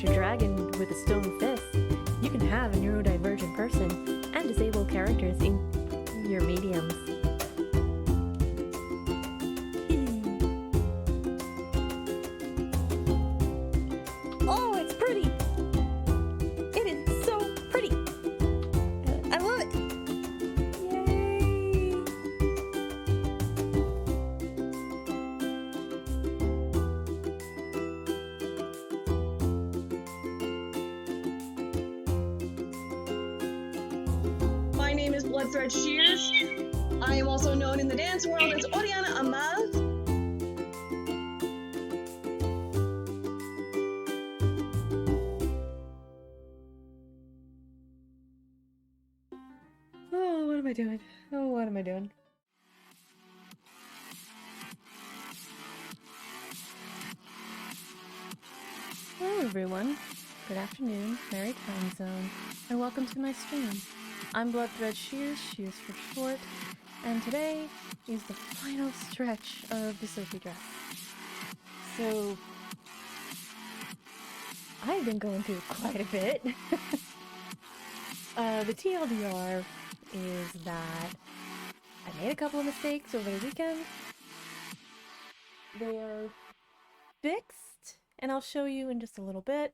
punch a dragon with a stone fist. You can have a neurodivergent person and disable characters in your mediums. Oh, it's pretty! It is so pretty! I love it! Yay! My name is Bloodthread Shears. I am also known in the dance world as Oriana Amaz. Oh, what am I doing? Oh, what am I doing? Hello everyone. Good afternoon, merry time zone, and welcome to my stream. I'm Bloodthread Shears, Shears for short, and today is the final stretch of the SophieDress. So, I've been going through quite a bit. The TLDR is that I made a couple of mistakes over the weekend. They're fixed, and I'll show you in just a little bit,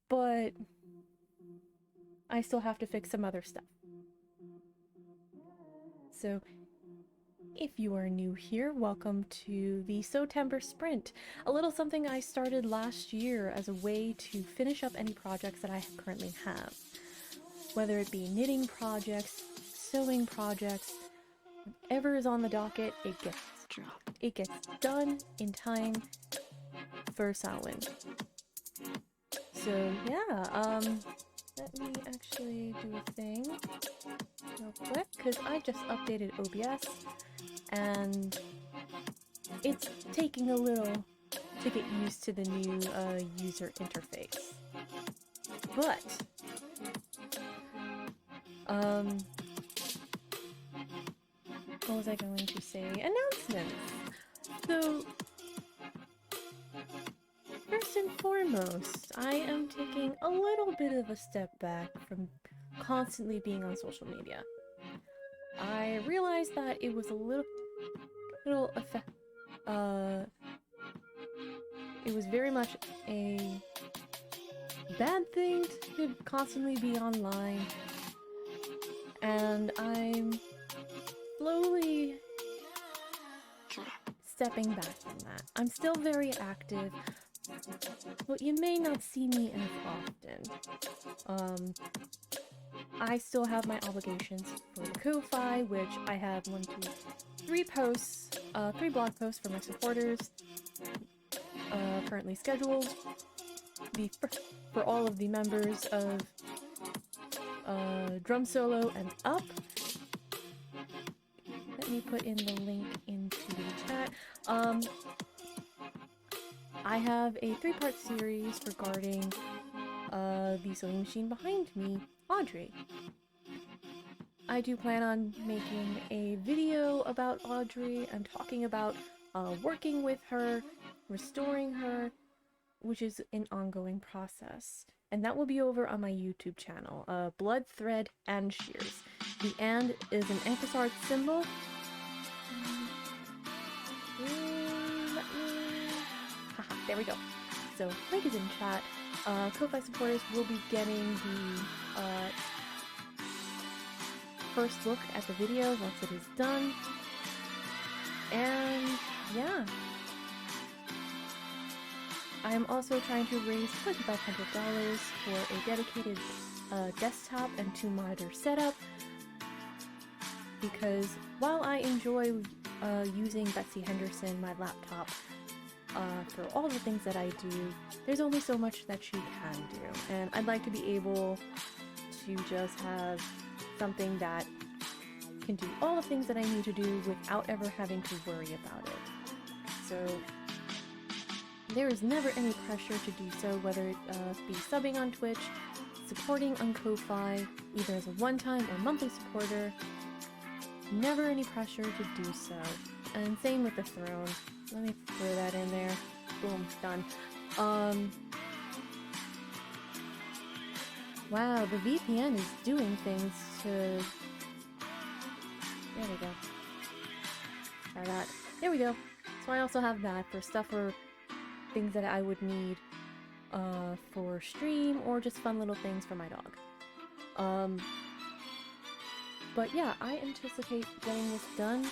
but I still have to fix some other stuff. So, if you are new here, welcome to the Sewtember Sprint, a little something I started last year as a way to finish up any projects that I currently have. Whether it be knitting projects, sewing projects, whatever is on the docket, it gets done in time for Samhain. So yeah, let me actually do a thing real quick, because I just updated OBS, and it's taking a little to get used to the new user interface. But what was I going to say? Announcements! So, first and foremost, I am taking a little bit of a step back from constantly being on social media. I realized that it was a little it was very much a bad thing to constantly be online, and I'm slowly stepping back from that. I'm still very active, but you may not see me as often. I still have my obligations for the Kofi, which I have 3 posts, 3 blog posts for my supporters, currently scheduled. For all of the members of Drum Solo and Up. Let me put in the link into the chat. I have a 3-part series regarding the sewing machine behind me, Audrey. I do plan on making a video about Audrey and talking about working with her, restoring her, which is an ongoing process. And that will be over on my YouTube channel, Bloodthread and Shears. The "and" is an ampersand symbol. Haha, there we go. So, link is in chat. Kofi supporters will be getting the first look at the video once it is done. And yeah. I am also trying to raise $2,500 for a dedicated desktop and 2-monitor setup, because while I enjoy using Betsy Henderson, my laptop, for all the things that I do, there's only so much that she can do, and I'd like to be able to just have something that can do all the things that I need to do without ever having to worry about it. So there is never any pressure to do so, whether it be subbing on Twitch, supporting on Kofi, either as a one-time or monthly supporter. Never any pressure to do so. And same with the throne. Let me throw that in there. Boom, done. Wow, the VPN is doing things to... There we go. Try that. There we go. So I also have that for stuff or things that I would need for stream or just fun little things for my dog. But yeah, I anticipate getting this done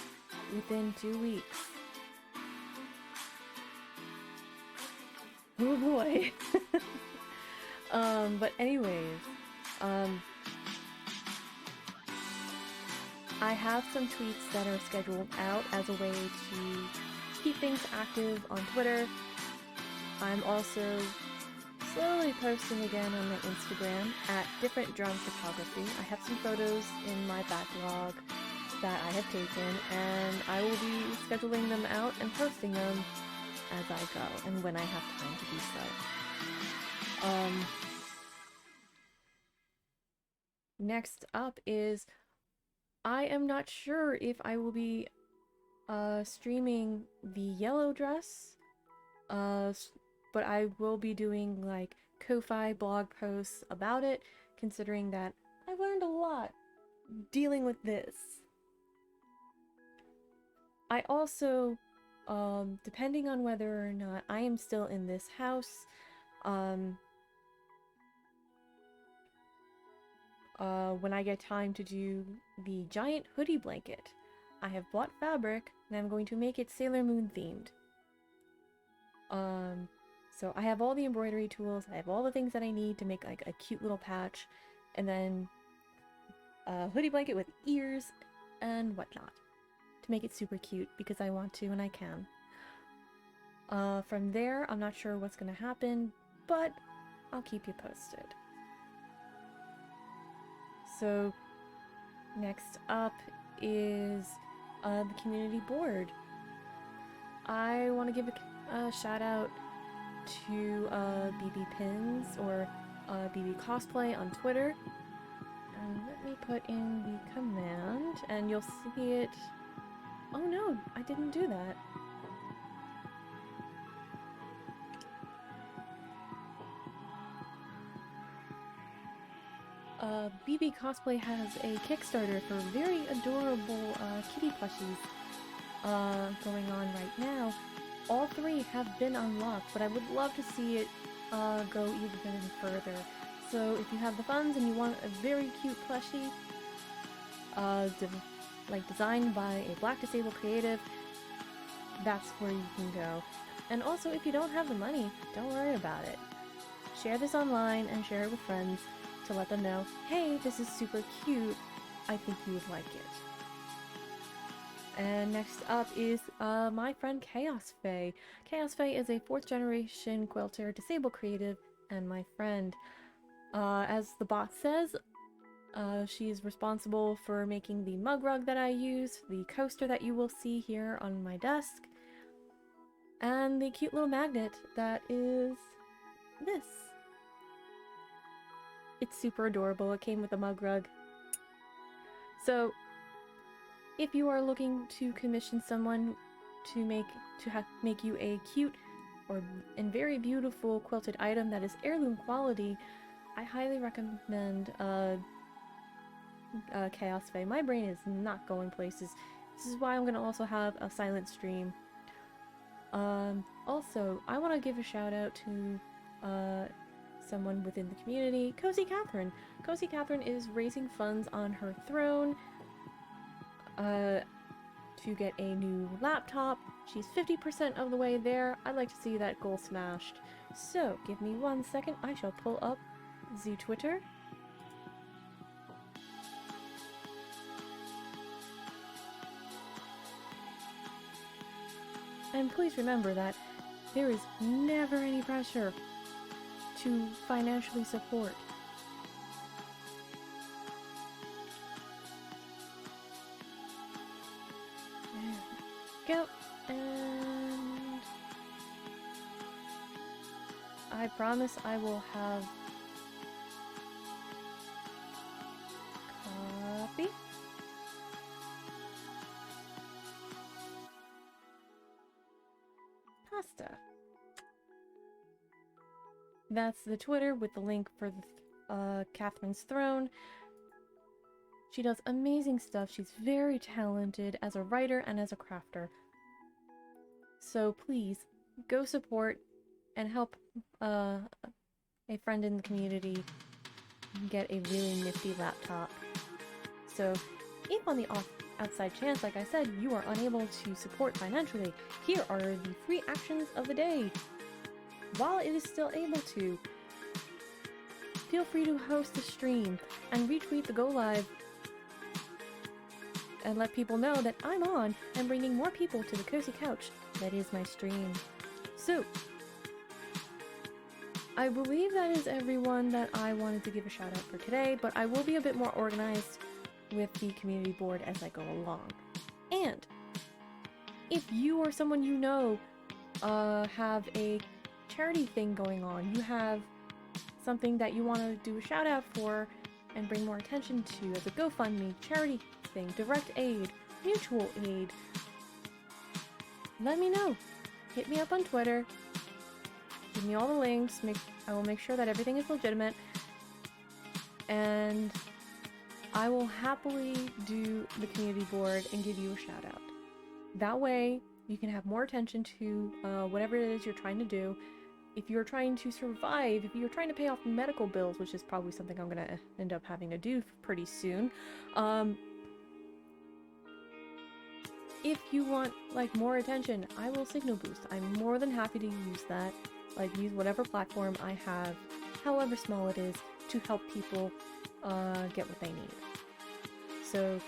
within 2 weeks. Oh boy. But anyways, I have some tweets that are scheduled out as a way to keep things active on Twitter. I'm also slowly posting again on my Instagram at different drone photography. I have some photos in my backlog that I have taken, and I will be scheduling them out and posting them as I go and when I have time to do so. Next up is I am not sure if I will be streaming the yellow dress, but I will be doing like Kofi blog posts about it, considering that I learned a lot dealing with this. I also, depending on whether or not I am still in this house, when I get time to do the giant hoodie blanket, I have bought fabric and I'm going to make it Sailor Moon themed. So I have all the embroidery tools, I have all the things that I need to make like a cute little patch, and then a hoodie blanket with ears and whatnot to make it super cute because I want to and I can. From there, I'm not sure what's gonna happen, but I'll keep you posted. So next up is the community board. I want to give a shout out to BB Pins or BB Cosplay on Twitter. And let me put in the command and you'll see it. Oh no, I didn't do that. BB Cosplay has a Kickstarter for very adorable kitty plushies going on right now. All 3 have been unlocked, but I would love to see it go even further. So if you have the funds and you want a very cute plushie, designed by a Black disabled creative, that's where you can go. And also, if you don't have the money, don't worry about it. Share this online and share it with friends to let them know, hey, this is super cute, I think you would like it. And next up is my friend ChaosFay. ChaosFay is a 4th generation quilter, disabled creative, and my friend. As the bot says, she's responsible for making the mug rug that I use, the coaster that you will see here on my desk, and the cute little magnet that is this. It's super adorable. It came with a mug rug. So, if you are looking to commission someone to make you a cute and very beautiful quilted item that is heirloom quality, I highly recommend ChaosFay. My brain is not going places. This is why I'm going to also have a silent stream. Also, I want to give a shout out to someone within the community, Cozy Catherine. Cozy Catherine is raising funds on her throne to get a new laptop. She's 50% of the way there. I'd like to see that goal smashed. So, give me 1 second. I shall pull up the Twitter. And please remember that there is never any pressure to financially support. There we go. And I promise I will have copy. Pasta. That's the Twitter with the link for Catherine's Throne. She does amazing stuff. She's very talented as a writer and as a crafter. So please, go support and help a friend in the community get a really nifty laptop. So, if on the outside chance, like I said, you are unable to support financially, here are the free actions of the day. While it is still able to, feel free to host a stream and retweet the go live and let people know that I'm on and bringing more people to the cozy couch that is my stream. So, I believe that is everyone that I wanted to give a shout out for today, but I will be a bit more organized with the community board as I go along. And if you or someone you know have a charity thing going on, you have something that you want to do a shout out for and bring more attention to as a GoFundMe, charity thing, direct aid, mutual aid, let me know. Hit me up on Twitter. Give me all the links. I will make sure that everything is legitimate. And I will happily do the community board and give you a shout out. That way, you can have more attention to whatever it is you're trying to do. If you're trying to survive, if you're trying to pay off medical bills, which is probably something I'm going to end up having to do pretty soon, if you want, like, more attention, I will signal boost. I'm more than happy to use that. Like, use whatever platform I have, however small it is, to help people get what they need. So,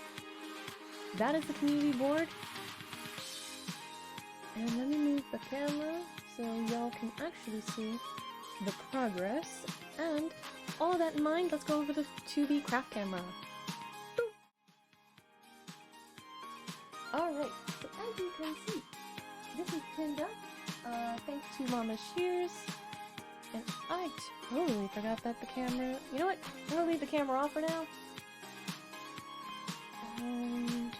that is the community board. And let me move the camera so y'all can actually see the progress. And all that in mind, let's go over to the craft camera. Alright, so as you can see, this is pinned up, thanks to Mama Shears. And I totally forgot that the camera... You know what? I'm gonna leave the camera off for now. And...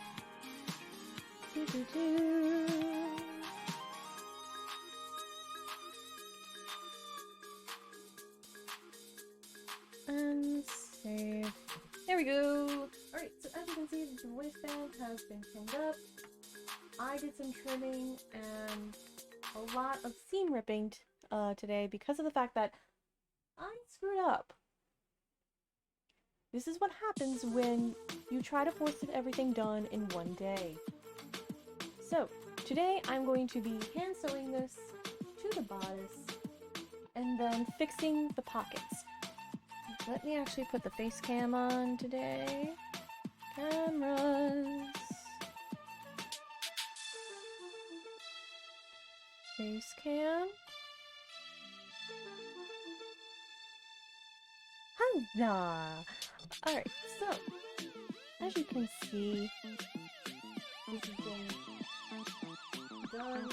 And save. There we go! Alright, so as you can see, the waistband has been pinned up. I did some trimming and a lot of seam ripping today because of the fact that I screwed up. This is what happens when you try to force everything done in one day. So, today I'm going to be hand sewing this to the bodice and then fixing the pockets. Let me actually put the face cam on today. Cameras. Face cam. Huzzah! Alright, so, as you can see, this has been done.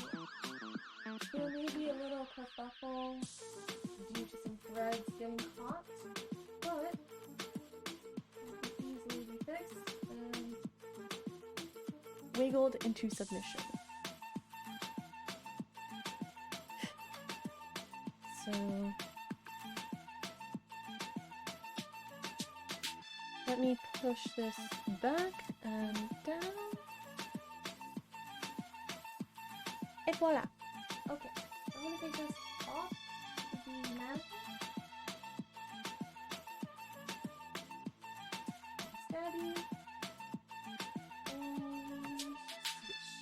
There may be a little kerfuffle due to some threads getting caught, but it can easily be fixed and wiggled into submission. So, let me push this back and down. And voila! Okay, I'm gonna take this off the mantle. Stabby. And swish.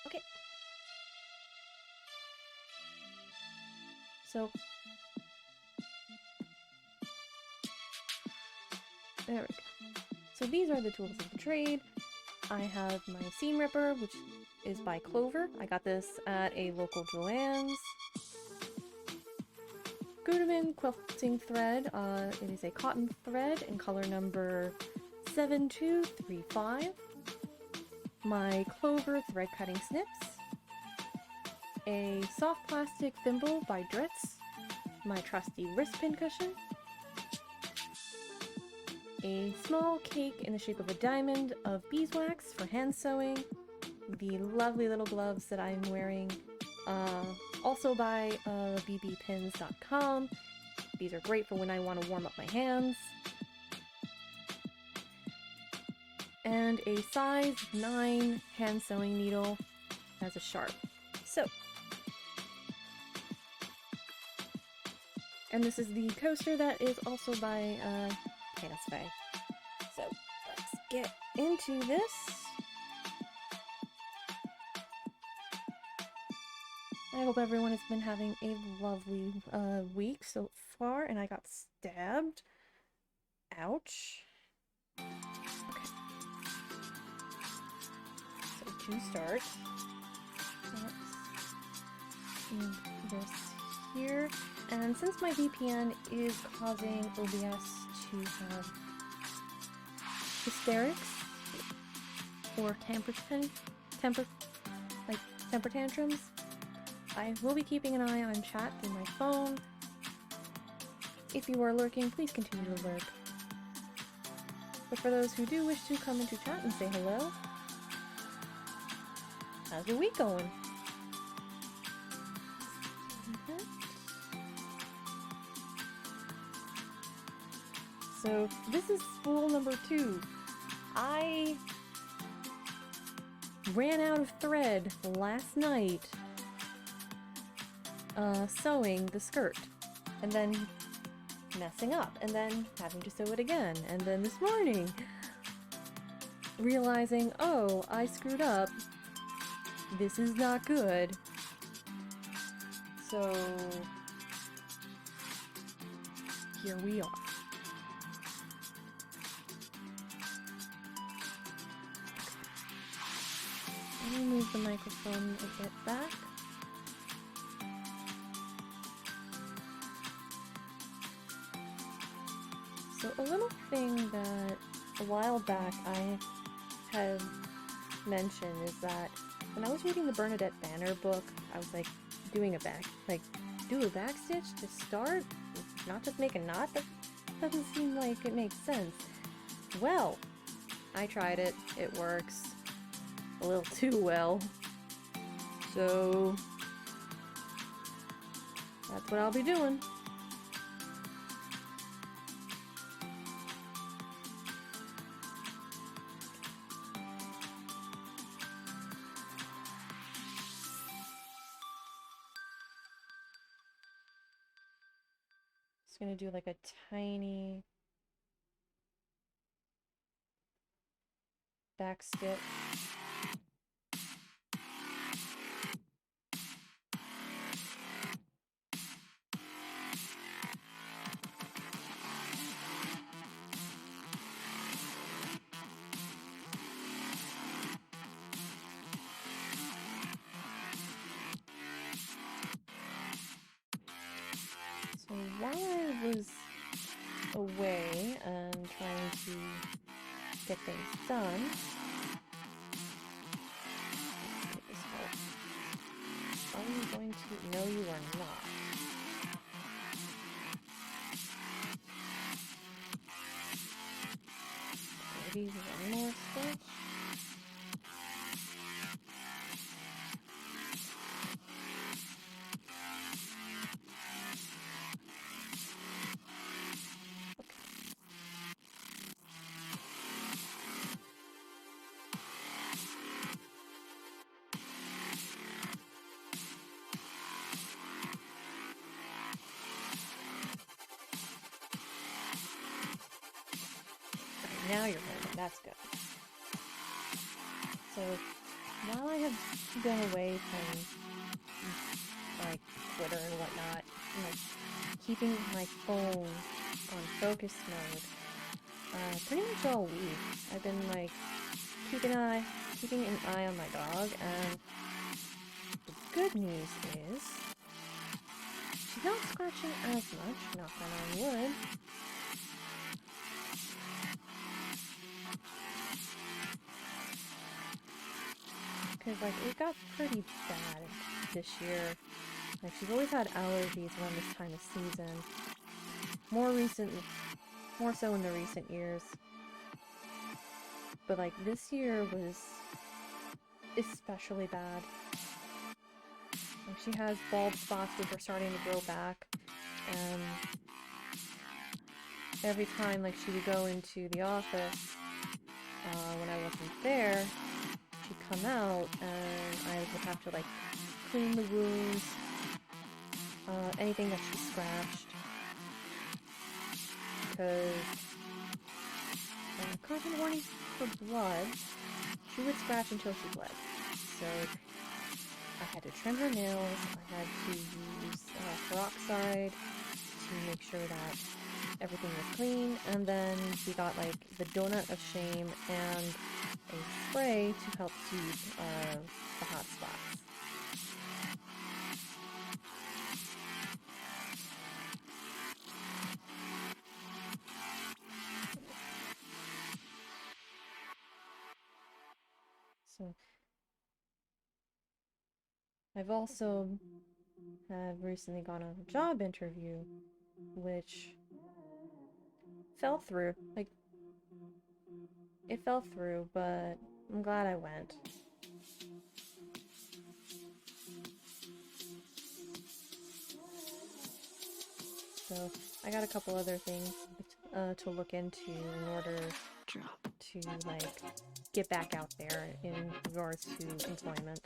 Okay. So, there we go. So these are the tools of the trade. I have my seam ripper, which is by Clover. I got this at a local Joann's. Gutermann quilting thread. It is a cotton thread in color number 7235. My Clover thread cutting snips. A soft plastic thimble by Dritz. My trusty wrist pin cushion. A small cake in the shape of a diamond of beeswax for hand sewing. The lovely little gloves that I'm wearing, also by bbpins.com. These are great for when I want to warm up my hands. And a size 9 hand sewing needle as a sharp. So, and this is the coaster that is also by ChaosFay. So let's get into this. I hope everyone has been having a lovely week so far, and I got stabbed. Ouch. Okay. So to start, let's move this here. And since my VPN is causing OBS to have hysterics or temper tantrums, I will be keeping an eye on chat through my phone. If you are lurking, please continue to lurk. But for those who do wish to come into chat and say hello, how's your week going? So this is spool number 2. I ran out of thread last night sewing the skirt, and then messing up, and then having to sew it again, and then this morning realizing, oh, I screwed up. This is not good. So here we are. Let me move the microphone a bit back. So a little thing that a while back I had mentioned is that when I was reading the Bernadette Banner book, I was like doing a do a back stitch to start, not just make a knot. That doesn't seem like it makes sense. Well, I tried it. It works a little too well. So that's what I'll be doing. Just gonna do like a tiny back stitch. So while I was away and trying to get things done, let's get this help. Are you going to? No, you are not. Maybe one more stitch. Now you're holding, that's good. So, while I have been away from, like, Twitter and whatnot, and, like, keeping my phone on focus mode, pretty much all week, I've been, like, keeping an eye on my dog, and the good news is, she's not scratching as much, knock on wood. Because, like, it got pretty bad this year. Like, she's always had allergies around this time of season. More so in the recent years. But, like, this year was especially bad. Like, she has bald spots which are starting to grow back. And every time like she would go into the office when I wasn't there, she'd come out and I would have to like clean the wounds, anything that she scratched, because content warning for blood, she would scratch until she bled. So I had to trim her nails, I had to use peroxide to make sure that everything was clean, and then we got like the donut of shame and a spray to help soothe the hot spots. So I've also have recently gone on a job interview, which fell through. Like, it fell through, but I'm glad I went. So I got a couple other things to look into in order to like get back out there in regards to employment.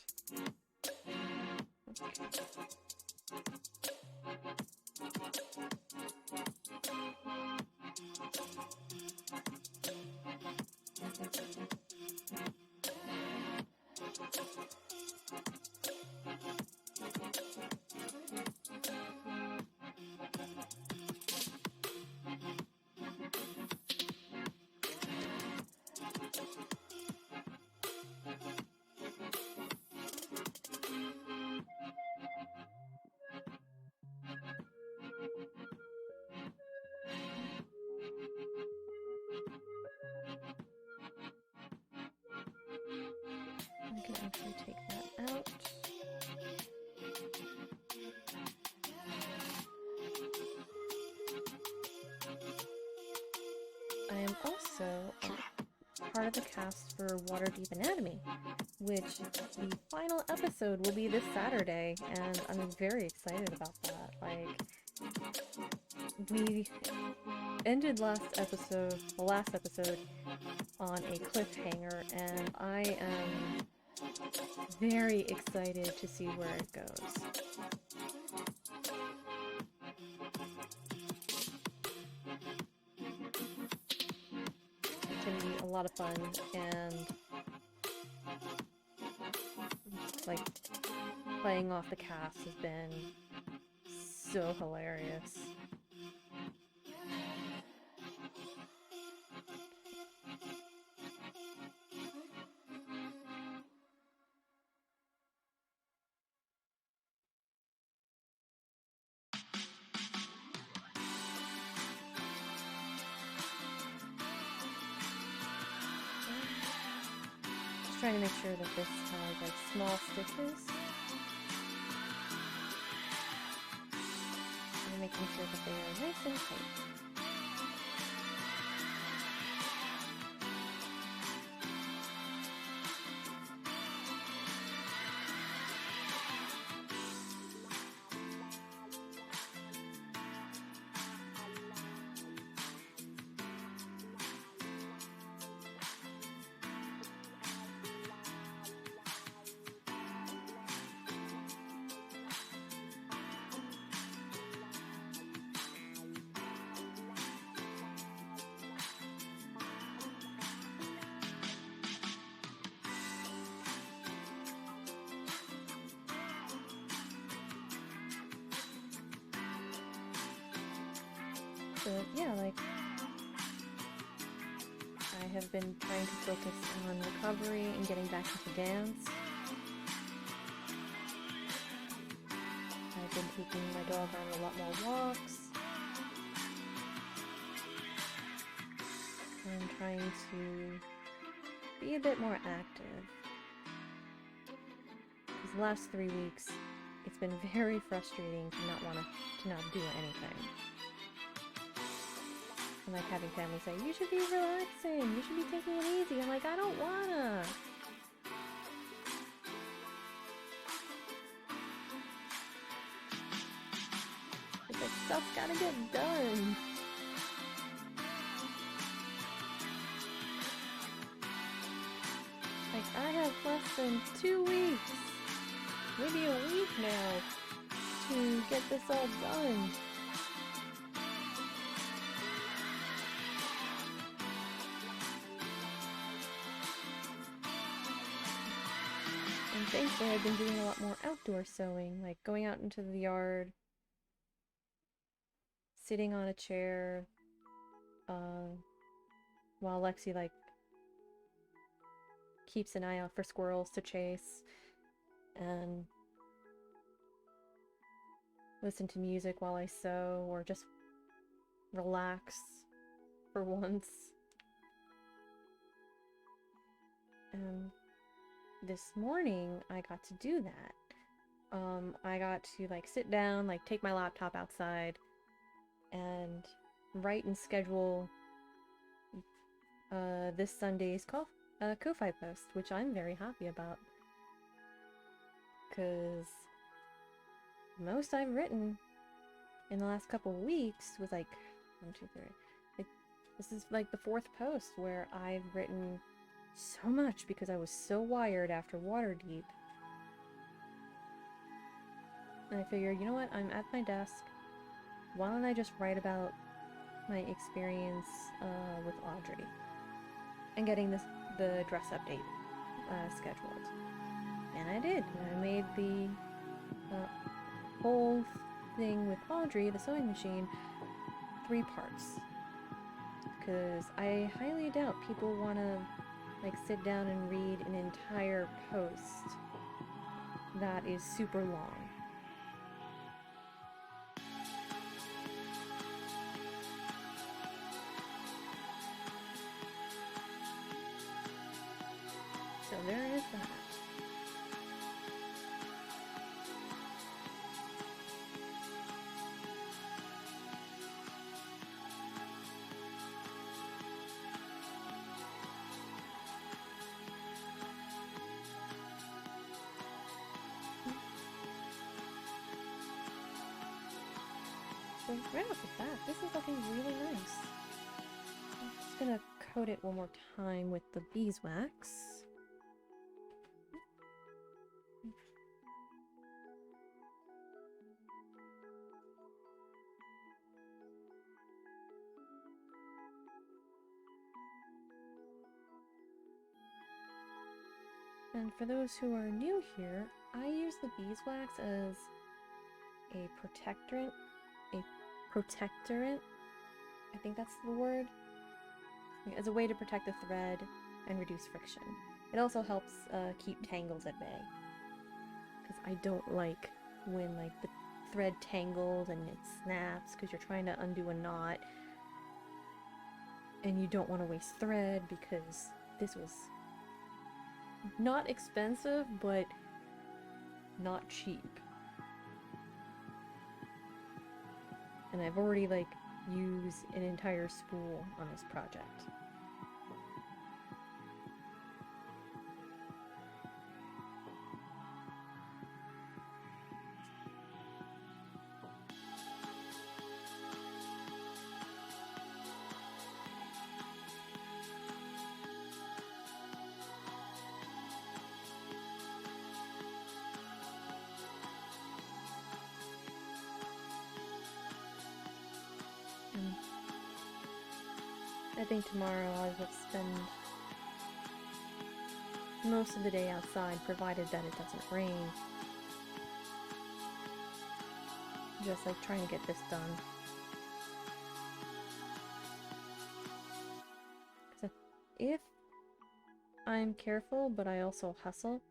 I can actually take that out. I am also part of the cast for Waterdeep Anatomy, which the final episode will be this Saturday, and I'm very excited about that. Like, we ended the last episode on a cliffhanger, and I am very excited to see where it goes. It's gonna be a lot of fun, and like playing off the cast has been so hilarious. Trying to make sure that this has like small stitches. And making sure that they are nice and tight. But yeah, like, I have been trying to focus on recovery and getting back into dance. I've been taking my dog on a lot more walks. I'm trying to be a bit more active. Because the last 3 weeks, it's been very frustrating to not do anything. And like having family say, you should be relaxing, you should be taking it easy. I'm like, I don't wanna. It's like, stuff's gotta get done. been 2 weeks, maybe a week now, to get this all done. And thankfully I've been doing a lot more outdoor sewing, like going out into the yard, sitting on a chair, while Lexi like keeps an eye out for squirrels to chase, and listen to music while I sew, or just relax for once. And this morning I got to do that. I got to like sit down, like take my laptop outside and write and schedule this Sunday's Kofi post, which I'm very happy about, because most I've written in the last couple of weeks was like 1, 2, 3. Like, this is like the 4th post where I've written so much because I was so wired after Waterdeep. And I figured, you know what, I'm at my desk, why don't I just write about my experience with Audrey and getting the dress update scheduled. And I did. I made the whole thing with Audrey, the sewing machine, 3 parts. Because I highly doubt people want to like sit down and read an entire post that is super long. So there is that. So right off the bat, this is looking really nice. I'm just gonna coat it one more time with the beeswax. And for those who are new here, I use the beeswax as a protectorant. I think that's the word. As a way to protect the thread and reduce friction. It also helps keep tangles at bay. Because I don't like when like the thread tangles and it snaps because you're trying to undo a knot. And you don't want to waste thread, because this was not expensive, but not cheap. And I've already like used an entire spool on this project. I think tomorrow I will spend most of the day outside, provided that it doesn't rain. Just like trying to get this done. Because if I'm careful, but I also hustle,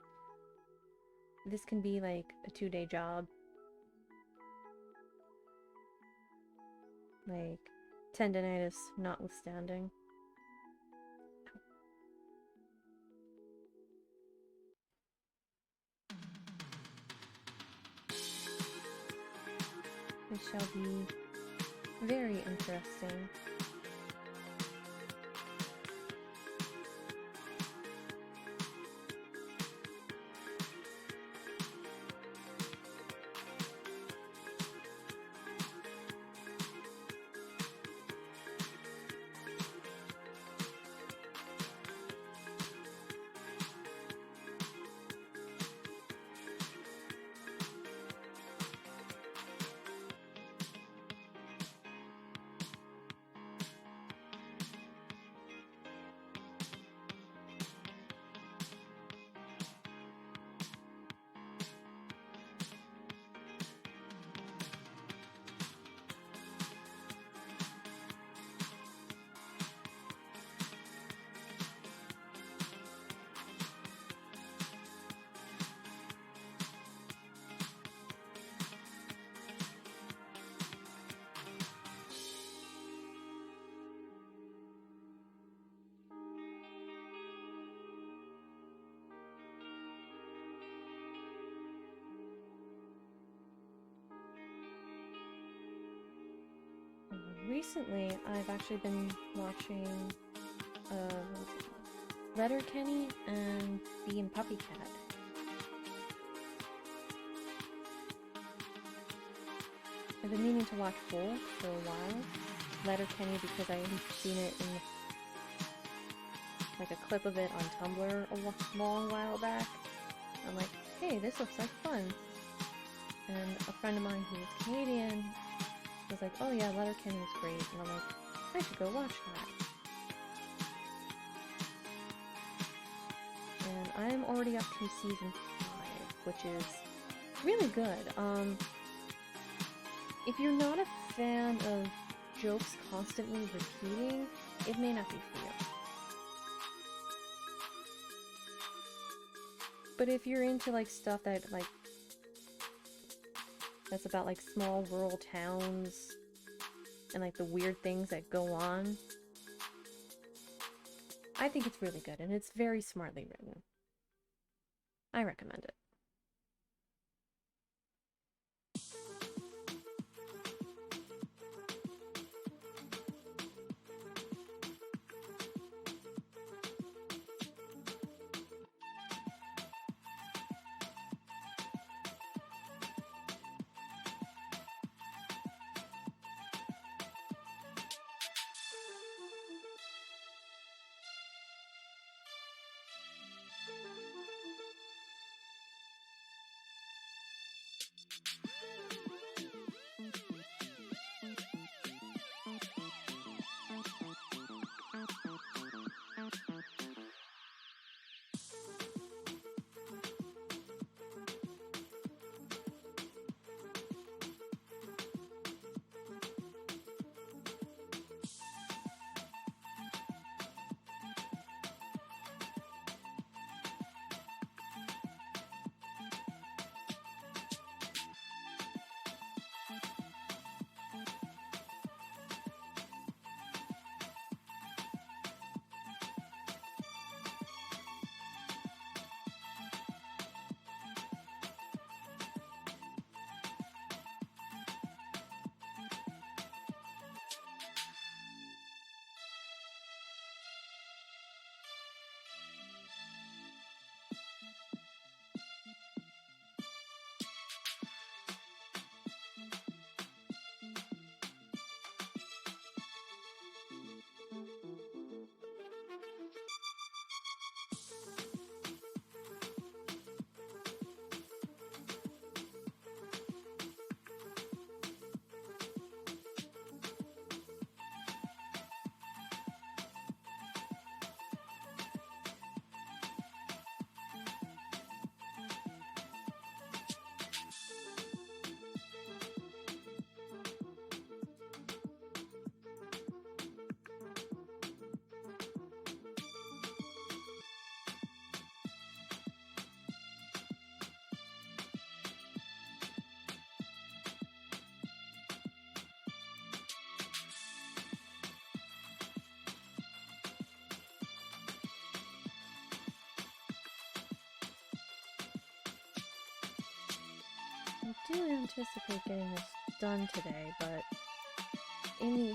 this can be like a 2-day job. Like, tendinitis notwithstanding. This shall be very interesting. recently I've actually been watching Letterkenny and Bee and Puppy Cat. I've been meaning to watch both for a while. Letterkenny because I had seen it in like a clip of it on Tumblr a long while back. I'm like, hey, this looks like fun. And a friend of mine who is Canadian was like, oh yeah, Letterkenny is great. And I'm like, I should go watch that. And I'm already up to season 5, which is really good. If you're not a fan of jokes constantly repeating, it may not be for you. But if you're into like stuff that like that's about like small rural towns and like the weird things that go on, I think it's really good and it's very smartly written. I recommend it. I do anticipate getting this done today, but in the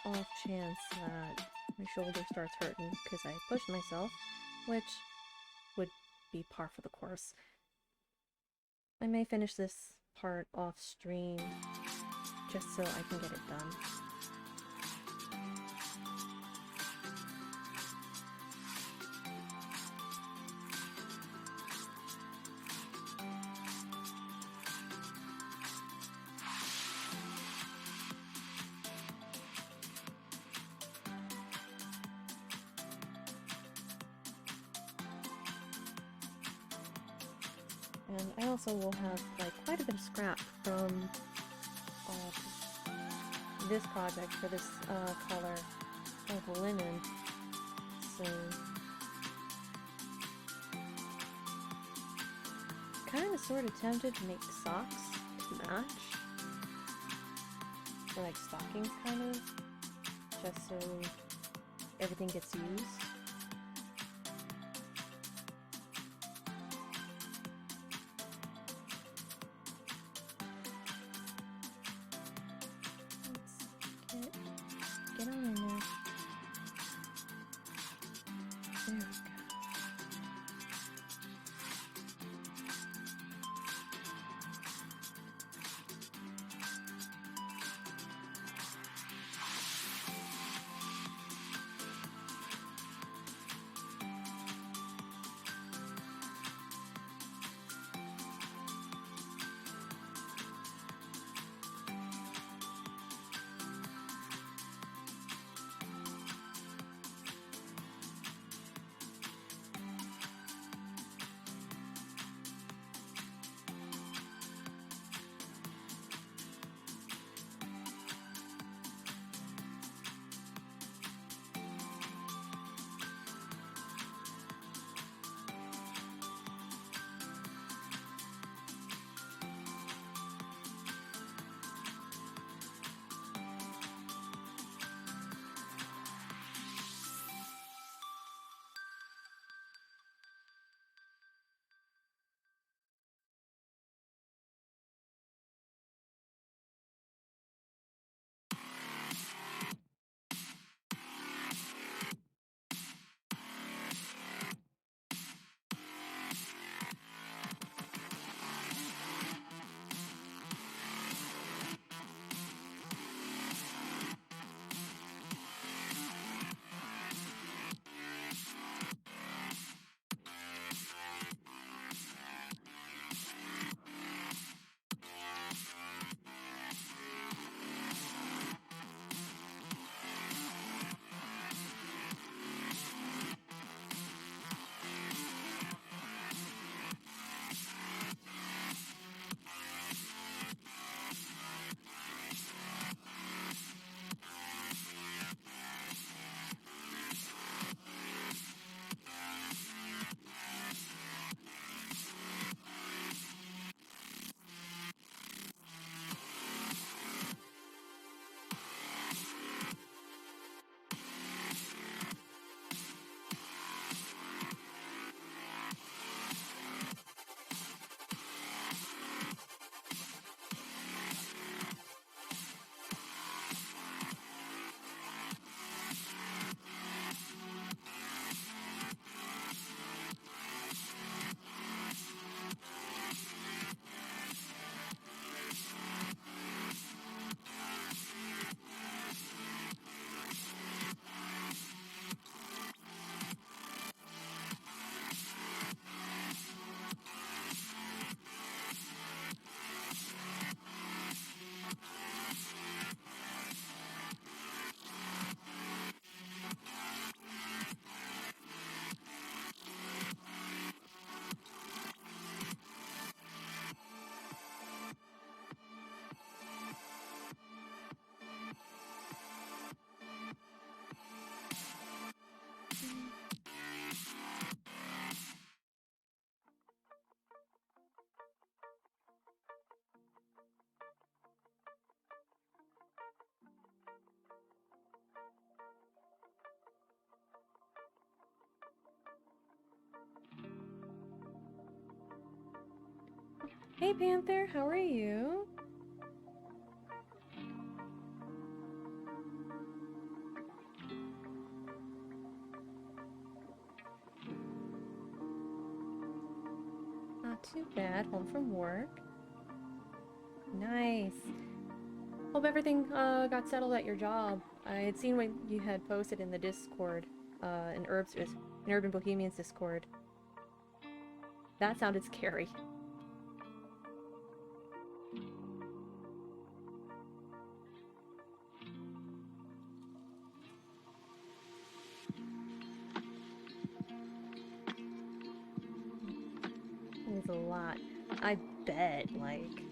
off chance that my shoulder starts hurting because I pushed myself, which would be par for the course, I may finish this part off stream just so I can get it done. And I also will have like quite a bit of scrap from this project for this color of linen. So kind of sort of tempted to make socks to match. Or like stockings kind of. Just so everything gets used. Hey Panther, how are you? Not too bad, home from work. Nice. Hope everything got settled at your job. I had seen what you had posted in the Discord, in Urban Bohemians Discord. That sounded scary. It was a lot. I bet, like...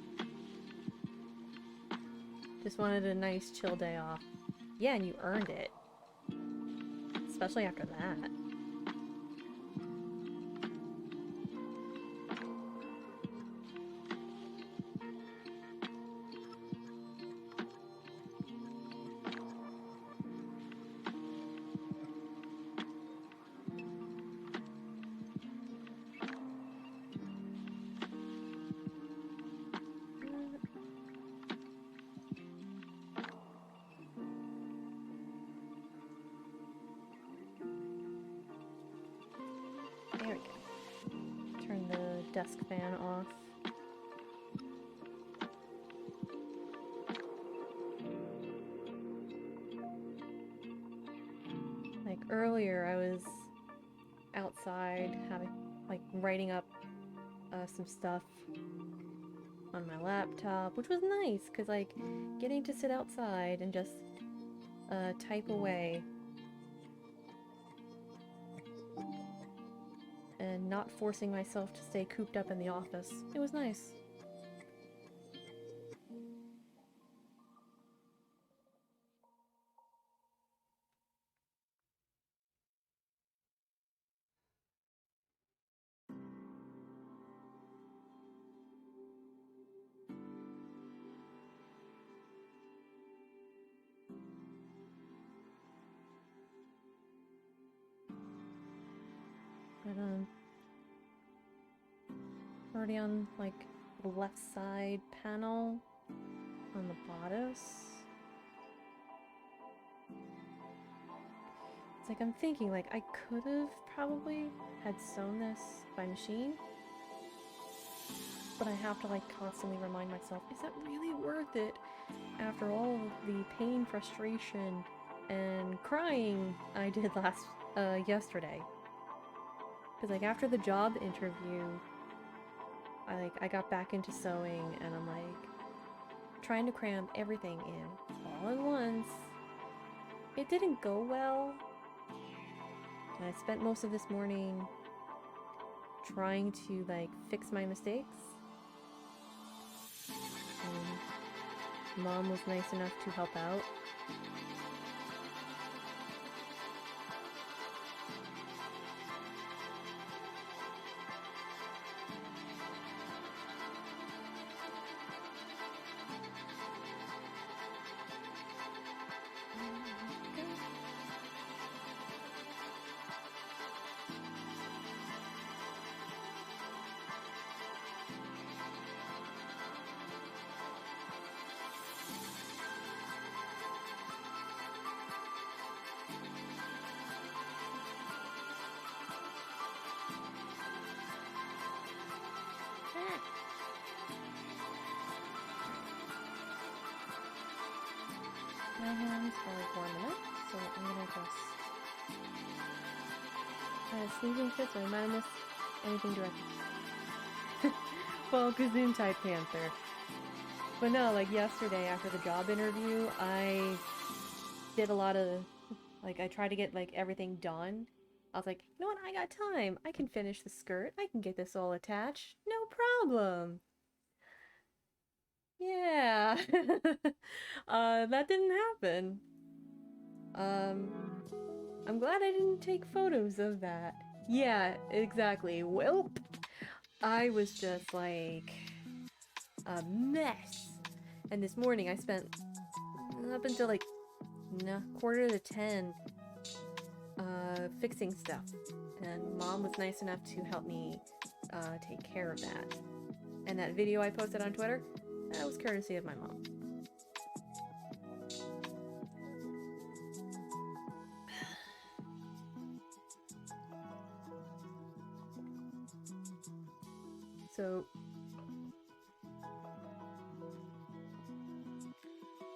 Just wanted a nice chill day off. Yeah, and you earned it. Especially after that. There we go. Turn the desk fan off. Like earlier, I was outside writing up some stuff on my laptop, which was nice because like getting to sit outside and just type away and not forcing myself to stay cooped up in the office. It was nice. But already on like the left side panel on the bodice. It's like I'm thinking like I could have probably had sewn this by machine, but I have to like constantly remind myself, is that really worth it after all of the pain, frustration, and crying I did yesterday? Because like after the job interview, I got back into sewing and I'm like trying to cram everything in all at once. It didn't go well. And I spent most of this morning trying to like fix my mistakes. And Mom was nice enough to help out. My hands are like warming up, so I'm gonna just sneezing fits or I miss anything direct. Focus in type Panther. But no, like yesterday after the job interview, I did a lot of like I tried to get like everything done. I was like, you know what, I got time. I can finish the skirt. I can get this all attached. No problem. Yeah. That didn't happen. I'm glad I didn't take photos of that. Yeah, exactly. Welp. I was just like a mess. And this morning I spent up until like 9:45 fixing stuff. And Mom was nice enough to help me take care of that. And that video I posted on Twitter, that was courtesy of my mom. So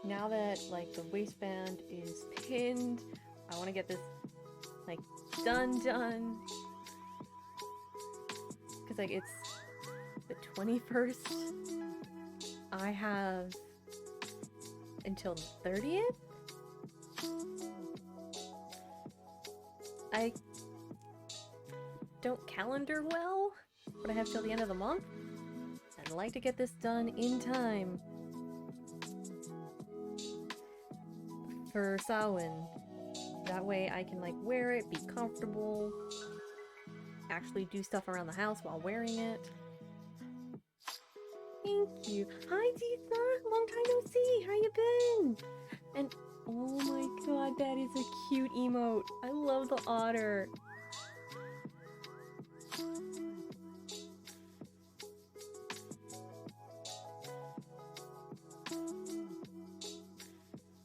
now that like the waistband is pinned, I want to get this like done. Cause like it's the 21st. I have until the 30th. I don't calendar well, but I have till the end of the month. I'd like to get this done in time for Samhain. That way I can like wear it, be comfortable, actually do stuff around the house while wearing it. Thank you. Hi Deetha, long time no see. How you been? And oh my god, that is a cute emote. I love the otter.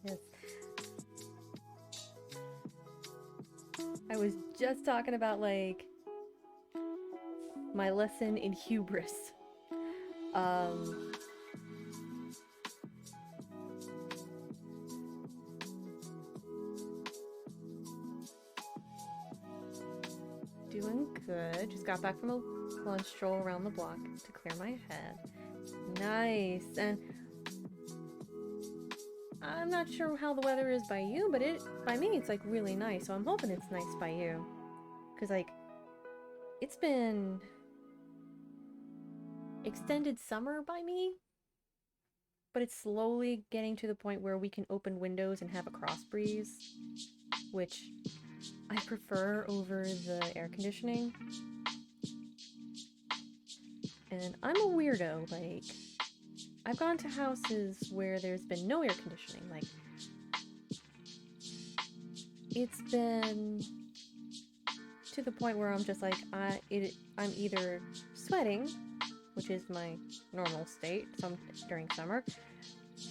Yes. I was just talking about like my lesson in hubris. Doing good. Just got back from a lunch stroll around the block to clear my head. Nice. And I'm not sure how the weather is by you, but by me it's like really nice. So I'm hoping it's nice by you. 'Cause like it's been extended summer by me, but it's slowly getting to the point where we can open windows and have a cross breeze, which I prefer over the air conditioning. And I'm a weirdo, like, I've gone to houses where there's been no air conditioning, like, it's been to the point where I'm just like, I'm either sweating, which is my normal state during summer,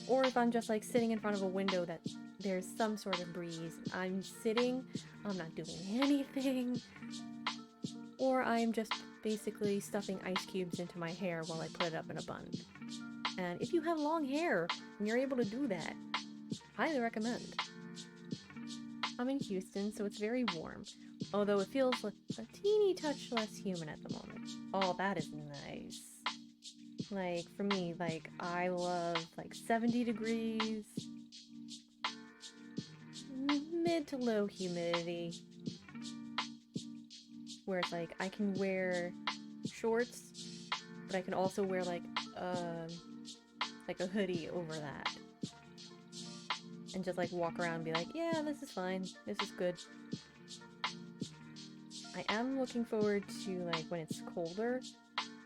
or if I'm just like sitting in front of a window that there's some sort of breeze, I'm sitting, I'm not doing anything, or I'm just basically stuffing ice cubes into my hair while I put it up in a bun. And if you have long hair and you're able to do that, highly recommend. I'm in Houston, so it's very warm, although it feels like a teeny touch less humid at the moment. Oh, that is nice. Like, for me, like, I love, like, 70 degrees, mid to low humidity, where it's like, I can wear shorts, but I can also wear, like a hoodie over that. And just, like, walk around and be like, yeah, this is fine, this is good. I am looking forward to, like, when it's colder,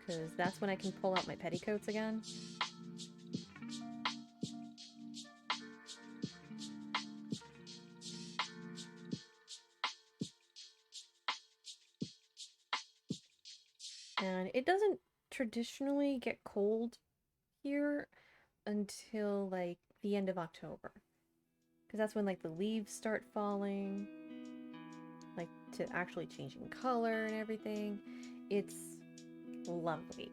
because that's when I can pull out my petticoats again. And it doesn't traditionally get cold here until, like, the end of October. Because that's when, like, the leaves start falling, like, to actually changing color and everything. It's lovely.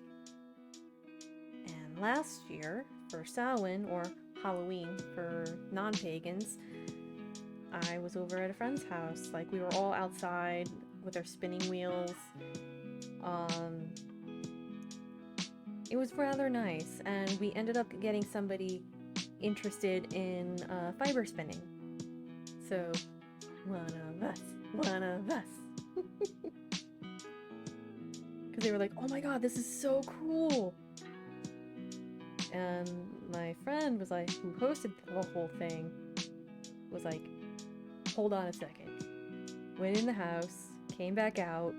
And last year, for Samhain, or Halloween for non-pagans, I was over at a friend's house. Like, we were all outside with our spinning wheels. It was rather nice, and we ended up getting somebody interested in fiber spinning. So, one of us. Because they were like, oh my god, this is so cool! And my friend was like, who hosted the whole thing, was like, hold on a second. Went in the house, came back out,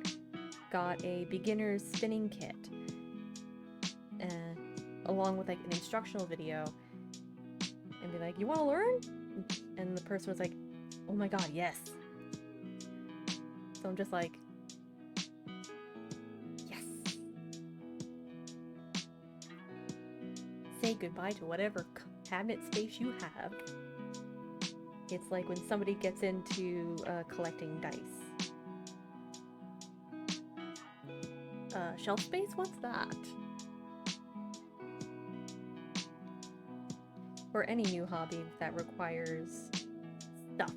got a beginner's spinning kit, and along with like an instructional video, and be like, you want to learn? And the person was like, oh my god, yes. So I'm just like, yes. say goodbye to whatever cabinet space you have. It's like when somebody gets into collecting dice. Shelf space? What's that? Or any new hobby that requires stuff.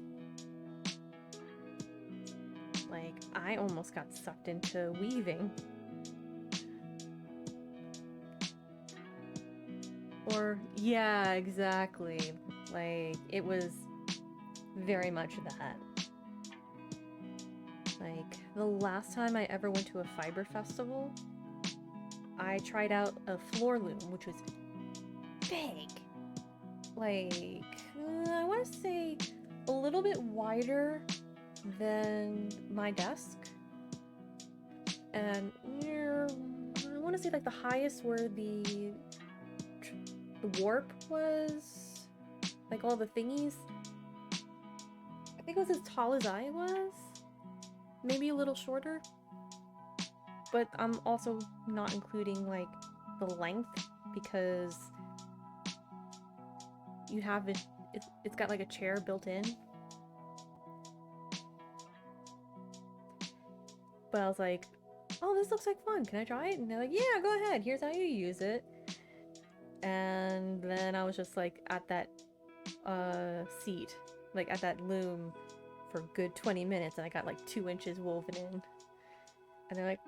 Like, I almost got sucked into weaving. Or, yeah, exactly. Like, it was very much that. Like, the last time I ever went to a fiber festival, I tried out a floor loom, which was big. Like, I want to say a little bit wider than my desk. And I want to say like the highest where the warp was, like all the thingies. I think it was as tall as I was. Maybe a little shorter. But I'm also not including like the length because you have it, it's got like a chair built in. But I was like, oh, this looks like fun. Can I try it? And they're like, yeah, go ahead. Here's how you use it. And then I was just like at that seat, like at that loom for a good 20 minutes, and I got like 2 inches woven in. And they're like,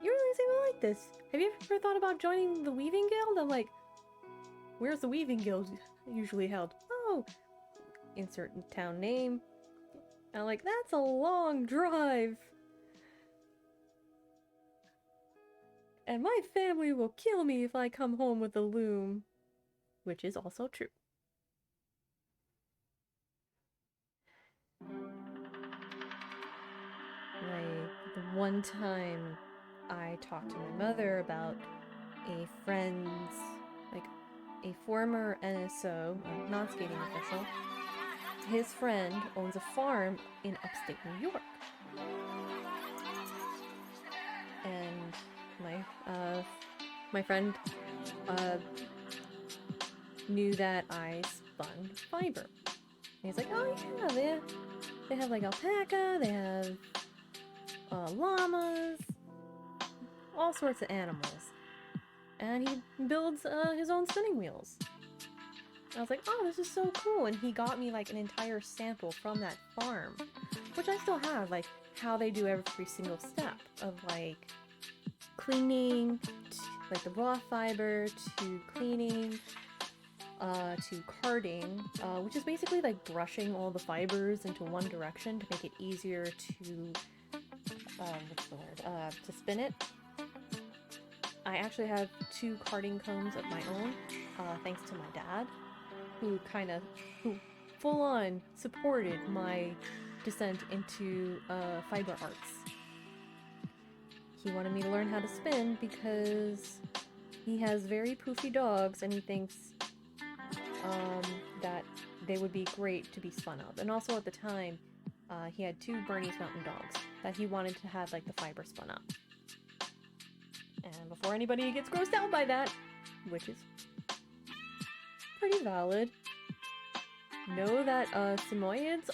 you really seem to like this. Have you ever thought about joining the Weaving Guild? I'm like, where's the Weaving Guild usually held? Oh, insert town name. And I'm like, that's a long drive. And my family will kill me if I come home with a loom. Which is also true. Like, the one time I talked to my mother about a friend's, like, a former NSO, a non-skating official. His friend owns a farm in upstate New York. And my friend knew that I spun fiber. And he's like, oh yeah, they have like alpaca, they have llamas, all sorts of animals. And he builds his own spinning wheels. I was like, oh, this is so cool. And he got me like an entire sample from that farm, which I still have, like how they do every single step of like cleaning, like the raw fiber, to cleaning, to carding, which is basically like brushing all the fibers into one direction to make it easier to, what's the word, to spin it. I actually have 2 carding combs of my own, thanks to my dad, who full on supported my descent into fiber arts. He wanted me to learn how to spin because he has very poofy dogs and he thinks that they would be great to be spun up. And also at the time, he had 2 Bernese Mountain Dogs that he wanted to have like the fiber spun up. And before anybody gets grossed out by that, which is pretty valid, know that Samoyeds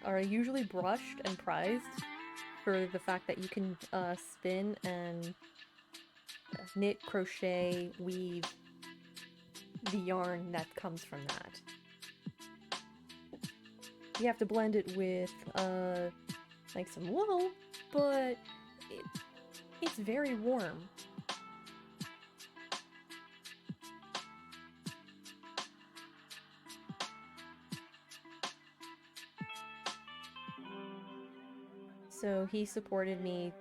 are usually brushed and prized for the fact that you can spin and knit, crochet, weave the yarn that comes from that. You have to blend it with like some wool, but it's very warm. So he supported me.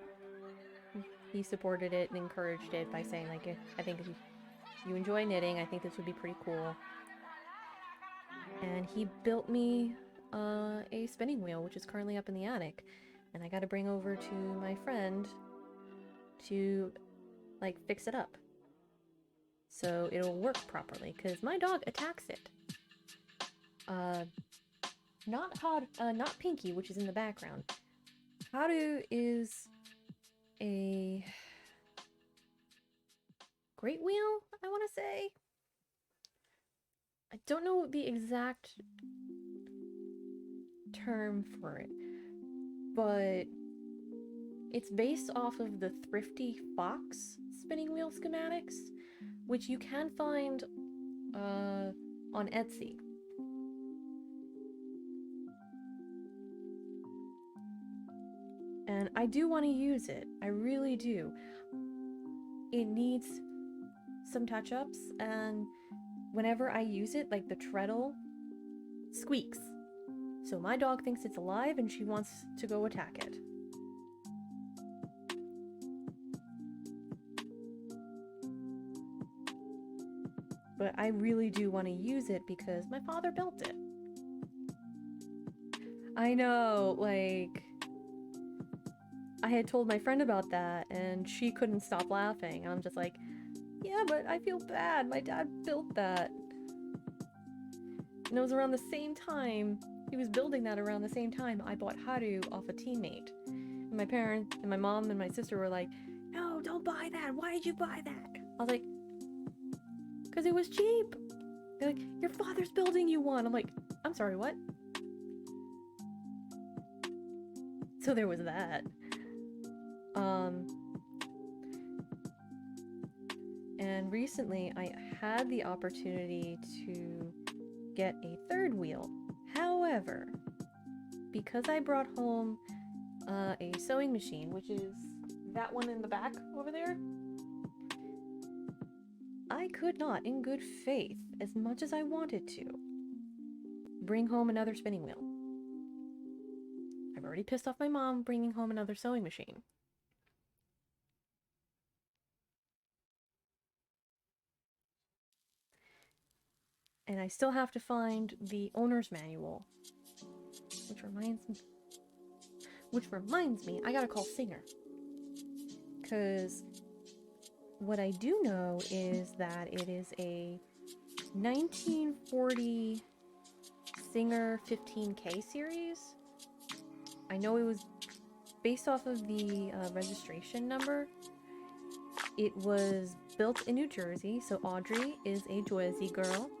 He supported it and encouraged it by saying, like, I think if you enjoy knitting, I think this would be pretty cool. And he built me a spinning wheel, which is currently up in the attic. And I got to bring over to my friend to, like, fix it up so it'll work properly, because my dog attacks it. Not Pinky, which is in the background. Haru is a great wheel, I want to say. I don't know the exact term for it, but it's based off of the Thrifty Fox spinning wheel schematics, which you can find on Etsy. And I do want to use it. I really do. It needs some touch-ups, and whenever I use it, like the treadle squeaks. So my dog thinks it's alive and she wants to go attack it. But I really do want to use it because my father built it. I know, like, I had told my friend about that and she couldn't stop laughing. And I'm just like, yeah, but I feel bad. My dad built that. And it was around the same time, he was building that around the same time I bought Haru off a teammate. And my parents and my mom and my sister were like, no, don't buy that. Why did you buy that? I was like, because it was cheap. They're like, your father's building you one. I'm like, I'm sorry, what? So there was that. And recently I had the opportunity to get a third wheel. However, because I brought home a sewing machine, which is that one in the back over there, I could not, in good faith, as much as I wanted to, bring home another spinning wheel. I've already pissed off my mom bringing home another sewing machine. And I still have to find the owner's manual. Which reminds me, I gotta call Singer. Because what I do know is that it is a 1940 Singer 15K series. I know it was based off of the registration number. It was built in New Jersey, so Audrey is a Jersey girl.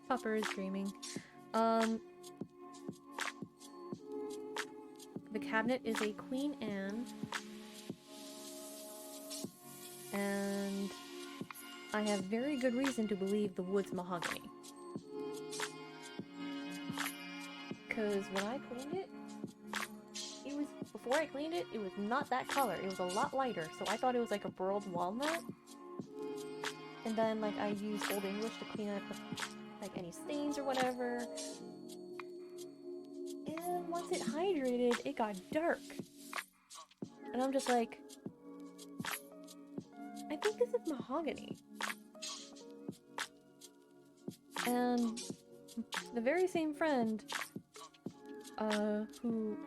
Pupper is dreaming. The cabinet is a Queen Anne. And I have very good reason to believe the wood's mahogany. Because when I cleaned it, before I cleaned it, it was not that color. It was a lot lighter, so I thought it was like a burled walnut. And then, like, I used Old English to clean up, like, any stains or whatever. And once it hydrated, it got dark. And I'm just like, I think this is mahogany. And the very same friend who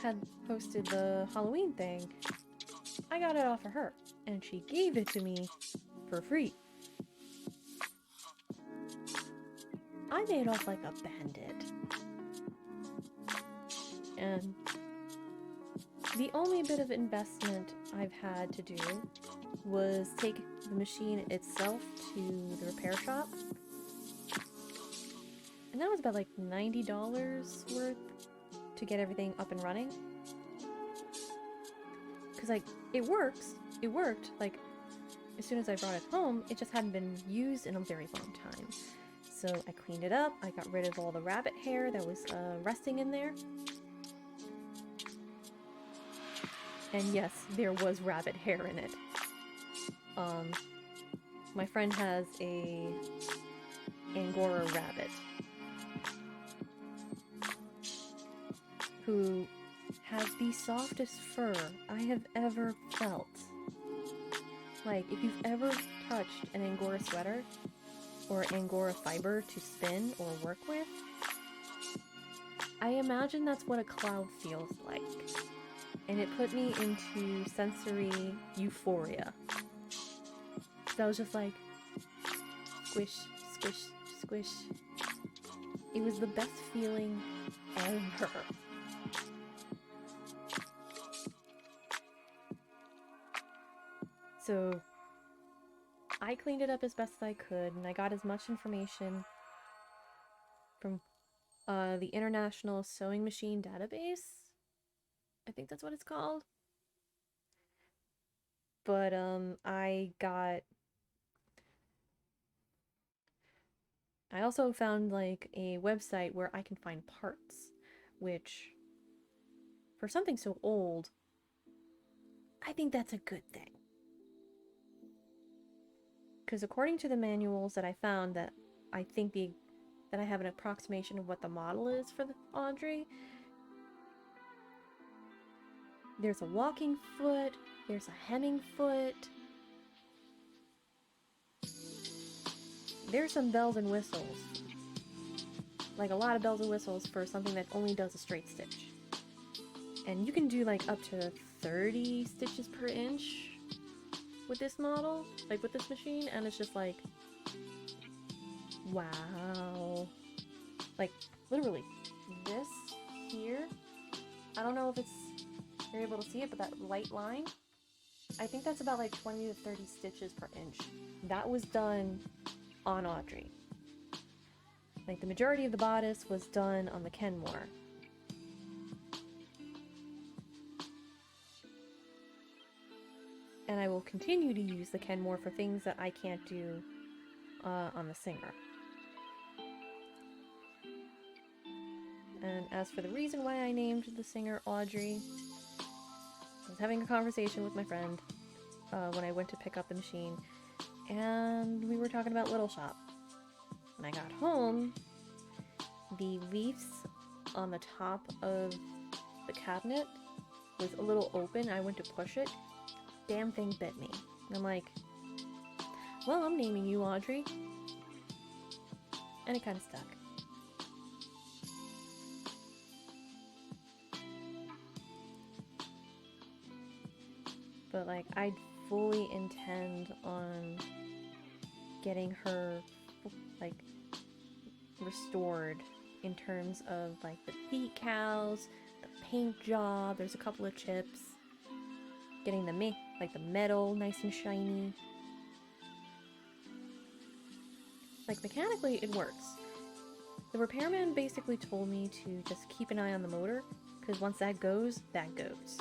had posted the Halloween thing, I got it off of her, and she gave it to me for free. I made off like a bandit. And the only bit of investment I've had to do was take the machine itself to the repair shop. And that was about like $90 worth to get everything up and running. Because, like, it worked, like, as soon as I brought it home, it just hadn't been used in a very long time. So I cleaned it up, I got rid of all the rabbit hair that was resting in there. And yes, there was rabbit hair in it. My friend has a Angora rabbit who has the softest fur I have ever felt. Like, if you've ever touched an Angora sweater or Angora fiber to spin or work with, I imagine that's what a cloud feels like. And it put me into sensory euphoria. So I was just like, squish, squish, squish. It was the best feeling ever. So I cleaned it up as best as I could, and I got as much information from the International Sewing Machine Database. I think that's what it's called. But I also found like a website where I can find parts, which for something so old, I think that's a good thing. Because according to the manuals that I found, that I think that I have an approximation of what the model is for the Audrey. There's a walking foot, there's a hemming foot. There's some bells and whistles. Like a lot of bells and whistles for something that only does a straight stitch. And you can do like up to 30 stitches per inch with this model, like with this machine, and it's just like, wow. Like, literally, this here, I don't know if you're able to see it, but that light line, I think that's about like 20 to 30 stitches per inch. That was done on Audrey. Like, the majority of the bodice was done on the Kenmore. And I will continue to use the Kenmore for things that I can't do on the Singer. And as for the reason why I named the Singer Audrey, I was having a conversation with my friend when I went to pick up the machine, and we were talking about Little Shop. When I got home, the leaves on the top of the cabinet was a little open. I went to push it. Damn thing bit me. And I'm like, well, I'm naming you Audrey. And it kind of stuck. But like, I fully intend on getting her like restored in terms of like the decals, the paint job. There's a couple of chips. Getting the like the metal nice and shiny. Like, mechanically it works. The repairman basically told me to just keep an eye on the motor, because once that goes, that goes.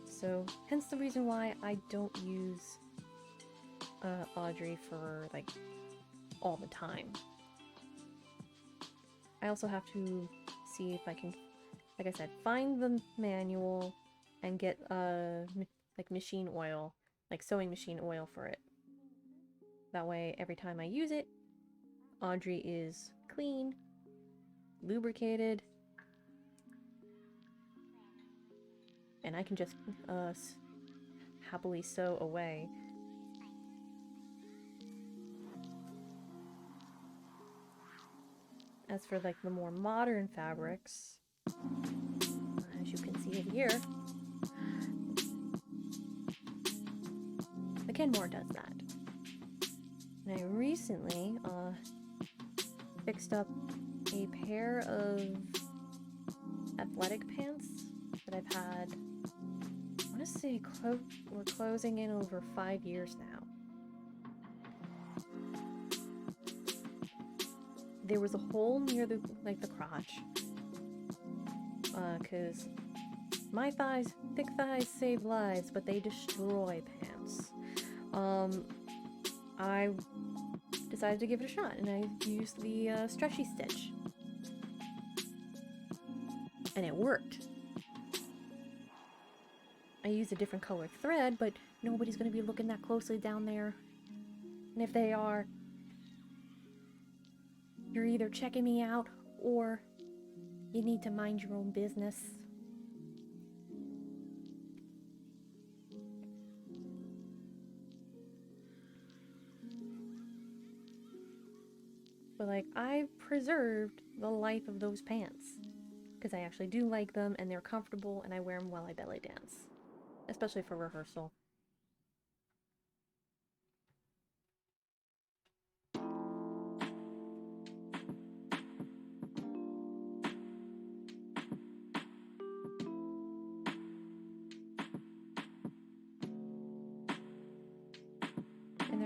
So, hence the reason why I don't use Audrey for, like, all the time. I also have to see if I can, like I said, find the manual and get, like, machine oil, like sewing machine oil for it. That way, every time I use it, Audrey is clean, lubricated, and I can just happily sew away. As for like the more modern fabrics, as you can see here, the Kenmore does that. And I recently fixed up a pair of athletic pants that I've had, I want to say we're closing in over 5 years now. There was a hole near the crotch, because my thighs, thick thighs save lives, but they destroy pants. I decided to give it a shot, and I used the stretchy stitch. And it worked. I used a different colored thread, but nobody's going to be looking that closely down there. And if they are, you're either checking me out, or you need to mind your own business. But like, I preserved the life of those pants, because I actually do like them, and they're comfortable, and I wear them while I belly dance, especially for rehearsal.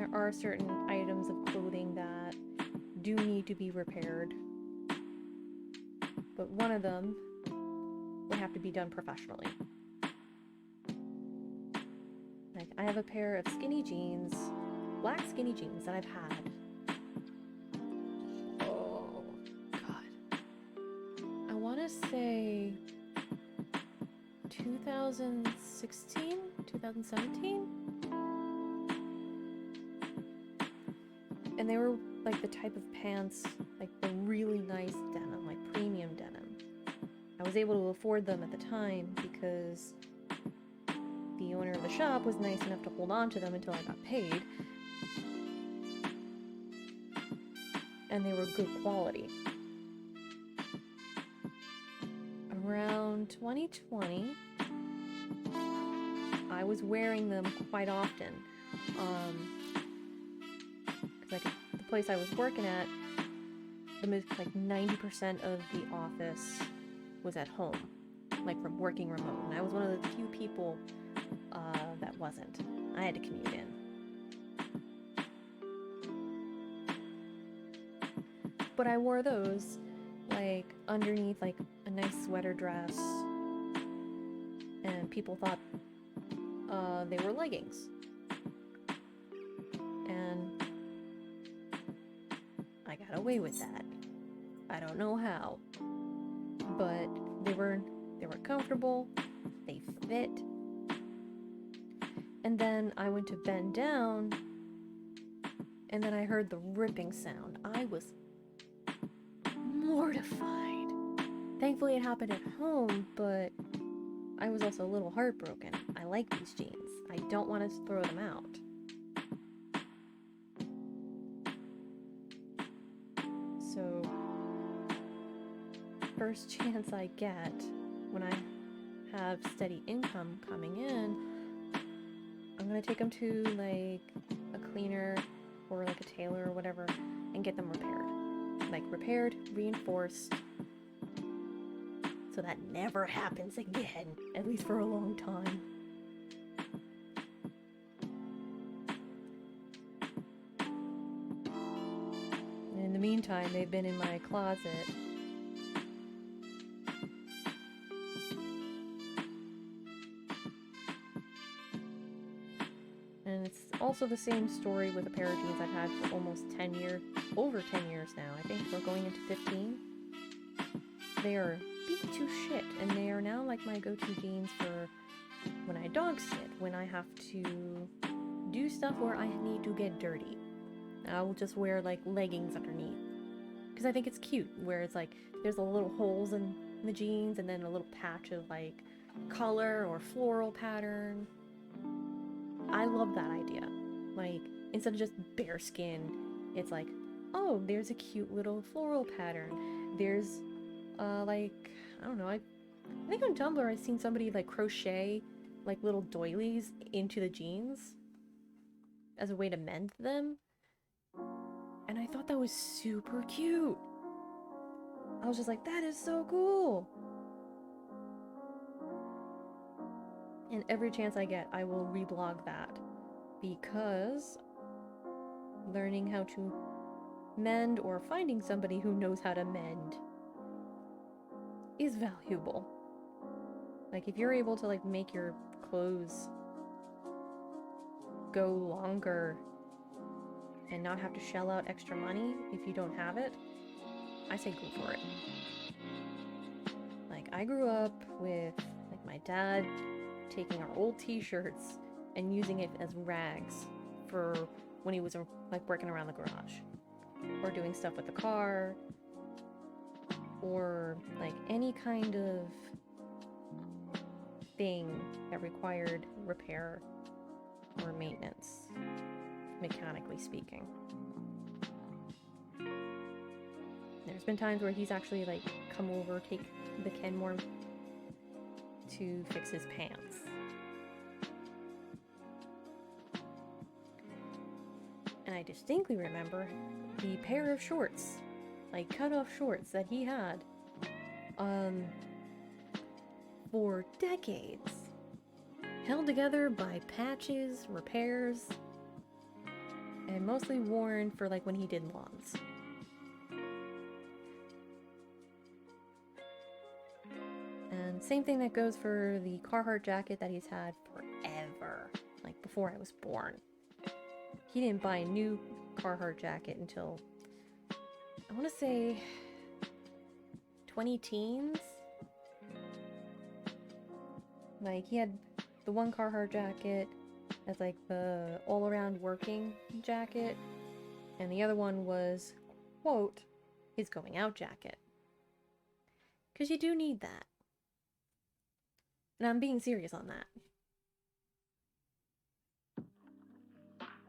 there are certain items of clothing that do need to be repaired. But one of them would have to be done professionally. Like, I have a pair of skinny jeans, black skinny jeans that I've had. Oh, God. I want to say 2016, 2017? And they were like the type of pants, like the really nice denim, like premium denim. I was able to afford them at the time because the owner of the shop was nice enough to hold on to them until I got paid. And they were good quality. Around 2020, I was wearing them quite often. Like the place I was working at, like 90% of the office was at home, like from working remote. And I was one of the few people that wasn't. I had to commute in. But I wore those like underneath like a nice sweater dress, and people thought they were leggings. And I got away with that. I don't know how, but they were comfortable, they fit. And then I went to bend down, and then I heard the ripping sound. I was mortified. Thankfully it happened at home, but I was also a little heartbroken. I like these jeans. I don't want to throw them out. So, first chance I get, when I have steady income coming in, I'm gonna take them to like a cleaner or like a tailor or whatever and get them repaired. Like repaired, reinforced, so that never happens again, at least for a long time. In the meantime, they've been in my closet. And it's also the same story with a pair of jeans I've had for almost 10 years, over 10 years now. I think we're going into 15. They are beat to shit, and they are now like my go-to jeans for when I dog sit, when I have to do stuff where I need to get dirty. I'll just wear like leggings underneath, because I think it's cute, where it's like there's a little holes in the jeans and then a little patch of like color or floral pattern. I love that idea. Like, instead of just bare skin, it's like, oh, there's a cute little floral pattern. There's like, I don't know, I think on Tumblr I've seen somebody like crochet like little doilies into the jeans as a way to mend them. And I thought that was super cute. I was just like, that is so cool. And every chance I get, I will reblog that, because learning how to mend or finding somebody who knows how to mend is valuable. Like, if you're able to like make your clothes go longer and not have to shell out extra money if you don't have it, I say go for it. Like, I grew up with like my dad taking our old t-shirts and using it as rags for when he was like working around the garage or doing stuff with the car, or like any kind of thing that required repair or maintenance, mechanically speaking. There's been times where he's actually like come over, take the Kenmore to fix his pants. And I distinctly remember the pair of shorts, like cut-off shorts that he had for decades, held together by patches, repairs. and mostly worn for like when he did lawns. And same thing that goes for the Carhartt jacket that he's had forever, like before I was born. He didn't buy a new Carhartt jacket until, I want to say, 20-teens. Like, he had the one Carhartt jacket as like the all-around working jacket, and the other one was, quote, his going out jacket. Because you do need that. And I'm being serious on that.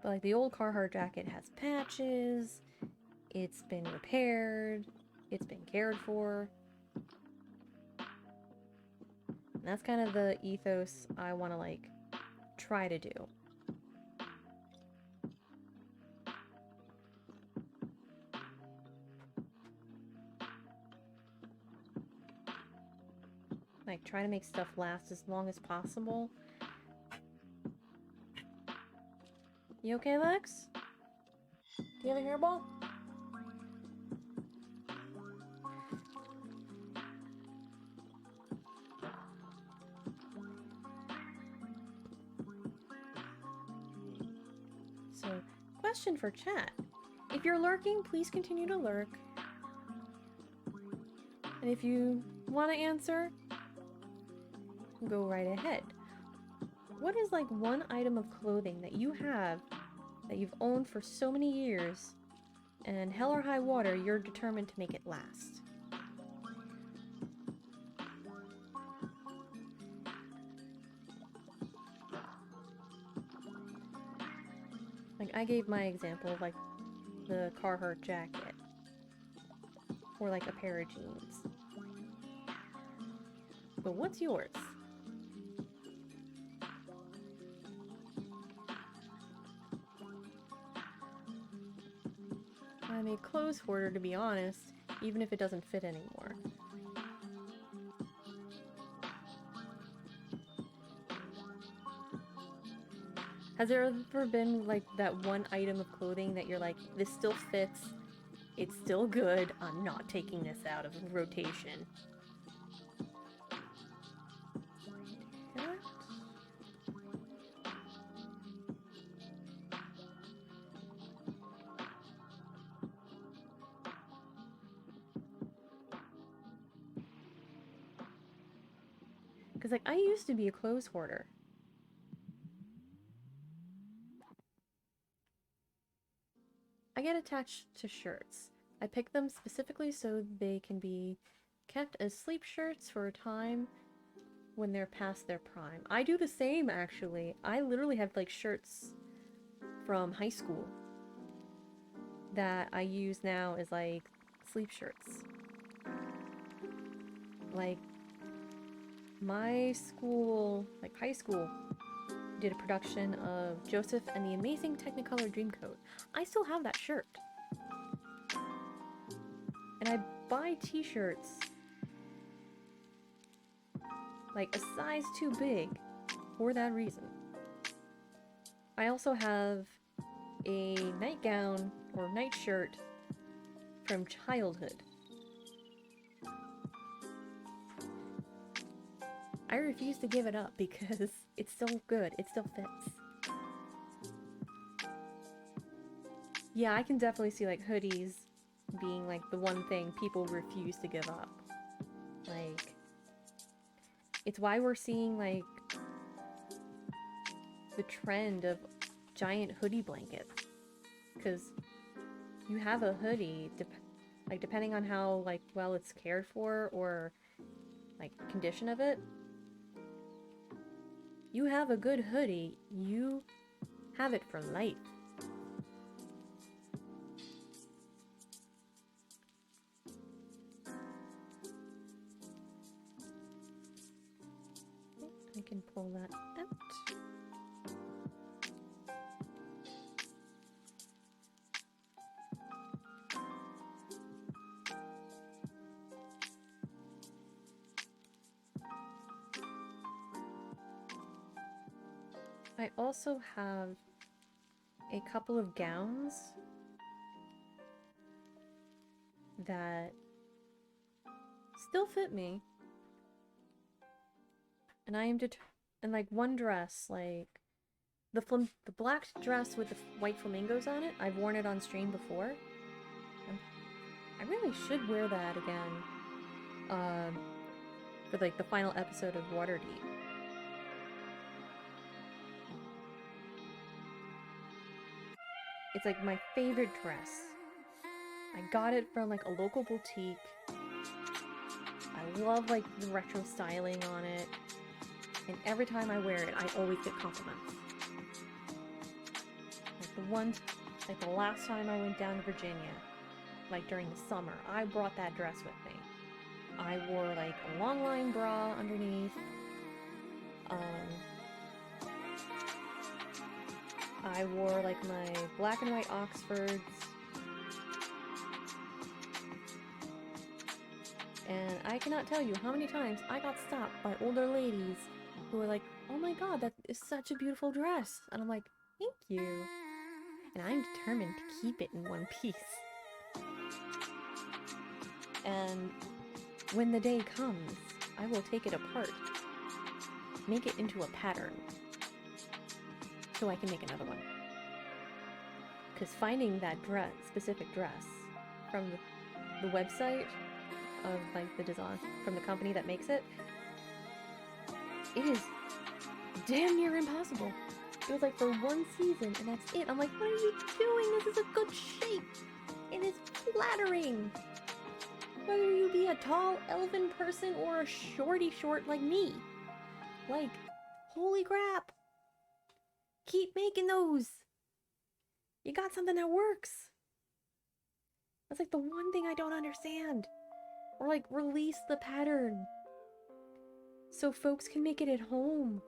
But like the old Carhartt jacket has patches, it's been repaired, it's been cared for. And that's kind of the ethos I want to like try to do. Like try to make stuff last as long as possible. You okay, Lex? Do you have a hairball? So, question for chat. If you're lurking, please continue to lurk. And if you want to answer, go right ahead. What is like one item of clothing that you have that you've owned for so many years, and hell or high water, you're determined to make it last? Like, I gave my example of like the Carhartt jacket, or like a pair of jeans. But what's yours? I'm a clothes hoarder, to be honest, even if it doesn't fit anymore. Has there ever been like that one item of clothing that you're like, this still fits, it's still good, I'm not taking this out of rotation? Because, like, I used to be a clothes hoarder. I get attached to shirts. I pick them specifically so they can be kept as sleep shirts for a time when they're past their prime. I do the same, actually. I literally have, like, shirts from high school that I use now as, like, sleep shirts. Like, my school, like high school, did a production of Joseph and the Amazing Technicolor Dreamcoat. I still have that shirt. And I buy t-shirts like a size too big for that reason. I also have a nightgown or nightshirt from childhood. I refuse to give it up because it's still good, it still fits. Yeah, I can definitely see like hoodies being like the one thing people refuse to give up. Like, it's why we're seeing like the trend of giant hoodie blankets. Because you have a hoodie, like depending on how like well it's cared for or like condition of it, you have a good hoodie, you have it for life. I can pull that out. I also have a couple of gowns that still fit me. And I am and like one dress, like the black dress with the white flamingos on it, I've worn it on stream before. I really should wear that again for like the final episode of Waterdeep. It's like my favorite dress. I got it from like a local boutique. I love like the retro styling on it. And every time I wear it, I always get compliments. Like the last time I went down to Virginia, like during the summer, I brought that dress with me. I wore like a long line bra underneath. I wore like my black and white Oxfords. And I cannot tell you how many times I got stopped by older ladies who were like, "Oh my god, that is such a beautiful dress." And I'm like, "Thank you." And I'm determined to keep it in one piece. And when the day comes, I will take it apart, make it into a pattern, so I can make another one. Because finding that specific dress from the website of like the design, from the company that makes it, it is damn near impossible. It was like for one season and that's it. I'm like, what are you doing? This is a good shape. It is flattering. Whether you be a tall elven person or a shorty short like me. Like, holy crap. Keep making those. You got something that works. That's like the one thing I don't understand. Or like, release the pattern. So folks can make it at home.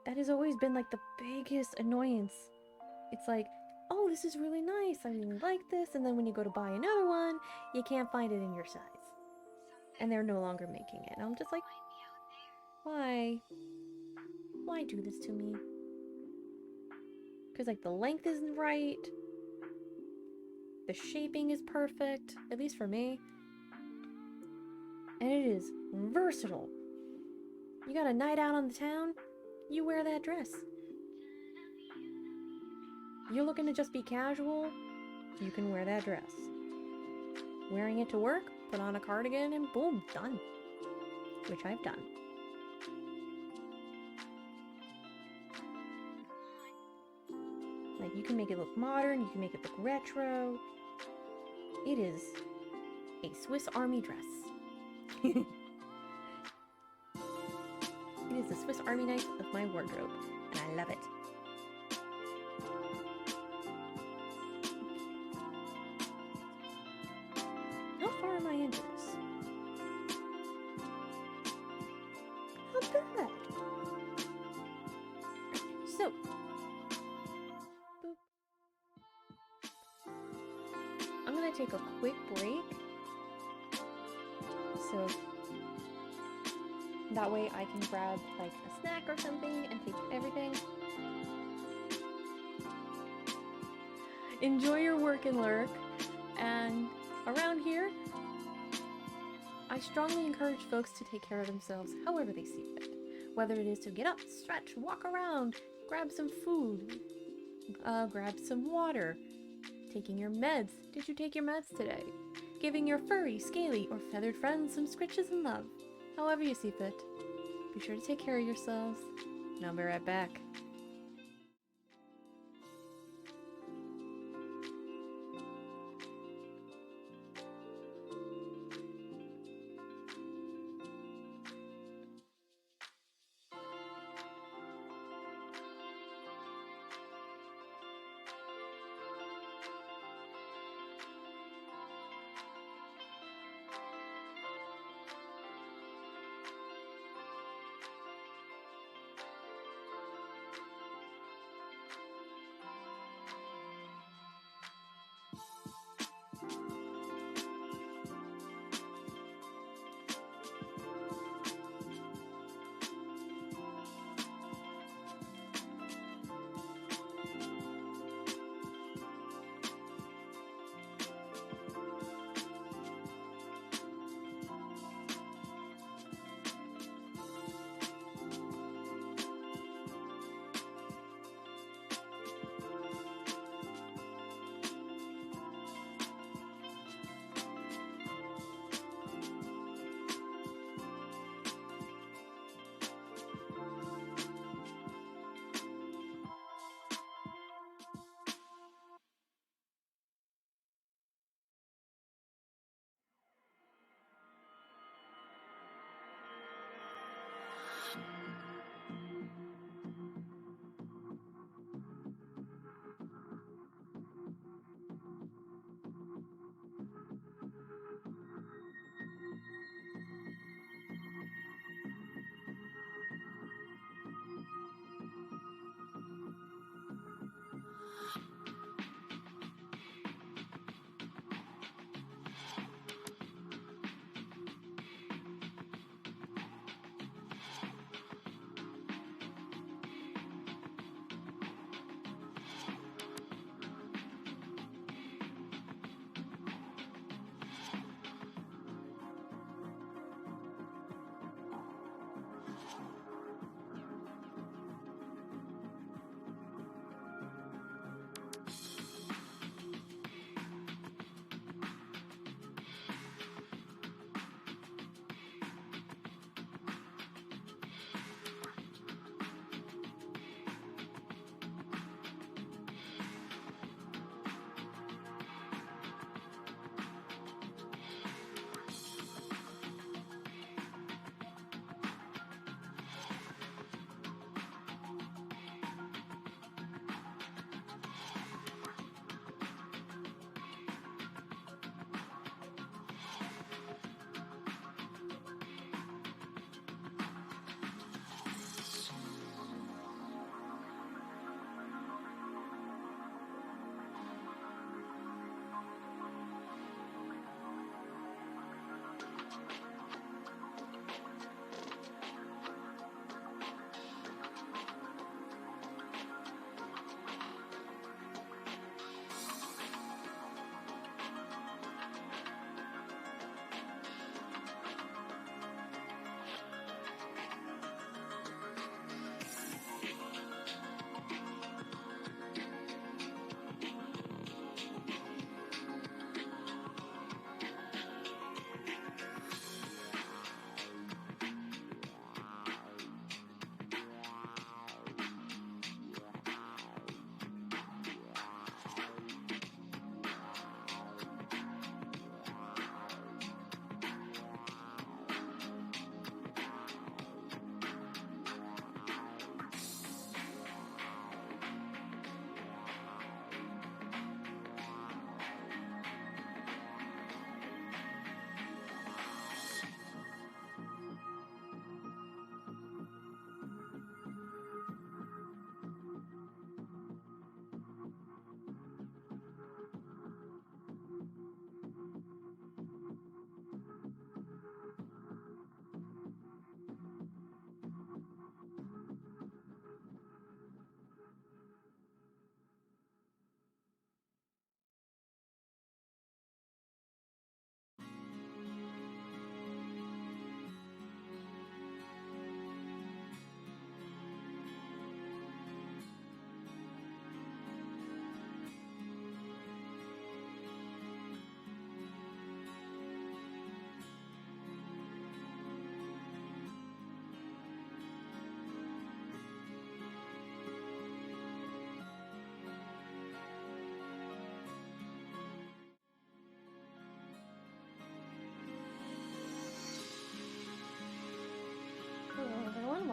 That has always been like the biggest annoyance. It's like, oh, this is really nice, I really like this, and then when you go to buy another one, you can't find it in your size. And they're no longer making it. And I'm just like, why? Why do this to me? Because like the length isn't right. The shaping is perfect, at least for me. And it is versatile. You got a night out on the town, you wear that dress. You're looking to just be casual, you can wear that dress. Wearing it to work, put on a cardigan, and boom, done. Which I've done. Like, you can make it look modern, you can make it look retro. It is a Swiss Army dress. It is the Swiss Army knife of my wardrobe, and I love it. How far am I into this? Not bad. So, boop. I'm gonna take a quick break. So that way I can grab like a snack or something and take everything. Enjoy your work and lurk. And around here, I strongly encourage folks to take care of themselves however they see fit. Whether it is to get up, stretch, walk around, grab some food, grab some water, taking your meds. Did you take your meds today? Giving your furry, scaly, or feathered friends some scritches and love. However you see fit. Be sure to take care of yourselves, and I'll be right back.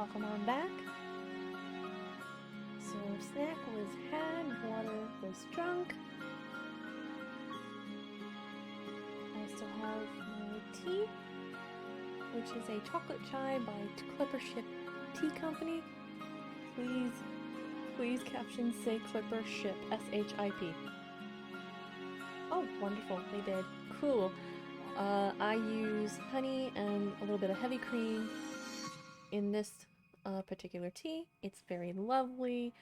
welcome on back. So snack was had, water was drunk. I still have my tea, which is a chocolate chai by Clipper Ship Tea Company. Please captions say Clipper Ship, S-H-I-P. Oh, wonderful, they did. Cool. I use honey and a little bit of heavy cream in this particular tea. It's very lovely.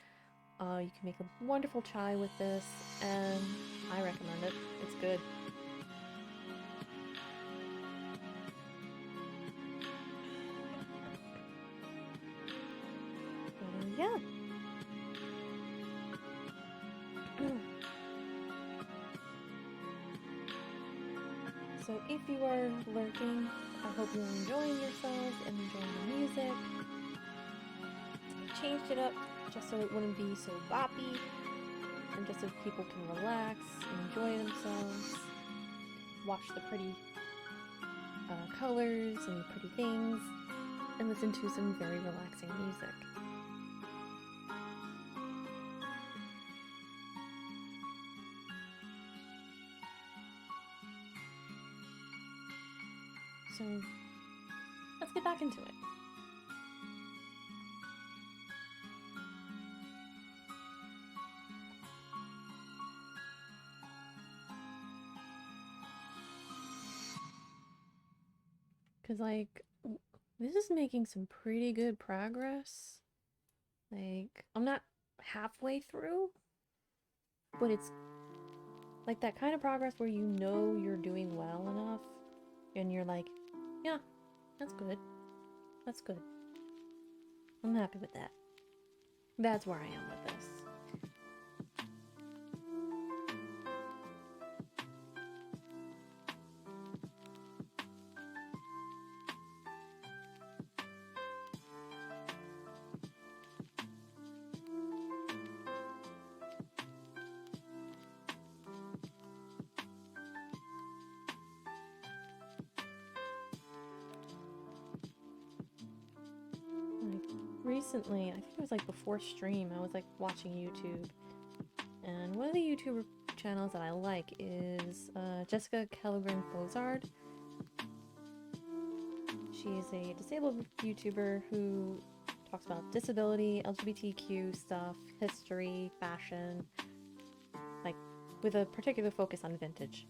You can make a wonderful chai with this, and I recommend it. It's good. Yeah. So if you are lurking, I hope you're enjoying yourselves and enjoying the music. I changed it up just so it wouldn't be so boppy, and just so people can relax and enjoy themselves, watch the pretty colors and the pretty things, and listen to some very relaxing music. So let's get back into it. Because, like, this is making some pretty good progress. Like, I'm not halfway through, but it's like that kind of progress where you know you're doing well enough, and you're like, yeah, that's good. That's good. I'm happy with that. That's where I am with this. Recently, I think it was like before stream, I was like watching YouTube, and one of the YouTuber channels that I like is Jessica Kellegren Fozard. She is a disabled YouTuber who talks about disability, LGBTQ stuff, history, fashion, like with a particular focus on vintage,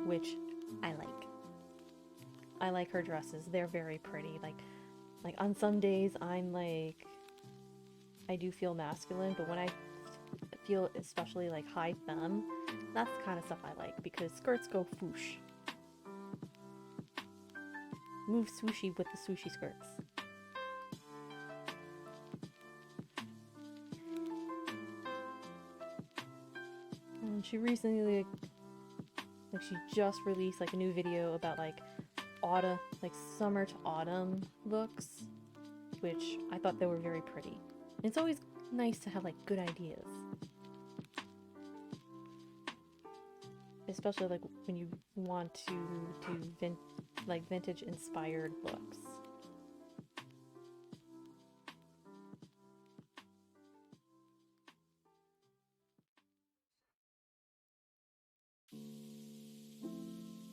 which I like. I like her dresses. They're very pretty. Like on some days I'm like, I do feel masculine, but when I feel especially like high femme, that's the kind of stuff I like, because skirts go swoosh. Move swooshy with the swooshy skirts. And she recently, like she just released like a new video about like autumn, like summer to autumn looks, which I thought they were very pretty. And it's always nice to have like good ideas, especially like when you want to do vintage inspired looks.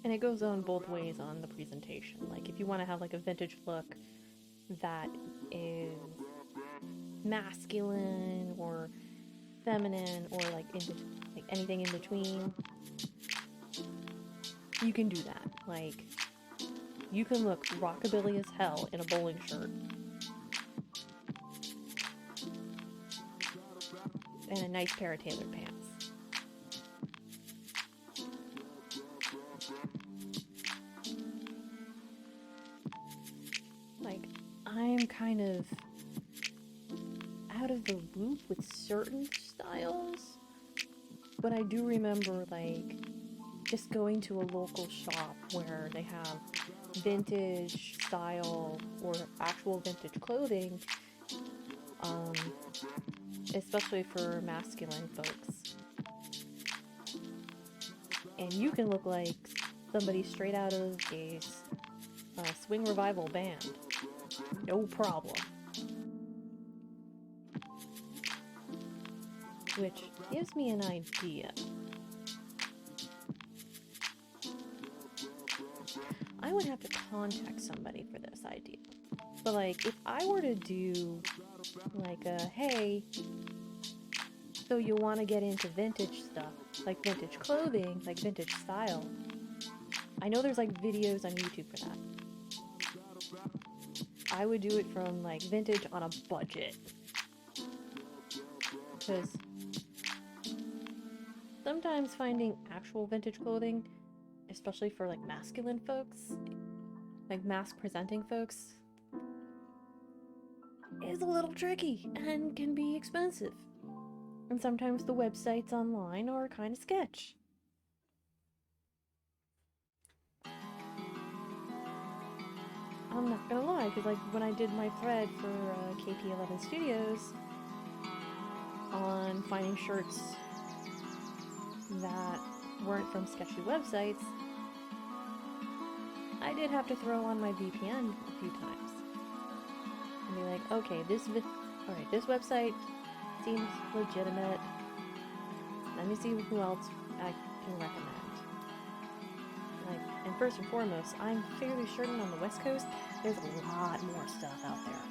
And it goes on both ways on the presentation. Like if you want to have like a vintage look that is masculine or feminine or like anything in between, you can do that. Like you can look rockabilly as hell in a bowling shirt and a nice pair of tailored pants. Like, I'm kind of out of the loop with certain styles, but I do remember like just going to a local shop where they have vintage style or actual vintage clothing, especially for masculine folks. And you can look like somebody straight out of a swing revival band. No problem. which gives me an idea. I would have to contact somebody for this idea. But like, if I were to do like a, hey, so you want to get into vintage stuff, like vintage clothing, like vintage style. I know there's like videos on YouTube for that. I would do it from like vintage on a budget. Because sometimes finding actual vintage clothing, especially for like masculine folks, like mask presenting folks, is a little tricky and can be expensive. And sometimes the websites online are kind of sketch. I'm not gonna lie, because like when I did my thread for KP11 Studios on finding shirts that weren't from sketchy websites, I did have to throw on my VPN a few times and be like, okay, this website seems legitimate. Let me see who else I can recommend. Like, and first and foremost, I'm fairly certain on the West Coast, there's a lot more stuff out there.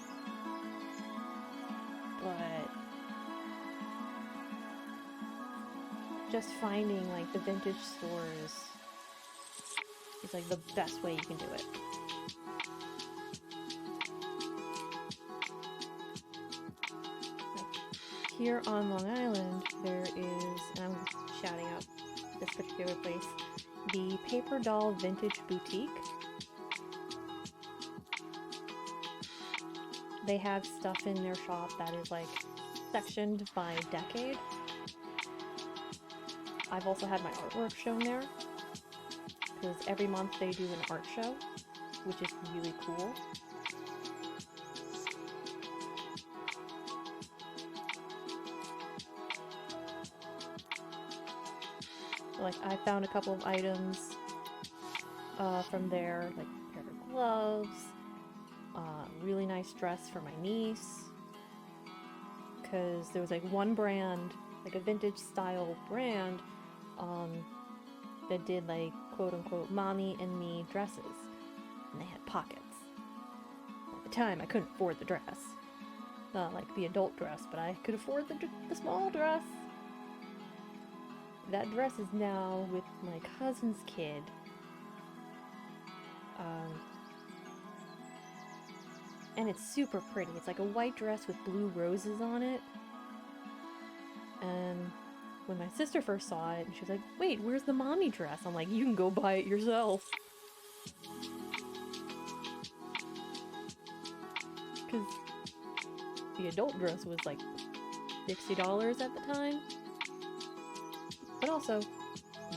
But just finding like the vintage stores is like the best way you can do it. Like, here on Long Island, there is, and I'm shouting out this particular place, the Paper Doll Vintage Boutique. They have stuff in their shop that is like sectioned by decade. I've also had my artwork shown there, because every month they do an art show, which is really cool. Like, I found a couple of items from there, like a pair of gloves, really nice dress for my niece, because there was like one brand, like a vintage style brand, that did like quote-unquote mommy and me dresses, and they had pockets. At the time I couldn't afford the dress, not like the adult dress, but I could afford the small dress. That dress is now with my cousin's kid. And it's super pretty. It's like a white dress with blue roses on it. And when my sister first saw it, she was like, wait, where's the mommy dress? I'm like, you can go buy it yourself. Because the adult dress was like $60 at the time. But also,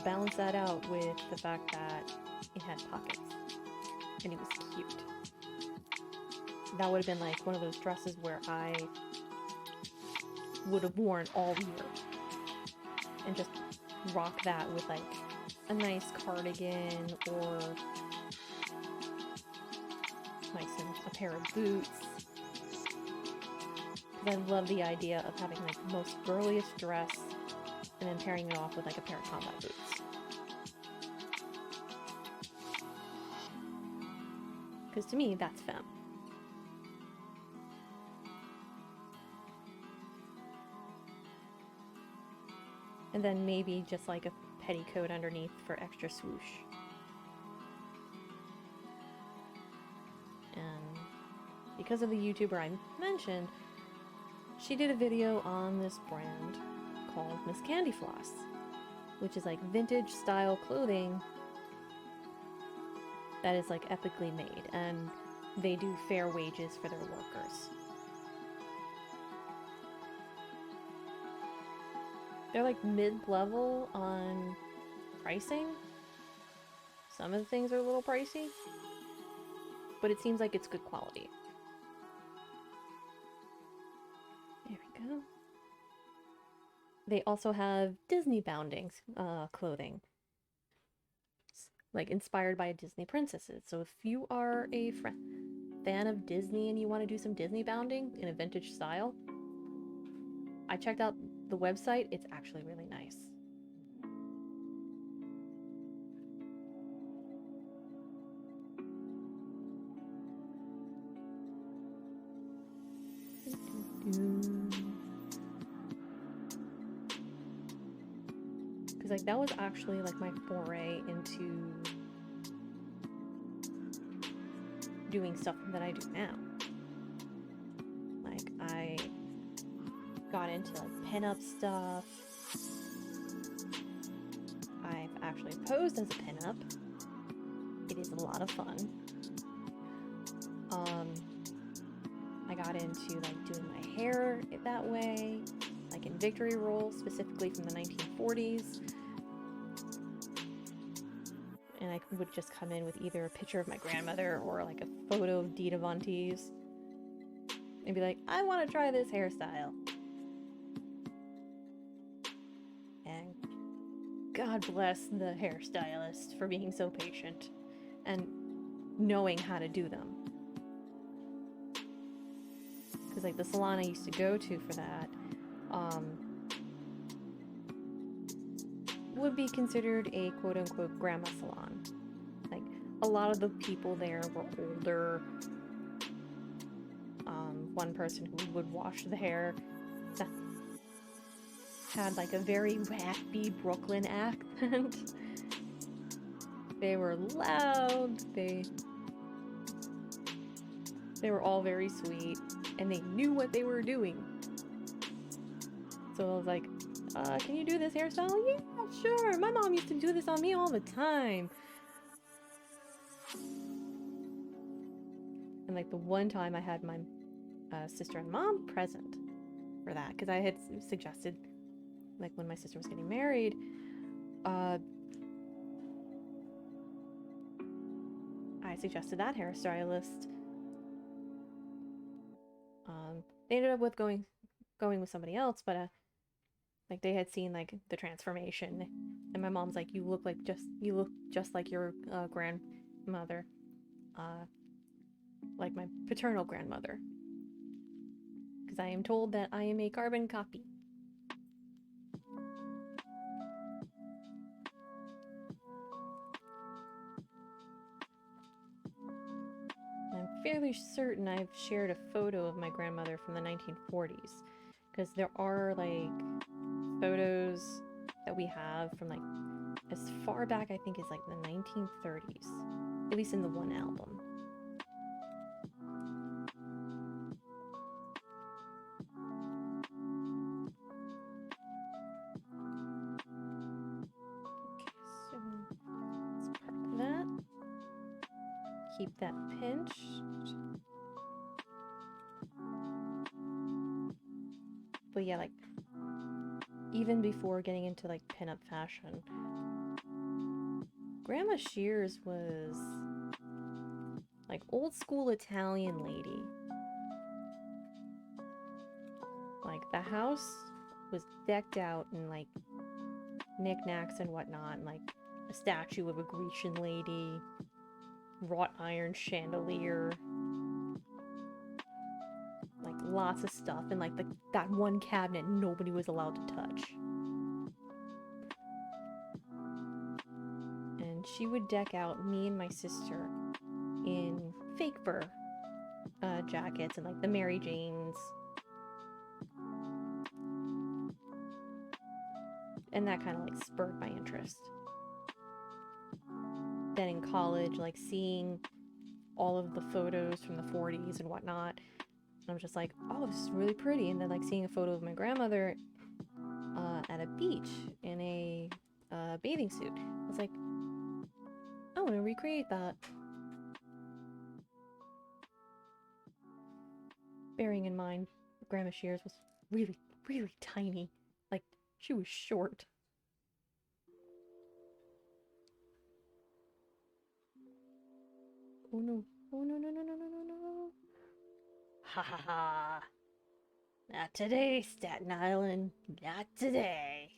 balance that out with the fact that it had pockets. And it was cute. That would have been like one of those dresses where I would have worn all year. And just rock that with like a nice cardigan or like a pair of boots. Because I love the idea of having like the most girliest dress and then pairing it off with like a pair of combat boots. Because to me, that's femme. And then maybe just like a petticoat underneath for extra swoosh. And because of the YouTuber I mentioned, she did a video on this brand called Miss Candy Floss, which is like vintage style clothing that is like epically made, and they do fair wages for their workers. They're like mid-level on pricing. Some of the things are a little pricey, but it seems like it's good quality. There we go. They also have Disney bounding clothing, like inspired by Disney princesses. So if you are a fan of Disney and you want to do some Disney bounding in a vintage style, I checked out the website, it's actually really nice. Because like that was actually like my foray into doing stuff that I do now. Like I got into like pinup stuff. I've actually posed as a pinup. It is a lot of fun. I got into like doing my hair that way, like in victory rolls, specifically from the 1940s. And I would just come in with either a picture of my grandmother or like a photo of Dita Von Teese and be like, I want to try this hairstyle. And God bless the hairstylist for being so patient and knowing how to do them. Because like the salon I used to go to for that would be considered a quote-unquote grandma salon. Like a lot of the people there were older. One person who would wash the hair had like a very raspy Brooklyn accent. They were loud. They were all very sweet, and they knew what they were doing. So I was like, can you do this hairstyle? Yeah, sure. My mom used to do this on me all the time. And like the one time I had my sister and mom present for that, because I had suggested, like when my sister was getting married, I suggested that hairstylist. They ended up with going with somebody else, but like they had seen like the transformation, and my mom's like, you look just like your grandmother, like my paternal grandmother, because I am told that I am a carbon copy. I'm fairly certain I've shared a photo of my grandmother from the 1940s, because there are like photos that we have from like as far back I think as like the 1930s, at least in the one album. Okay, so let's park that. Keep that pinched. But yeah, like even before getting into like pinup fashion, Grandma Shears was like old school Italian lady. Like the house was decked out in like knickknacks and whatnot, and like a statue of a Grecian lady, wrought iron chandelier, like lots of stuff, and like that one cabinet nobody was allowed to touch. And she would deck out me and my sister in fake fur jackets and like the Mary Janes. And that kind of like spurred my interest. Then in college, like seeing all of the photos from the 40s and whatnot, I'm just like, oh, this is really pretty. And then like seeing a photo of my grandmother at a beach in a bathing suit, I was like, I want to recreate that. Bearing in mind, Grandma Shears was really, really tiny. Like, she was short. Oh no. Oh no, no, no, no, no, no, no. Ha ha ha. Not today, Staten Island. Not today.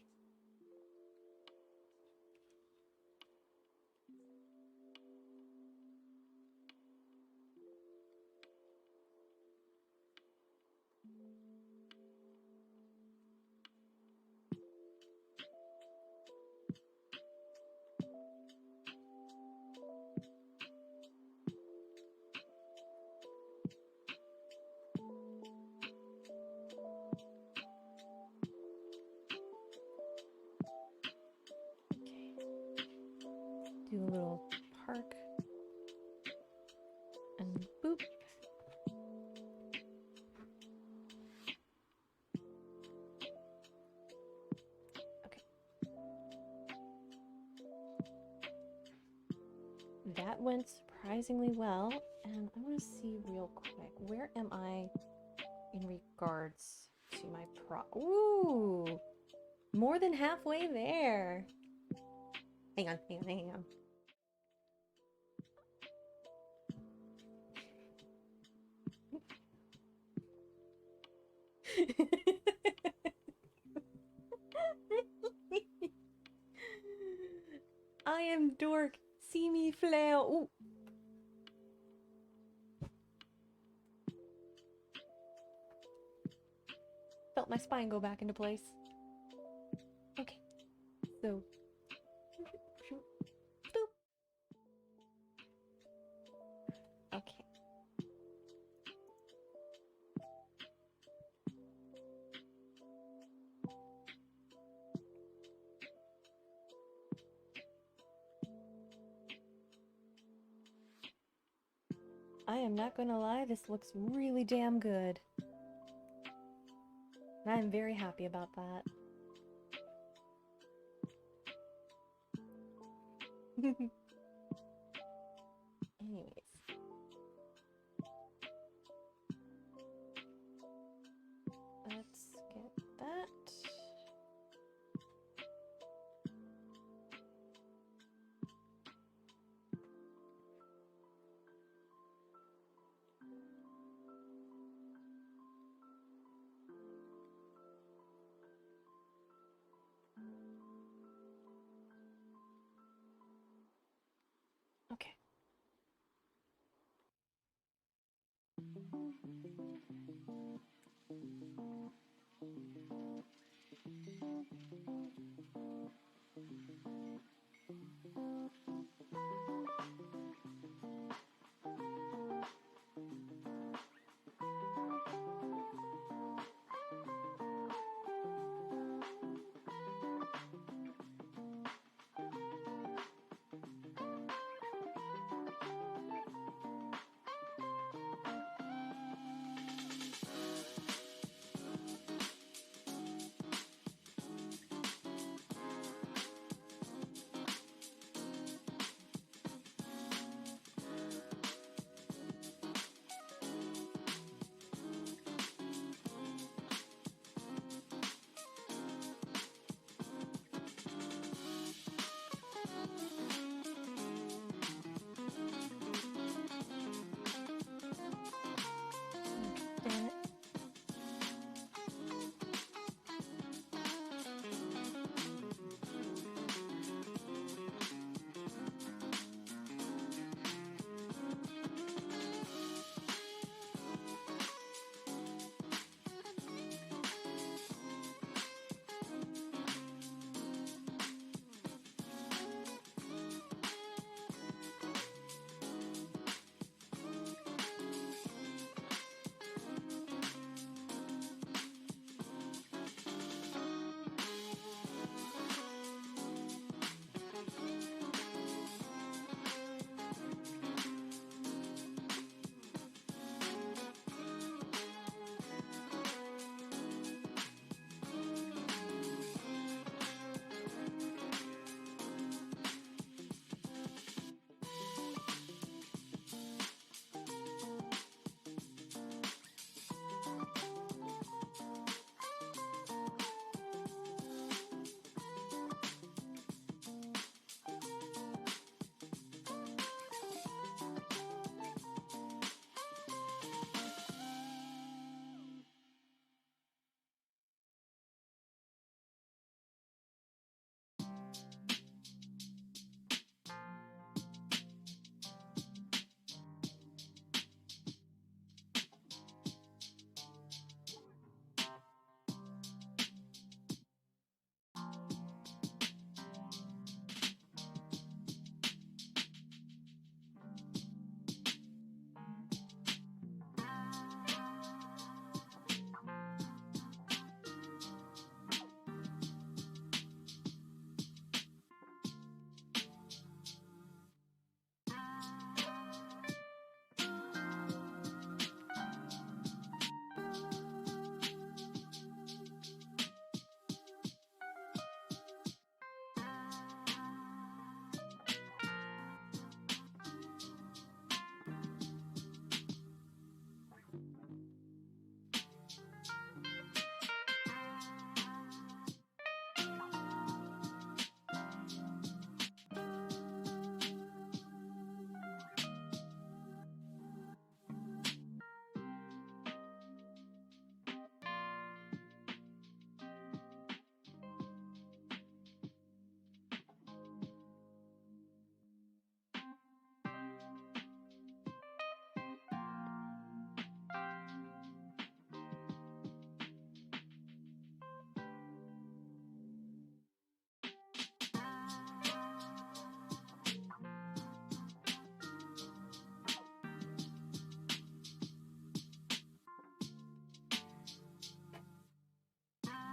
Do a little park. And boop. Okay. That went surprisingly well, and I want to see real quick, where am I in regards to my Ooh! More than halfway there! Hang on. I am dork. See me flail. Ooh. Felt my spine go back into place. Okay. So. Boop. Okay. I am not gonna lie, this looks really damn good. And I'm very happy about that. Anyways. Let's get that. Okay.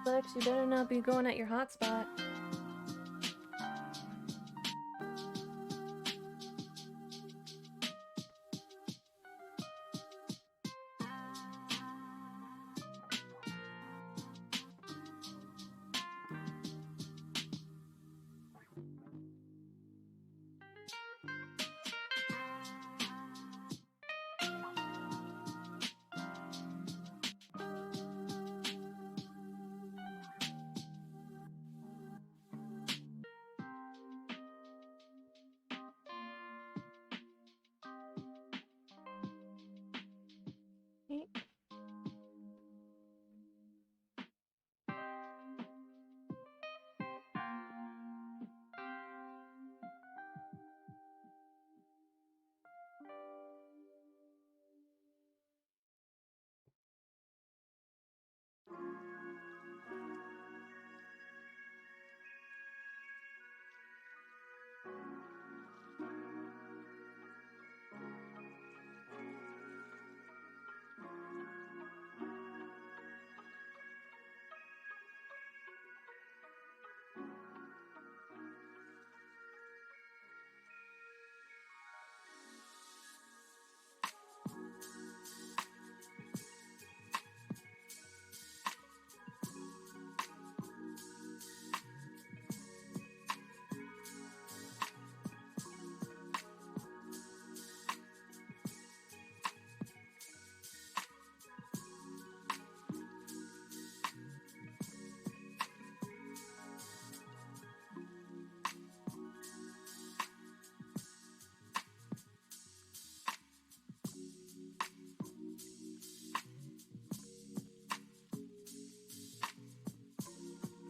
Lex, you better not be going at your hotspot.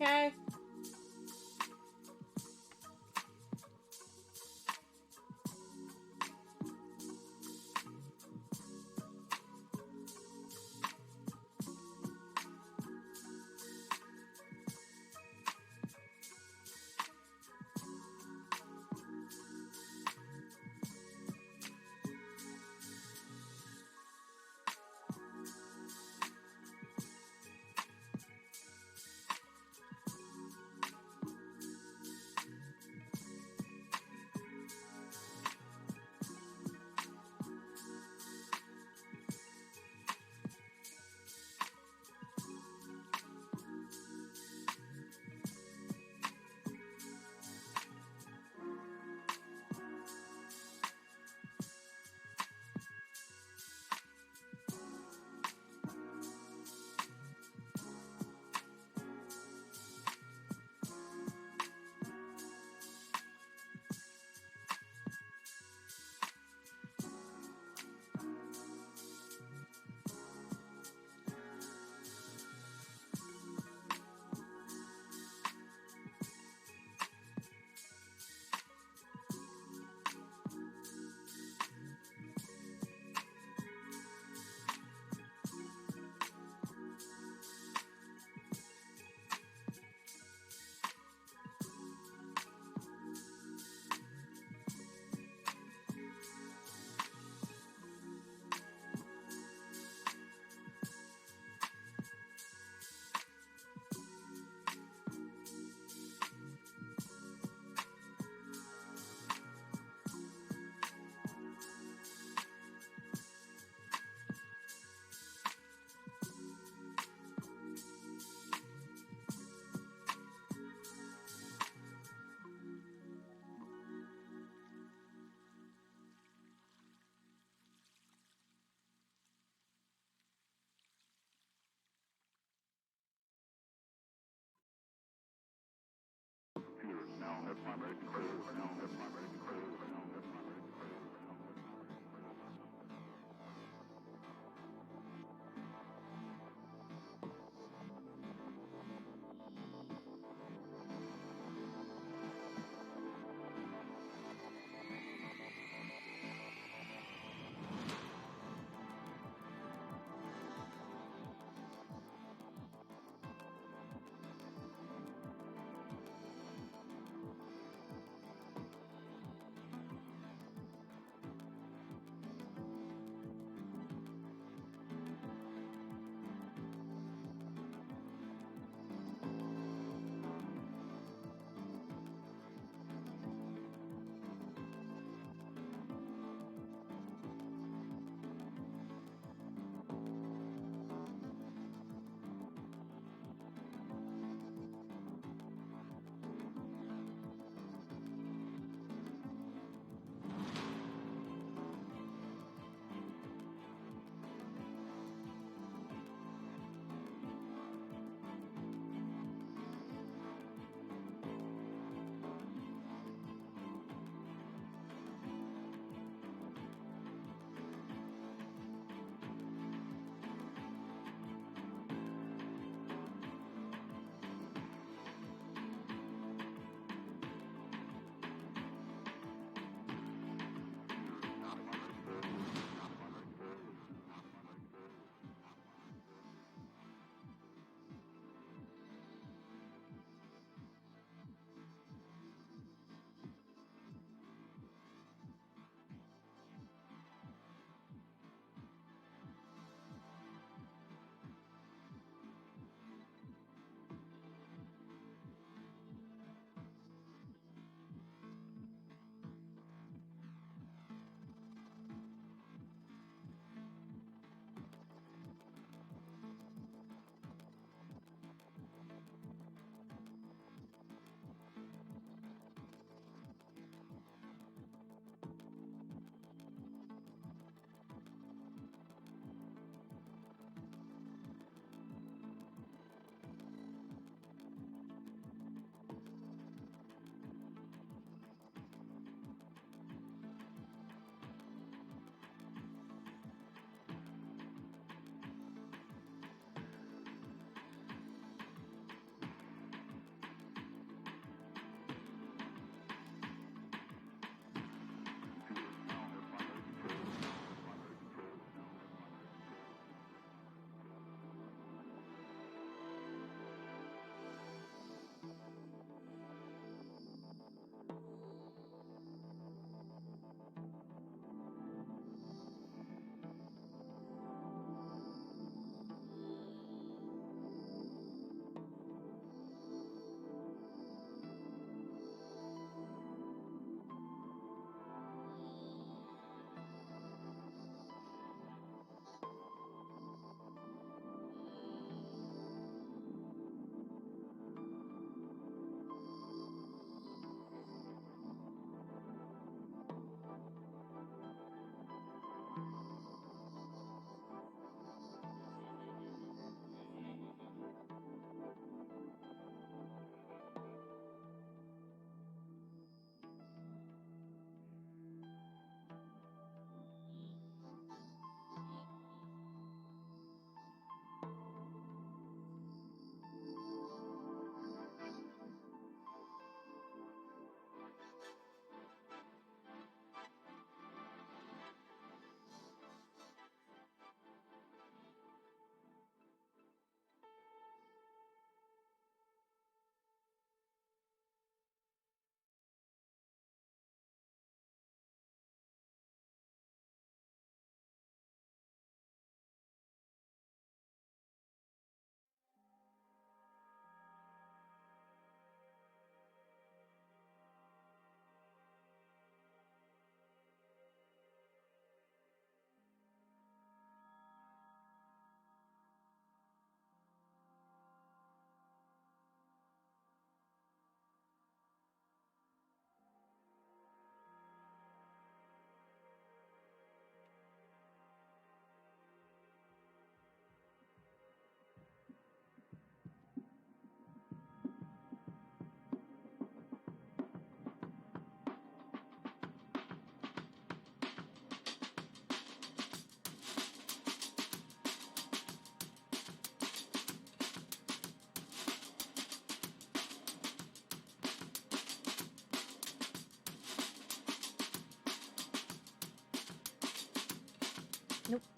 Okay.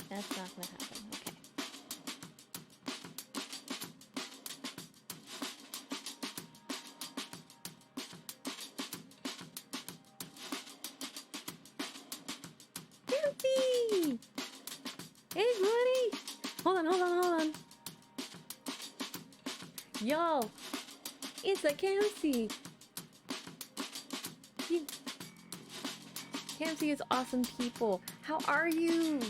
That's not gonna happen. Okay. Kofi! Hey, buddy! Hold on, hold on, hold on. Yo! It's a Kamsi! Kamsi is awesome people. How are you?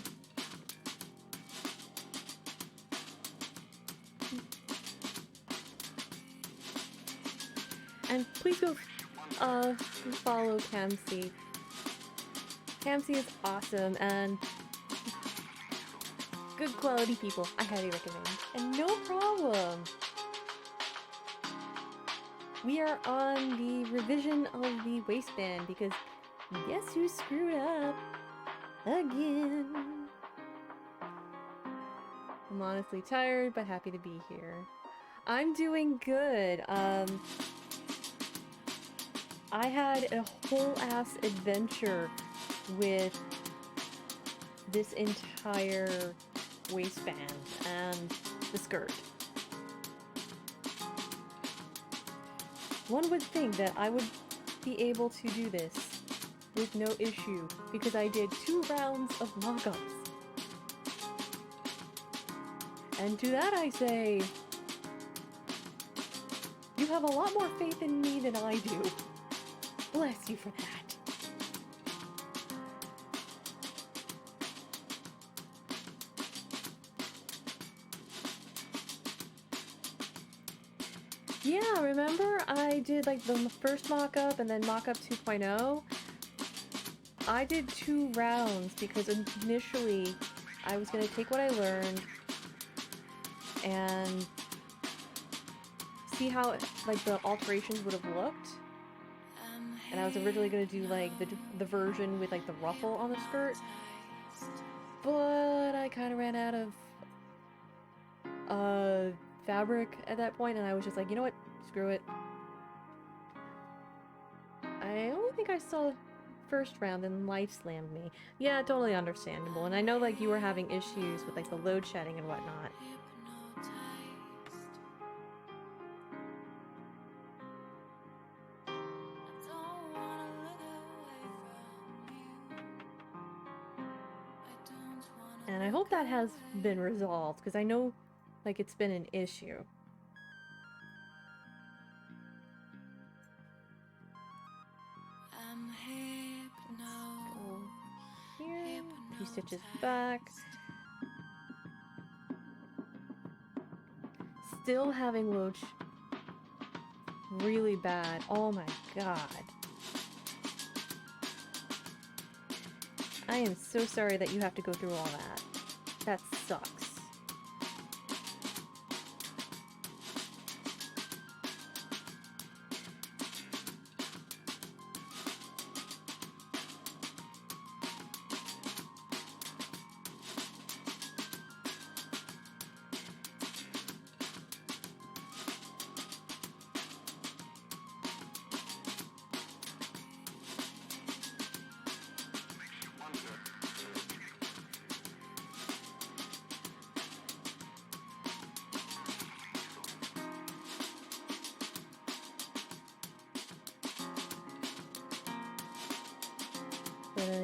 And please go follow Kamsi. Kamsi is awesome and good quality people. I highly recommend. And no problem. We are on the revision of the waistband because guess who screwed up again? I'm honestly tired but happy to be here. I'm doing good. I had a whole ass adventure with this entire waistband and the skirt. One would think that I would be able to do this with no issue because I did 2 rounds of mock-ups. And to that I say, you have a lot more faith in me than I do. Bless you for that. Yeah, remember I did like the first mock-up and then mock-up 2.0? I did 2 rounds because initially I was going to take what I learned and see how like the alterations would have looked. And I was originally going to do like the version with like the ruffle on the skirt. But I kind of ran out of fabric at that point, and I was just like, you know what, screw it. I only think I saw first round and life slammed me. Yeah, totally understandable. And I know like you were having issues with like the load shedding and whatnot. And I hope that has been resolved, because I know like it's been an issue. Go here, 2 stitches back. Still having load really bad. Oh my god. I am so sorry that you have to go through all that. That sucks.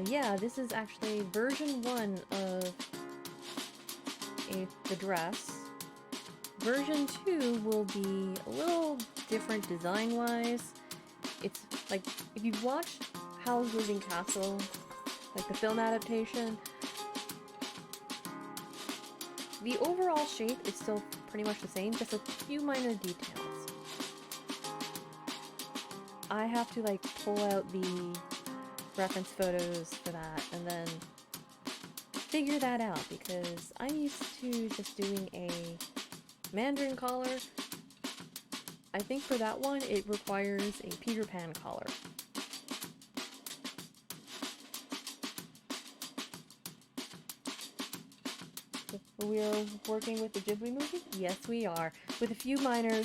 Yeah, this is actually version 1 of the dress. Version 2 will be a little different design-wise. It's like, if you've watched Howl's Moving Castle, like the film adaptation, the overall shape is still pretty much the same, just a few minor details. I have to like pull out the reference photos for that and then figure that out, because I'm used to just doing a Mandarin collar. I think for that one it requires a Peter Pan collar. We are working with the Ghibli movie? Yes, we are. With a few minor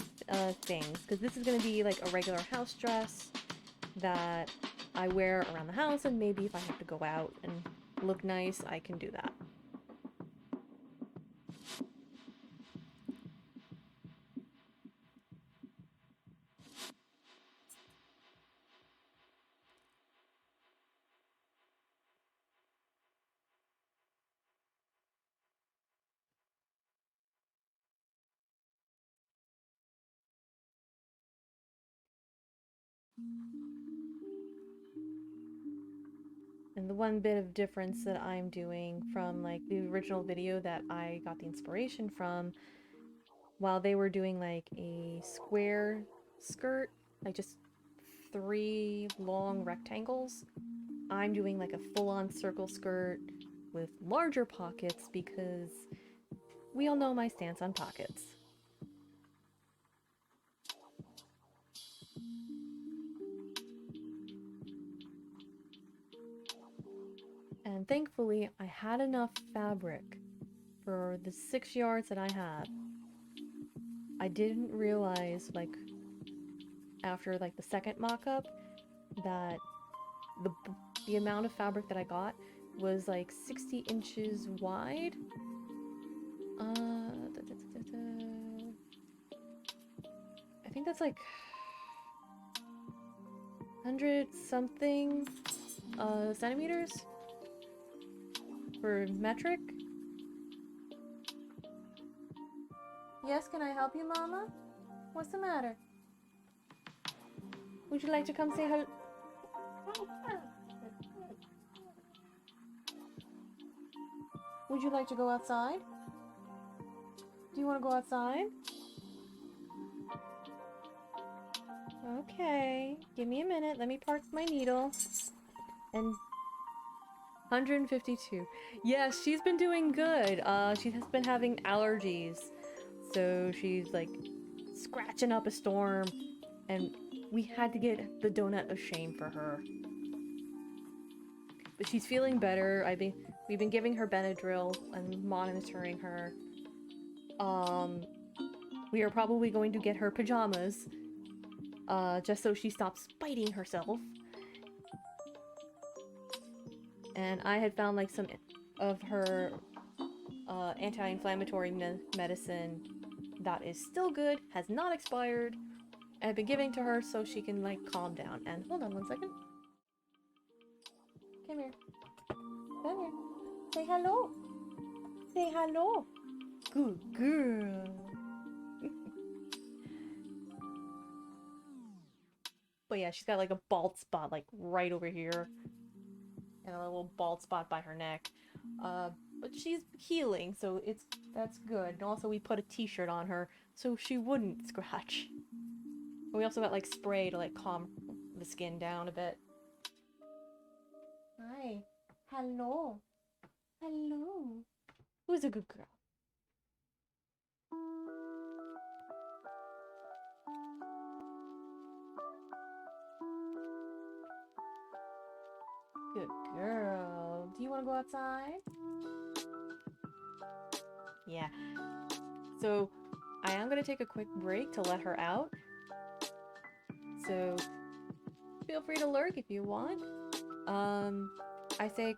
things, because this is going to be like a regular house dress that I wear around the house, and maybe if I have to go out and look nice, I can do that. And the one bit of difference that I'm doing from like the original video that I got the inspiration from, while they were doing like a square skirt, like just 3 long rectangles, I'm doing like a full-on circle skirt with larger pockets because we all know my stance on pockets. And thankfully, I had enough fabric for the 6 yards that I had. I didn't realize, like, after like the second mock-up, that the amount of fabric that I got was like 60 inches wide. I think that's like 100 something centimeters for metric. Yes, can I help you, Mama? What's the matter? Would you like to come say hello? Would you like to go outside? Do you want to go outside? Okay, give me a minute. Let me park my needle. And 152. Yes, she's been doing good. She has been having allergies. So she's like scratching up a storm. And we had to get the donut of shame for her. But she's feeling better. We've been giving her Benadryl and monitoring her. We are probably going to get her pajamas. Just so she stops biting herself. And I had found like some of her anti-inflammatory medicine that is still good, has not expired, and I've been giving to her so she can like calm down. And hold on 1 second. Come here. Come here. Say hello. Say hello. Good girl. But yeah, she's got like a bald spot like right over here. And a little bald spot by her neck. But she's healing, so that's good. And also we put a t-shirt on her so she wouldn't scratch. And we also got like spray to like calm the skin down a bit. Hi. Hello. Hello. Who's a good girl? Good girl. Do you want to go outside? Yeah. So, I am going to take a quick break to let her out. So, feel free to lurk if you want. I say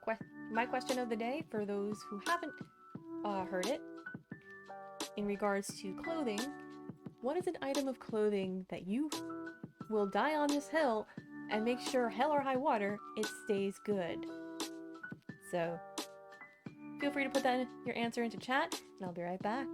my question of the day for those who haven't heard it. In regards to clothing, what is an item of clothing that you will die on this hill and make sure, hell or high water, it stays good? So, feel free to put that your answer into chat, and I'll be right back.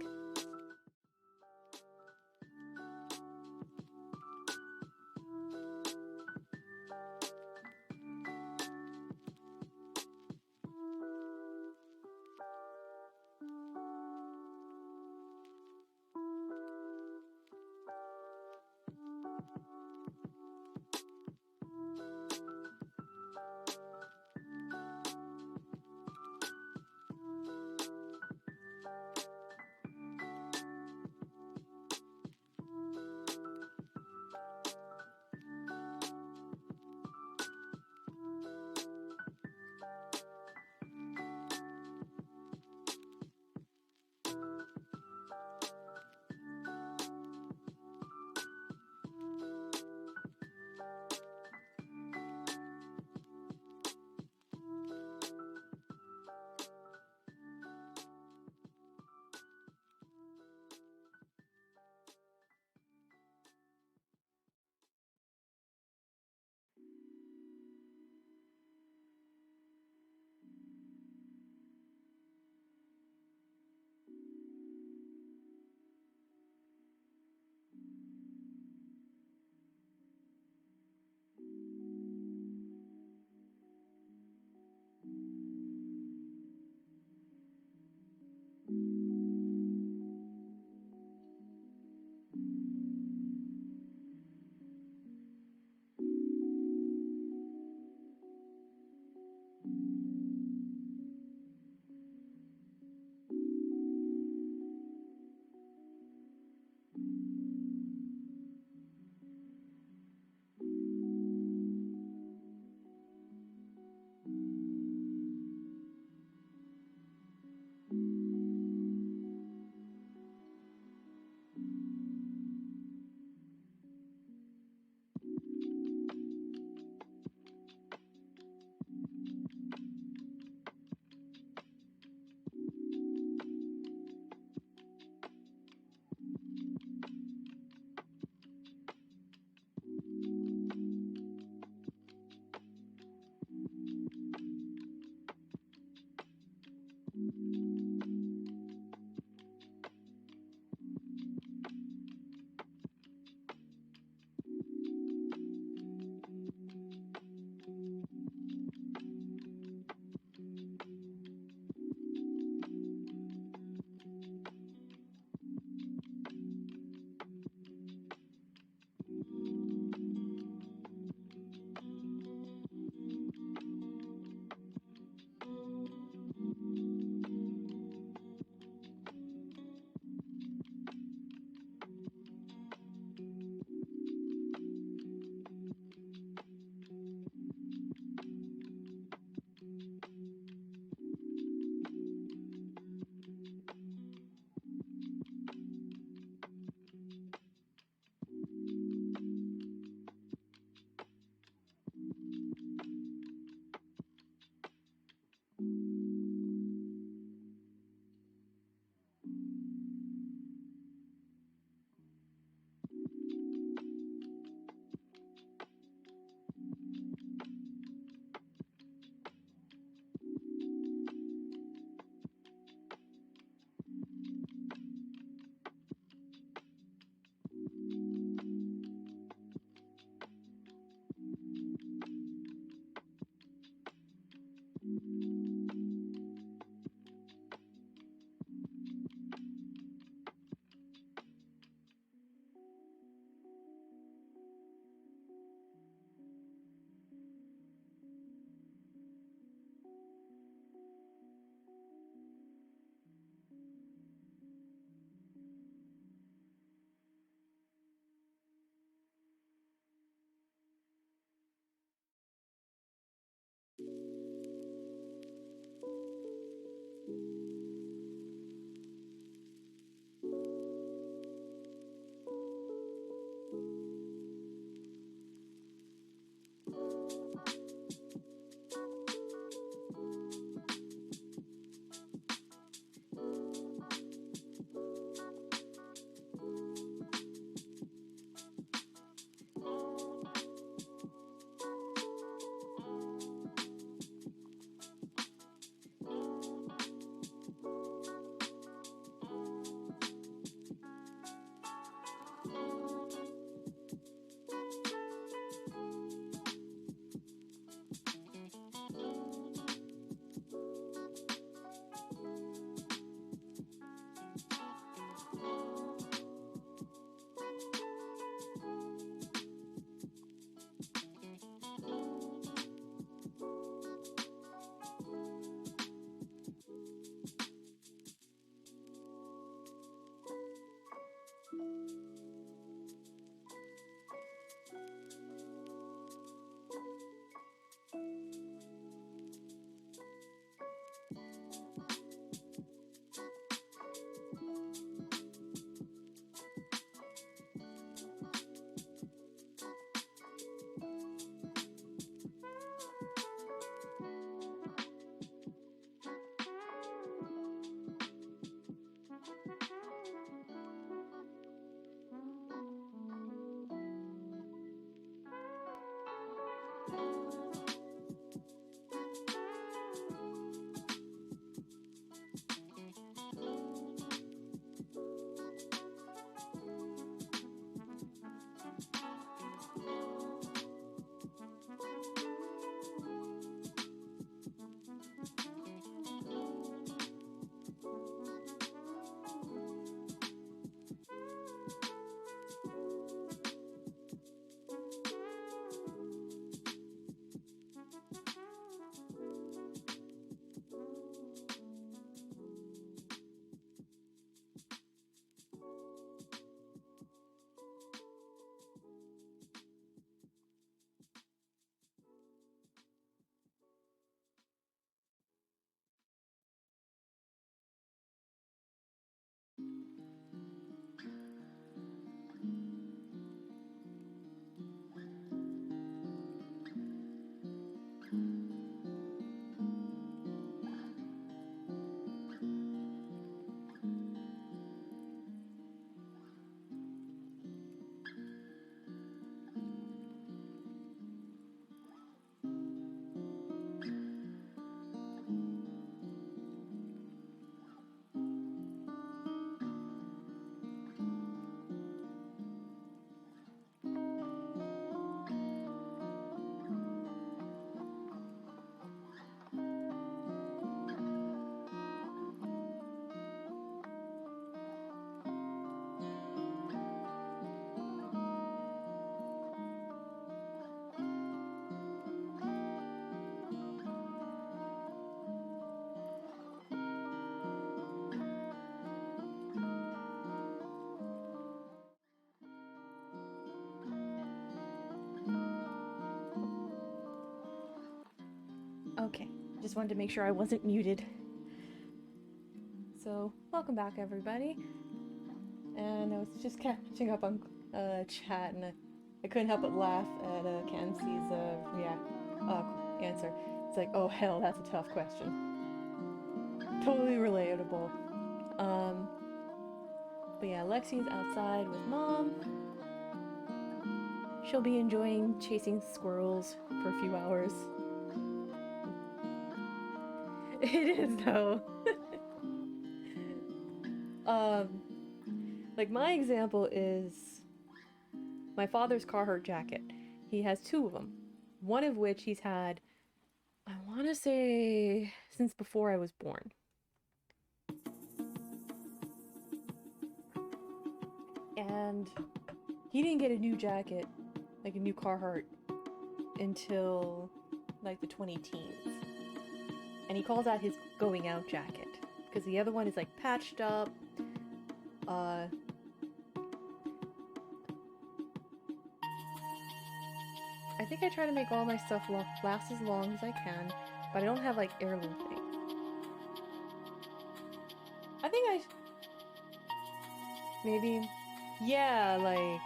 Okay, just wanted to make sure I wasn't muted. So, welcome back everybody. And I was just catching up on chat, and I couldn't help but laugh at Cancie's answer. It's like, oh hell, that's a tough question. Totally relatable. But yeah, Lexi's outside with mom. She'll be enjoying chasing squirrels for a few hours. It is though. Like my example is my father's Carhartt jacket. He has two of them. One of which he's had, I want to say, since before I was born. And he didn't get a new jacket, like a new Carhartt, until like the 20-teens. And he calls that his going out jacket, because the other one is like patched up. I think I try to make all my stuff last as long as I can, but I don't have like heirloom things. I think maybe, yeah, like,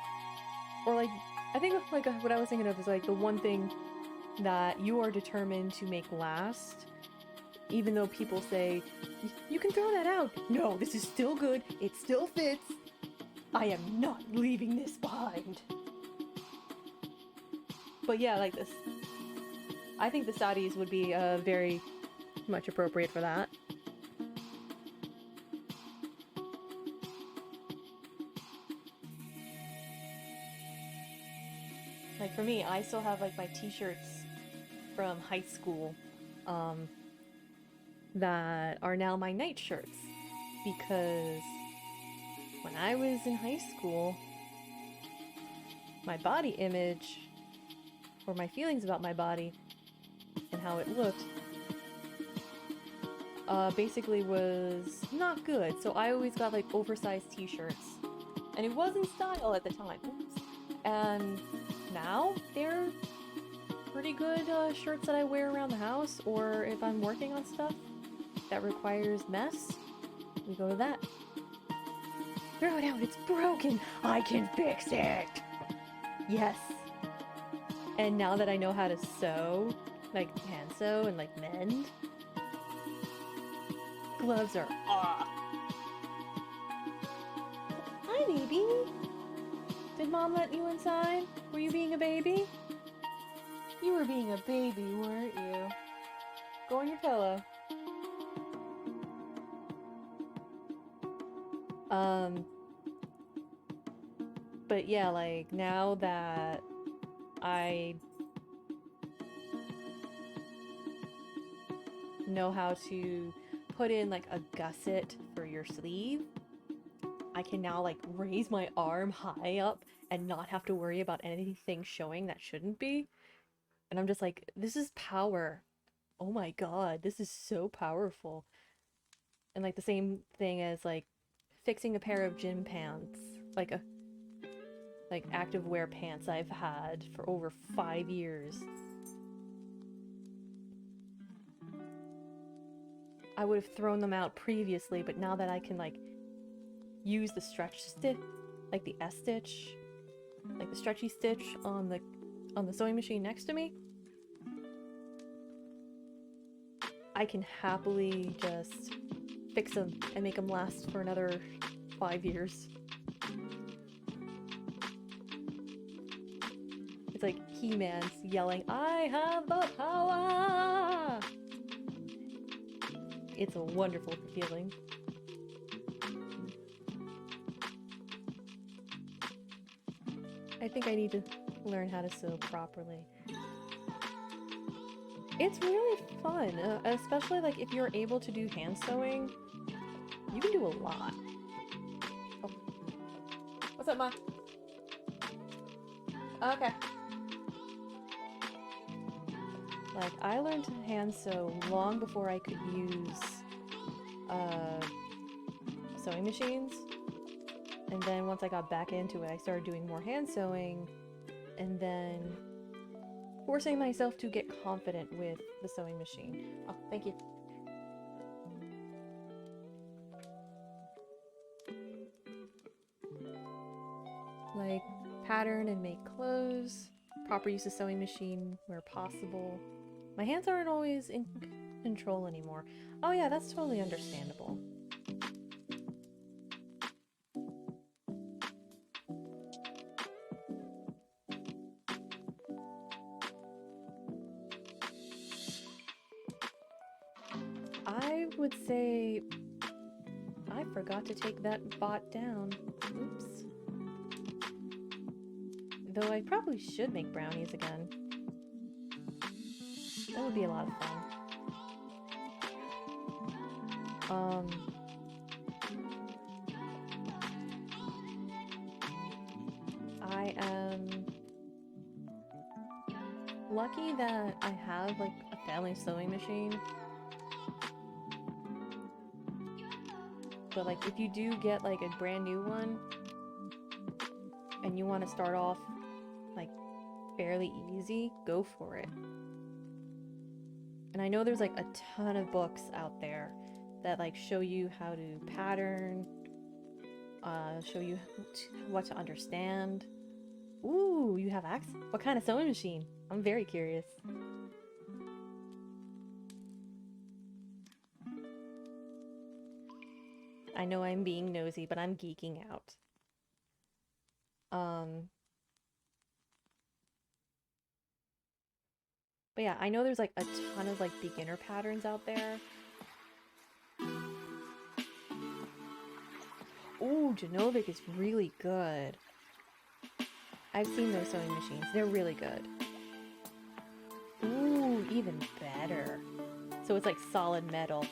or like, I think like what I was thinking of is like the one thing that you are determined to make last, even though people say, you can throw that out. No, this is still good. It still fits. I am not leaving this behind. But yeah, like this. I think the Saudis would be very much appropriate for that. Like for me, I still have like my t-shirts from high school that are now my night shirts, because when I was in high school, my body image, or my feelings about my body and how it looked, basically was not good. So I always got like oversized t-shirts, and it was in style at the time. And now they're pretty good shirts that I wear around the house, or if I'm working on stuff that requires mess, we go to that. Throw it out, it's broken! I can fix it! Yes. And now that I know how to sew, like hand sew and like mend, gloves are off. Hi, baby. Did mom let you inside? Were you being a baby? You were being a baby, weren't you? Go on your pillow. But yeah, like now that I know how to put in like a gusset for your sleeve, I can now like raise my arm high up and not have to worry about anything showing that shouldn't be. And I'm just like, this is power. Oh my god, this is so powerful. And like the same thing as like fixing a pair of gym pants, like activewear pants I've had for over 5 years. I would have thrown them out previously, but now that I can like use the stretch stitch, like the S-stitch, like the stretchy stitch on the sewing machine next to me, I can happily just fix them and make them last for another 5 years. It's like He-Man's yelling, I have the power! It's a wonderful feeling. I think I need to learn how to sew properly. It's really fun, especially like if you're able to do hand sewing, you can do a lot. Oh. What's up, Ma? Okay. Like, I learned to hand sew long before I could use sewing machines. And then once I got back into it, I started doing more hand sewing. And then forcing myself to get confident with the sewing machine. Oh, thank you. Like, pattern and make clothes, proper use of sewing machine where possible. My hands aren't always in control anymore. Oh yeah, that's totally understandable. I would say I forgot to take that bot down. Oops. Though I probably should make brownies again. That would be a lot of fun. I am lucky that I have like a family sewing machine. But like if you do get like a brand new one and you want to start off like fairly easy, go for it. And I know there's like a ton of books out there that like show you how to pattern, show you what to understand. Ooh, you have access? What kind of sewing machine? I'm very curious. I know I'm being nosy, but I'm geeking out. But yeah, I know there's like a ton of like beginner patterns out there. Ooh, Genovic is really good. I've seen those sewing machines. They're really good. Ooh, even better. So it's like solid metal.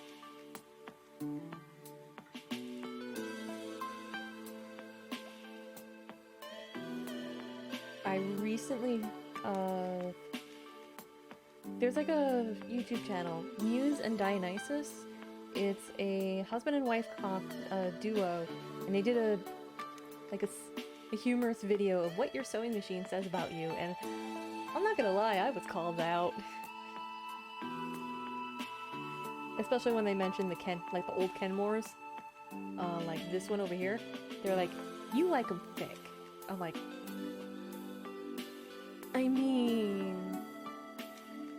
I recently, there's like a YouTube channel, Muse and Dionysus. It's a husband and wife duo, and they did a humorous video of what your sewing machine says about you, and I'm not gonna lie, I was called out. Especially when they mentioned the old Kenmores, like this one over here. They're like, you like them thick. I'm like, I mean,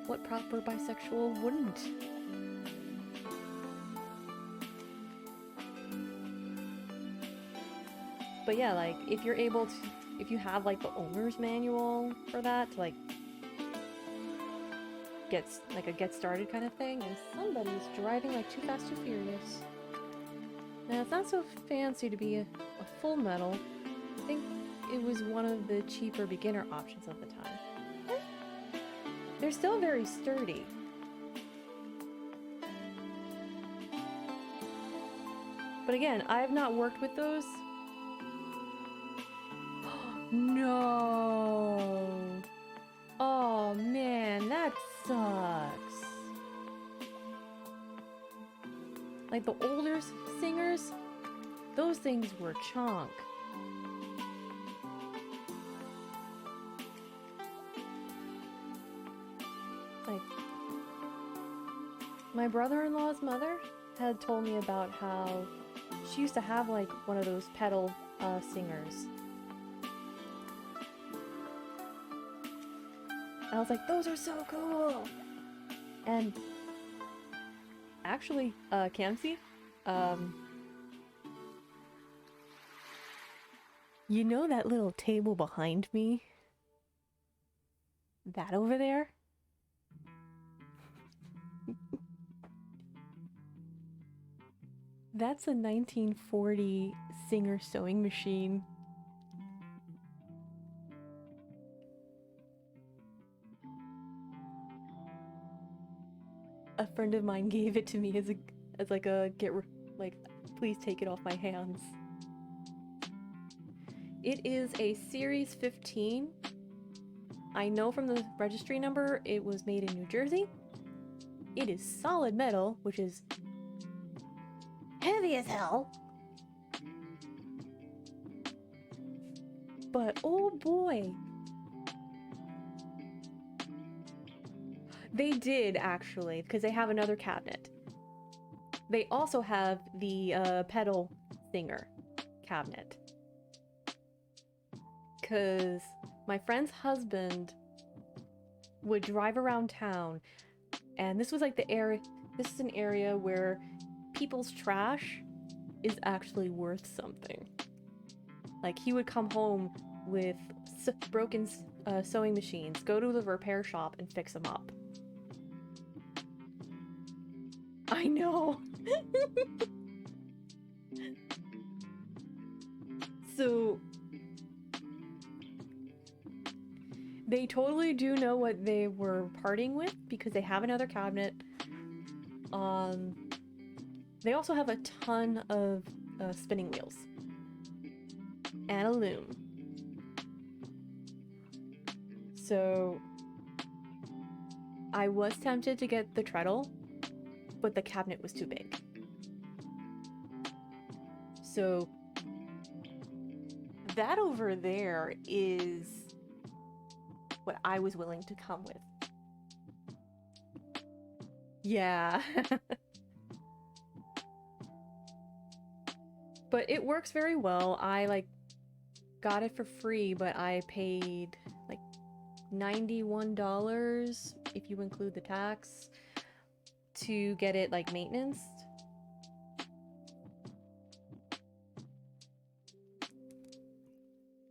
what proper bisexual wouldn't? But yeah, like, if you're able to, if you have like the owner's manual for that to like get like a get started kind of thing, and somebody's driving like Too Fast Too Furious. Now it's not so fancy to be a full metal. I think it was one of the cheaper beginner options at the time. They're still very sturdy. But again, I have not worked with those. No! Oh man, that sucks. Like the older singers, those things were chunk. Like, my brother-in-law's mother had told me about how she used to have like one of those pedal singers. I was like, those are so cool! And actually, Kamsi, you know that little table behind me? That over there? That's a 1940 Singer sewing machine. A friend of mine gave it to me as like a please take it off my hands. It is a Series 15. I know from the registry number it was made in New Jersey. It is solid metal, which is heavy as hell. But oh boy. They did, actually, because they have another cabinet. They also have the pedal singer cabinet. Because my friend's husband would drive around town, and this was like the area, this is an area where people's trash is actually worth something. Like, he would come home with broken sewing machines, go to the repair shop and fix them up. I know. So they totally do know what they were parting with because they have another cabinet. They also have a ton of spinning wheels and a loom. So I was tempted to get the treadle, but the cabinet was too big. So that over there is what I was willing to come with. Yeah. But it works very well. I got it for free, but I paid like $91 if you include the tax to get it like maintenance.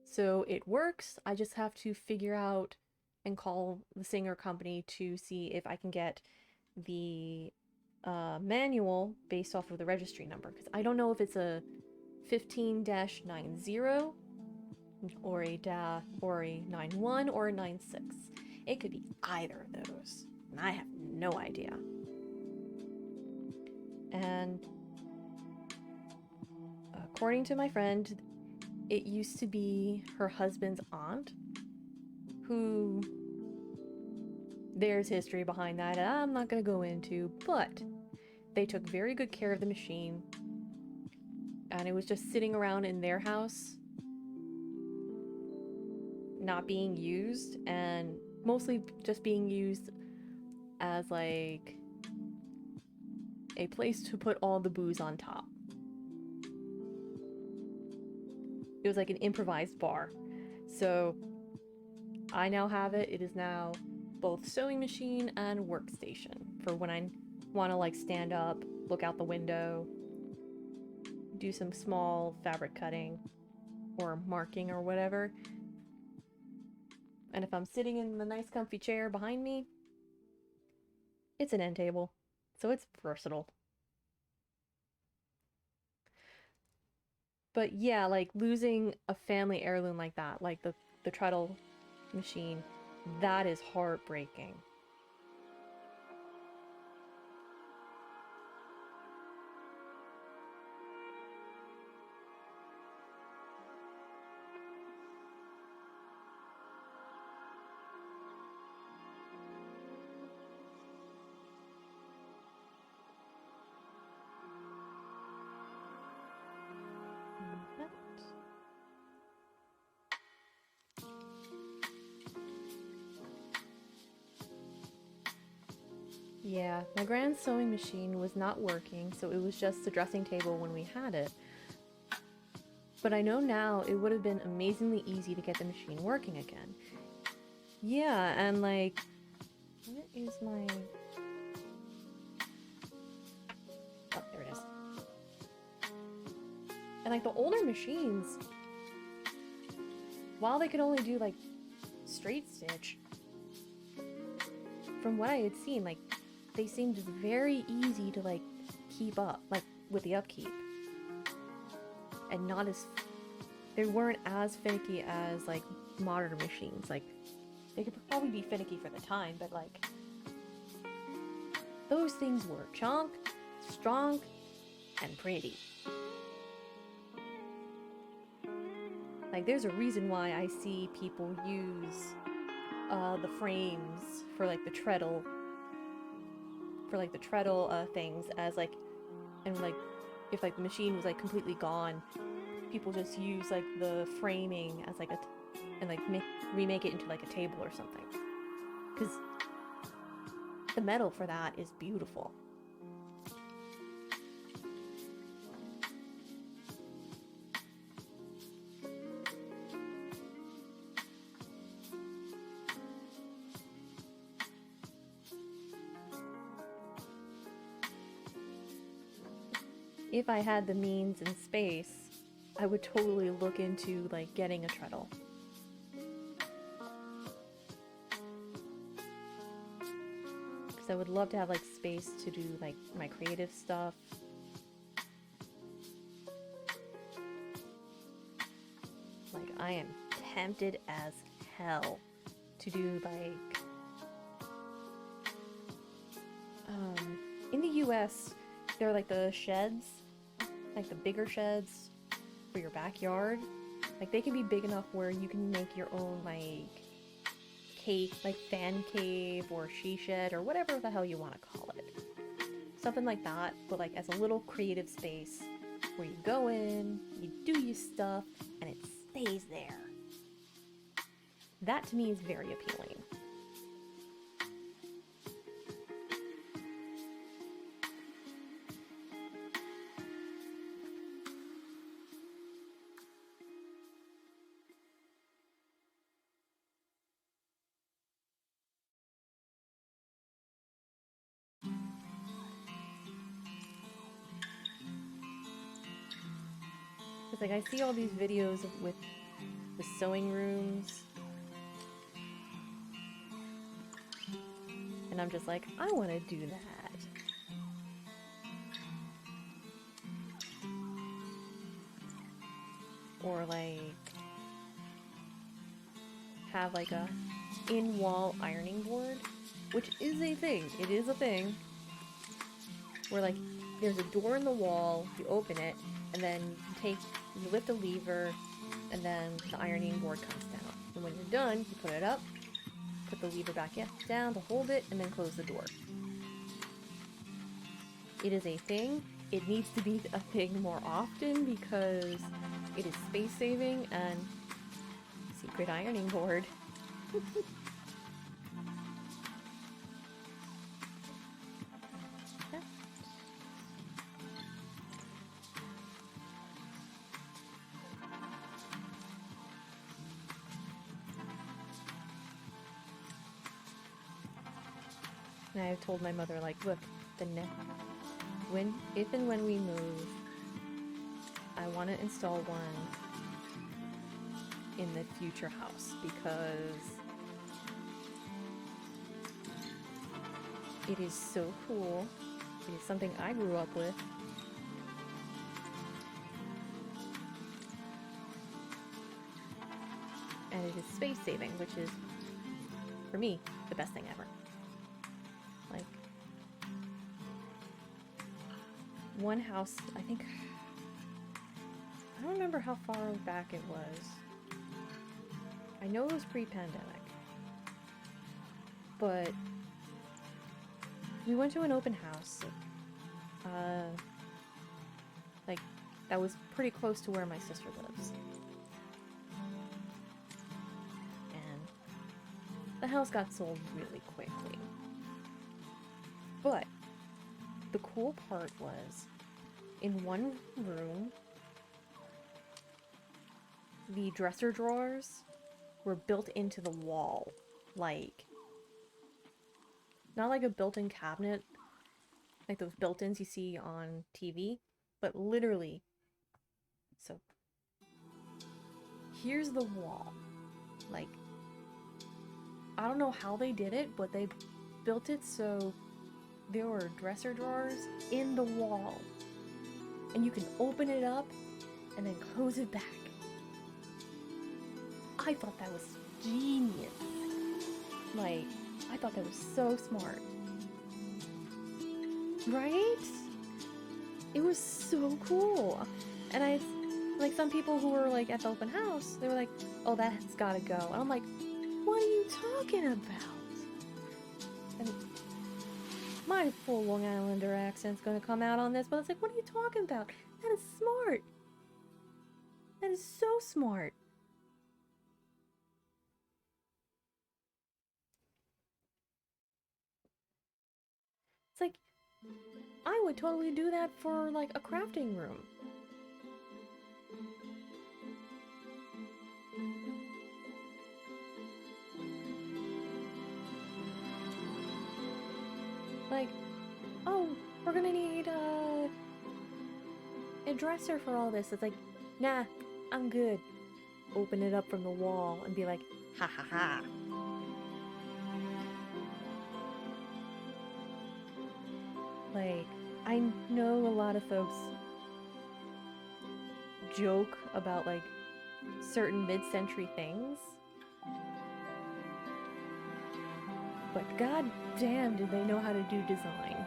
So it works. I just have to figure out and call the Singer company to see if I can get the manual based off of the registry number, because I don't know if it's a 15-90 or a 91 or a 96. It could be either of those, and I have no idea. And according to my friend, it used to be her husband's aunt, who there's history behind that I'm not gonna go into, but they took very good care of the machine, and it was just sitting around in their house, not being used, and mostly just being used as like a place to put all the booze on top. It was like an improvised bar. So I now have it. It is now both sewing machine and workstation for when I want to like stand up, look out the window, do some small fabric cutting or marking or whatever. And if I'm sitting in the nice comfy chair behind me, it's an end table. So it's versatile. But yeah, like losing a family heirloom like that, like the treadle machine, that is heartbreaking. Yeah, my grand sewing machine was not working, so it was just the dressing table when we had it. But I know now it would have been amazingly easy to get the machine working again. Yeah, and like, what is my... Oh, there it is. And like the older machines, while they could only do like straight stitch, from what I had seen, like, they seemed very easy to like keep up, like with the upkeep, and not as, they weren't as finicky as like modern machines. Like, they could probably be finicky for the time, but like those things were chunk, strong, and pretty. Like, there's a reason why I see people use the frames for like the treadle things as like, and like if like the machine was like completely gone, people just use like the framing as like and like remake it into like a table or something, because the metal for that is beautiful. If I had the means and space, I would totally look into like getting a treadle. Because I would love to have like space to do like my creative stuff. Like I am tempted as hell to do like in the US there are like the sheds, like the bigger sheds for your backyard. Like they can be big enough where you can make your own like cave, like fan cave or she shed or whatever the hell you want to call it. Something like that, but like as a little creative space where you go in, you do your stuff, and it stays there. That to me is very appealing. It's like I see all these videos with the sewing rooms, and I'm just like, I want to do that. Or like have like a in-wall ironing board, which is a thing. It is a thing. Where like there's a door in the wall, you open it, and then you lift a lever, and then the ironing board comes down. And when you're done, you put it up, put the lever back down to hold it, and then close the door. It is a thing. It needs to be a thing more often because it is space saving and secret ironing board. And I've told my mother, like, look, if and when we move, I want to install one in the future house because it is so cool. It is something I grew up with. And it is space saving, which is, for me, the best thing ever. Like, one house, I don't remember how far back it was. I know it was pre-pandemic. But we went to an open house. Like, that was pretty close to where my sister lives. And the house got sold really quickly. But the cool part was, in one room, the dresser drawers were built into the wall. Like, not like a built-in cabinet, like those built-ins you see on TV, but literally. So, here's the wall. Like, I don't know how they did it, but they built it so there were dresser drawers in the wall. And you can open it up and then close it back. I thought that was genius. Like, I thought that was so smart. Right? It was so cool. And like, some people who were like at the open house, they were like, oh, that's gotta go. And I'm like, what are you talking about? And my full Long Islander accent's gonna come out on this, but it's like, what are you talking about? That is smart. That is so smart. It's like, I would totally do that for, like, a crafting room. Like, oh, we're gonna need, a dresser for all this. It's like, nah, I'm good. Open it up from the wall and be like, ha ha ha. Like, I know a lot of folks joke about, like, certain mid-century things, but god damn did they know how to do design.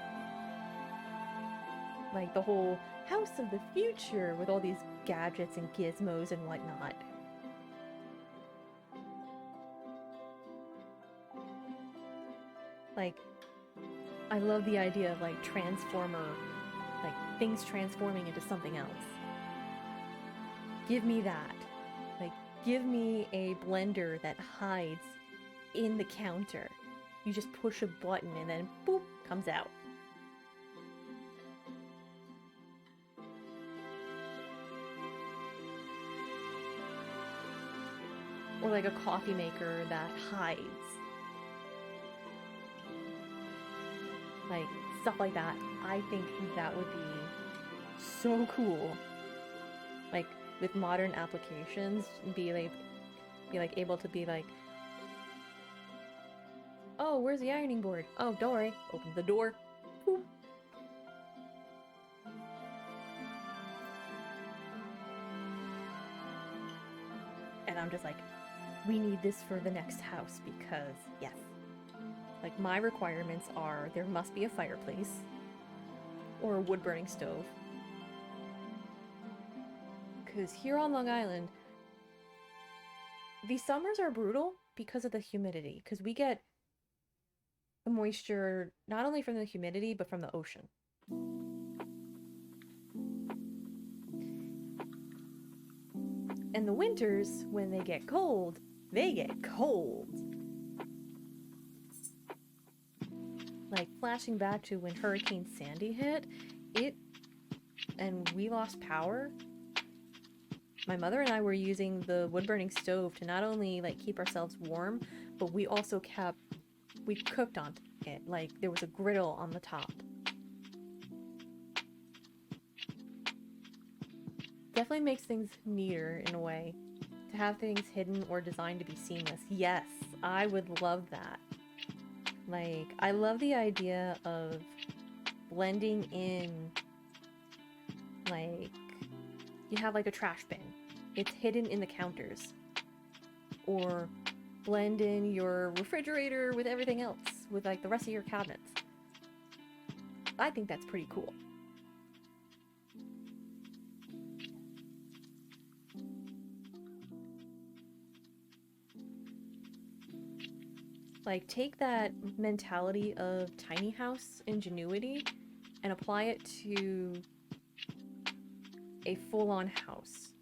Like, the whole house of the future with all these gadgets and gizmos and whatnot. Like, I love the idea of, like, transformer, like, things transforming into something else. Give me that. Like, give me a blender that hides in the counter. You just push a button and then boop, comes out. Or like a coffee maker that hides. Like, stuff like that. I think that would be so cool. Like, with modern applications, be like able to be like, oh, where's the ironing board? Oh, don't worry. Open the door. Boop. And I'm just like, we need this for the next house because, yes. Like, my requirements are there must be a fireplace or a wood-burning stove. Because here on Long Island, the summers are brutal because of the humidity. Because we get the moisture not only from the humidity, but from the ocean. And the winters, when they get cold, they get cold. Like, flashing back to when Hurricane Sandy hit, and we lost power. My mother and I were using the wood-burning stove to not only, like, keep ourselves warm, but we also we cooked on it. Like, there was a griddle on the top. Definitely makes things neater in a way. To have things hidden or designed to be seamless. Yes, I would love that. Like, I love the idea of blending in, like, you have like a trash bin. It's hidden in the counters. Or blend in your refrigerator with everything else, with like the rest of your cabinets. I think that's pretty cool. Like, take that mentality of tiny house ingenuity and apply it to a full-on house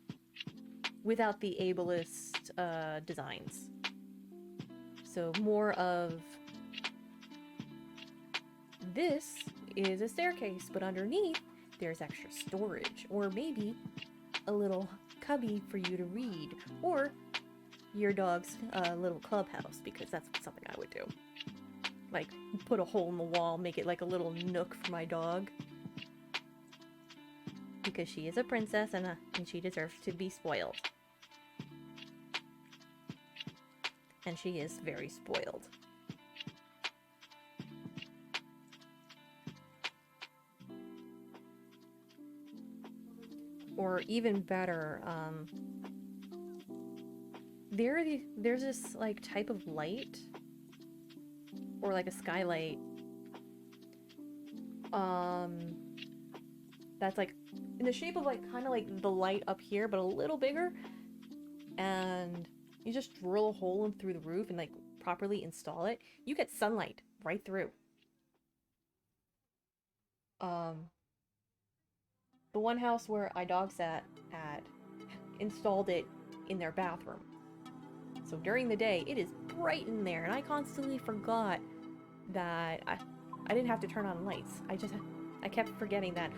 without the ableist designs. So more of this is a staircase, but underneath there's extra storage, or maybe a little cubby for you to read, or your dog's little clubhouse, because that's something I would do. Like, put a hole in the wall, make it like a little nook for my dog. Because she is a princess and she deserves to be spoiled. And she is very spoiled. Or even better, there's this like type of light, or like a skylight, that's like in the shape of like kind of like the light up here, but a little bigger, and you just drill a hole in through the roof and like properly install it. You get sunlight right through. The one house where I dog sat at installed it in their bathroom. So during the day, it is bright in there, and I constantly forgot that I didn't have to turn on lights. I kept forgetting that.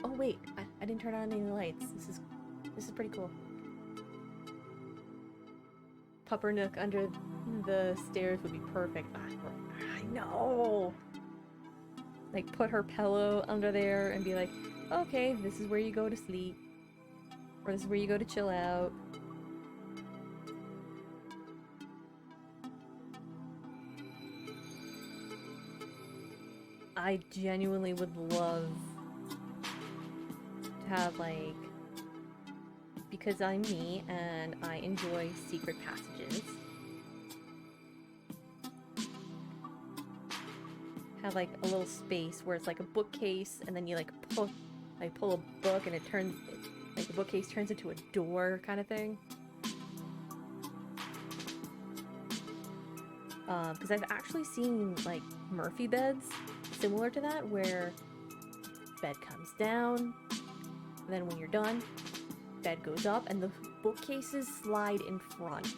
Oh wait, I didn't turn on any lights. This is pretty cool. Pupper nook under the stairs would be perfect. I know. Like put her pillow under there and be like, okay, this is where you go to sleep. Or this is where you go to chill out. I genuinely would love to have, like, because I'm me and I enjoy secret passages, have like a little space where it's like a bookcase and then you like pull a book and it turns, like the bookcase turns into a door kind of thing. Because I've actually seen like Murphy beds similar to that, where bed comes down, and then when you're done, bed goes up, and the bookcases slide in front.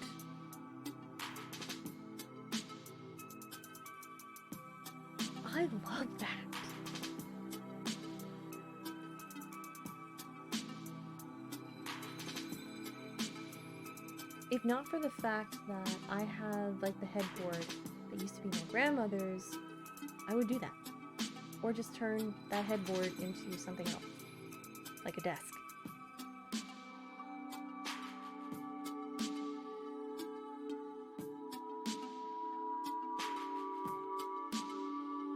I love that. If not for the fact that I have like the headboard that used to be my grandmother's, I would do that. Or just turn that headboard into something else, like a desk.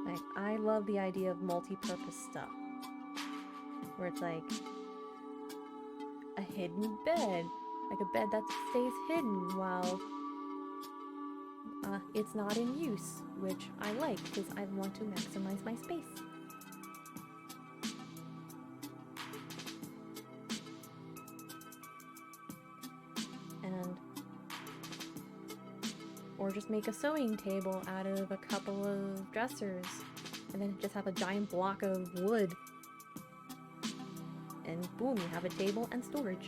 Like, I love the idea of multi-purpose stuff, where it's like a hidden bed, like a bed that stays hidden while it's not in use, which I like because I want to maximize my space. And or just make a sewing table out of a couple of dressers and then just have a giant block of wood. And boom, you have a table and storage.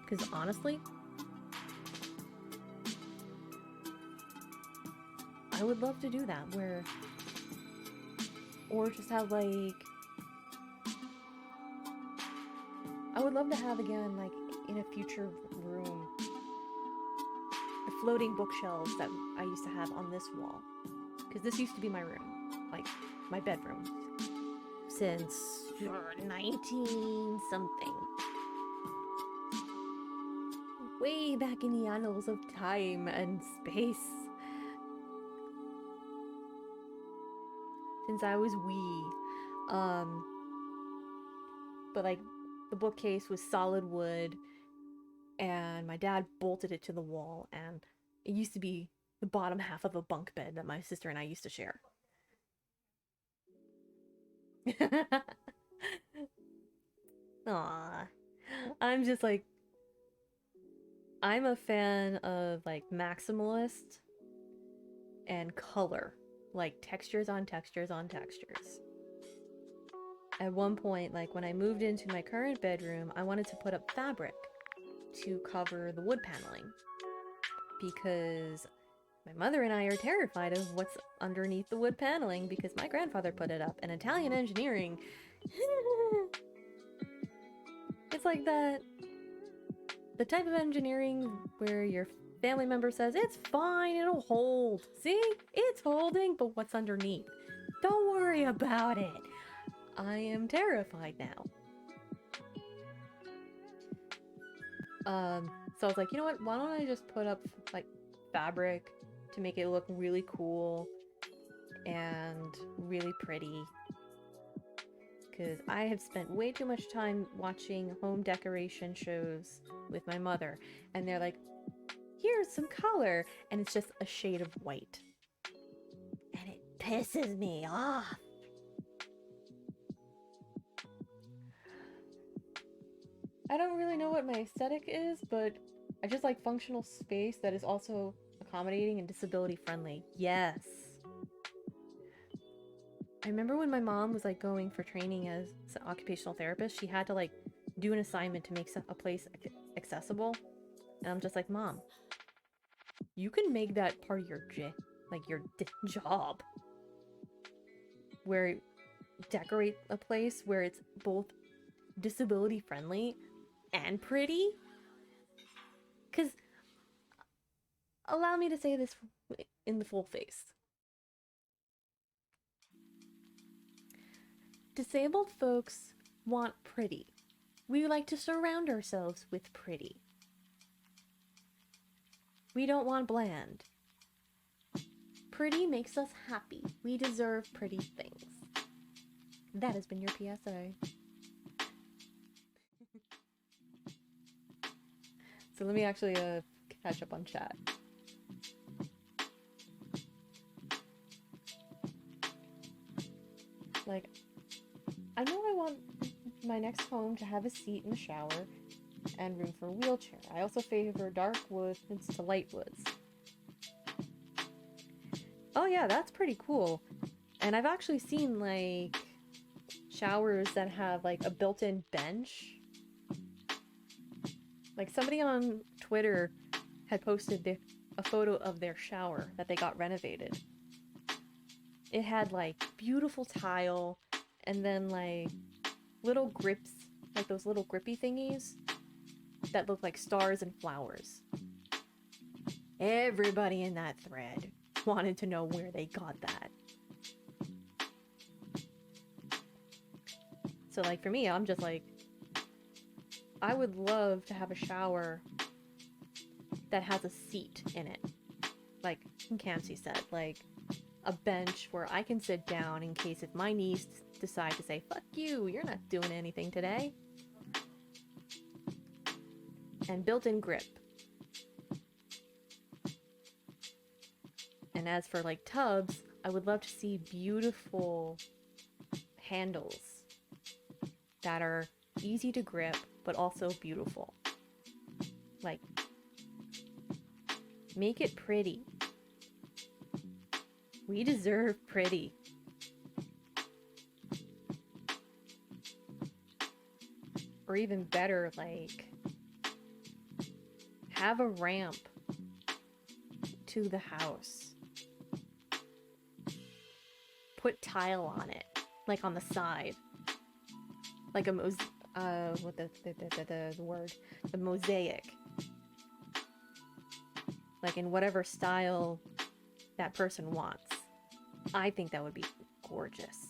Because honestly, I would love to do that, where, or just have like, I would love to have again, like in a future room, the floating bookshelves that I used to have on this wall. Because this used to be my room, like my bedroom, since 19 something. Way back in the annals of time and space. Since I was wee. But like, the bookcase was solid wood, and my dad bolted it to the wall, and it used to be the bottom half of a bunk bed that my sister and I used to share. Aww. I'm just like, I'm a fan of like maximalist and color, like textures on textures on textures. At one point, like when I moved into my current bedroom, I wanted to put up fabric to cover the wood paneling because my mother and I are terrified of what's underneath the wood paneling because my grandfather put it up, and Italian engineering. It's like that. The type of engineering where your family member says, it's fine, it'll hold. See? It's holding, but what's underneath? Don't worry about it. I am terrified now. So I was like, you know what? Why don't I just put up, like, fabric to make it look really cool and really pretty? Because I have spent way too much time watching home decoration shows with my mother, and they're like, here's some color, and it's just a shade of white. And it pisses me off. I don't really know what my aesthetic is, but I just like functional space that is also accommodating and disability friendly. Yes. I remember when my mom was like going for training as an occupational therapist, she had to like do an assignment to make a place accessible. And I'm just like, Mom, you can make that part of your job. Where decorate a place where it's both disability friendly and pretty. Because, allow me to say this in the full face. Disabled folks want pretty. We like to surround ourselves with pretty. We don't want bland. Pretty makes us happy. We deserve pretty things. That has been your PSA. So let me actually catch up on chat. Like, I know I want my next home to have a seat in the shower and room for a wheelchair. I also favor dark woods to light woods. Oh yeah, that's pretty cool. And I've actually seen, like, showers that have, like, a built-in bench. Like, somebody on Twitter had posted a photo of their shower that they got renovated. It had, like, beautiful tile, and then, like, little grips, like those little grippy thingies that look like stars and flowers. Everybody in that thread wanted to know where they got that. So, like, for me, I'm just like, I would love to have a shower that has a seat in it. Like Kamsi said, like, a bench where I can sit down in case if my niece decide to say, fuck you, you're not doing anything today. And built-in grip. And as for, like, tubs, I would love to see beautiful handles that are easy to grip, but also beautiful. Like, make it pretty. We deserve pretty. Or even better, like, have a ramp to the house. Put tile on it, like on the side. Like a the mosaic. Like in whatever style that person wants. I think that would be gorgeous.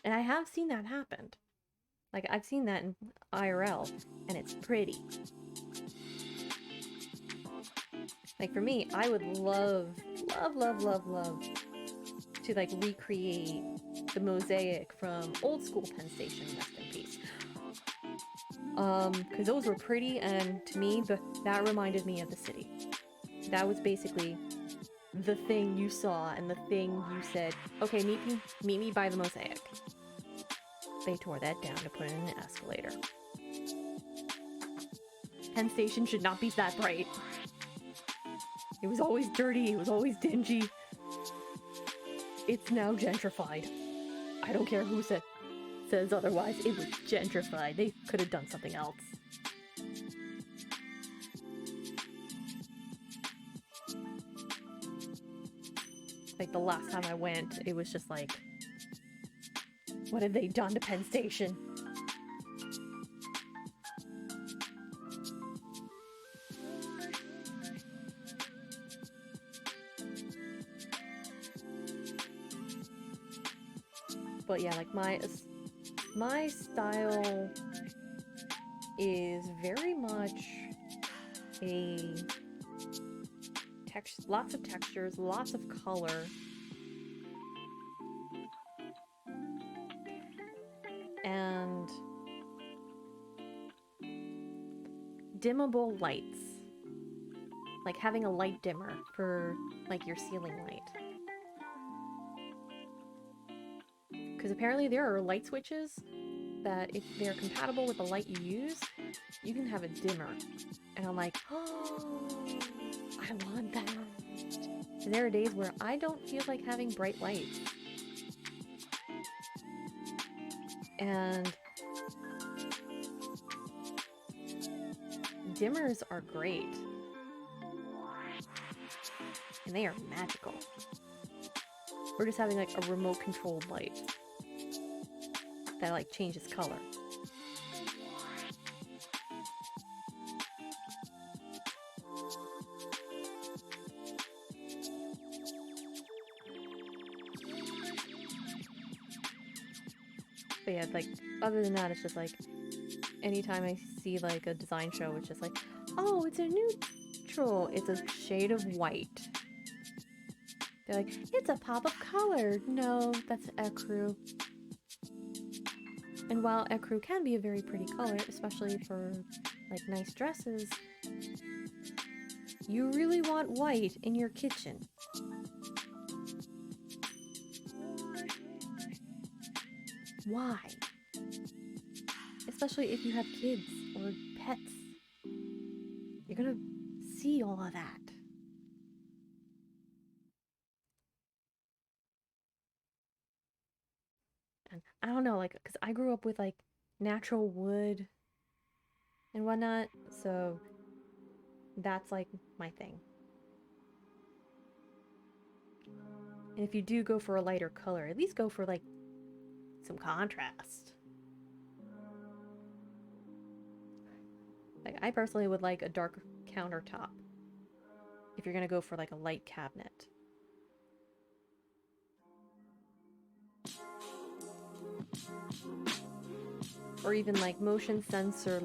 And I have seen that happen. Like, I've seen that in IRL, and it's pretty. Like, for me, I would love to, like, recreate the mosaic from old school Penn Station, rest in peace. Because those were pretty, and to me, that reminded me of the city. That was basically the thing you saw and the thing you said, okay, meet me by the mosaic. They tore that down to put it in an escalator. Penn Station should not be that bright. It was always dirty, it was always dingy. It's now gentrified. I don't care who says otherwise, it was gentrified. They could have done something else. Like, the last time I went, it was just like, what have they done to Penn Station? But yeah, like, my style is very much a lots of textures, lots of color. And dimmable lights. Like having a light dimmer for, like, your ceiling light. Because apparently there are light switches that, if they're compatible with the light you use, you can have a dimmer. And I'm like, oh, I want that. And there are days where I don't feel like having bright lights. And dimmers are great. And they are magical. We're just having like a remote controlled light that like changes color. But yeah, like, other than that, it's just like, anytime I see like a design show, it's just like, oh, it's a neutral, it's a shade of white. They're like, it's a pop of color. No, that's ecru. And while ecru can be a very pretty color, especially for like nice dresses, you really want white in your kitchen. Why? Especially if you have kids or pets. You're gonna see all of that. And I don't know, like, because I grew up with like natural wood and whatnot, so that's like my thing. And if you do go for a lighter color, at least go for like some contrast. Like, I personally would like a dark countertop if you're gonna go for like a light cabinet. Or even like motion sensor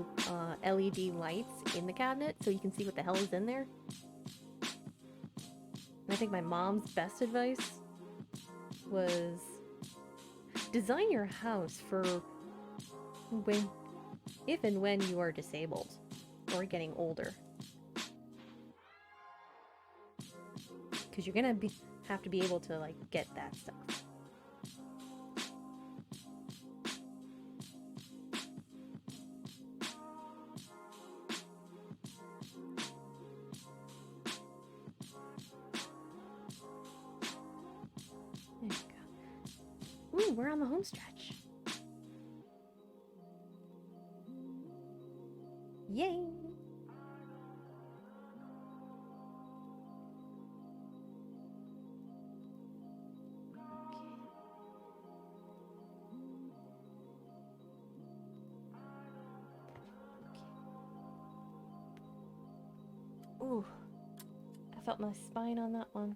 LED lights in the cabinet so you can see what the hell is in there. And I think my mom's best advice was design your house for when, if and when you are disabled or getting older. Because you're gonna have to be able to like get that stuff. There we go. Ooh, we're on the home stretch. Yay! Ooh, I felt my spine on that one.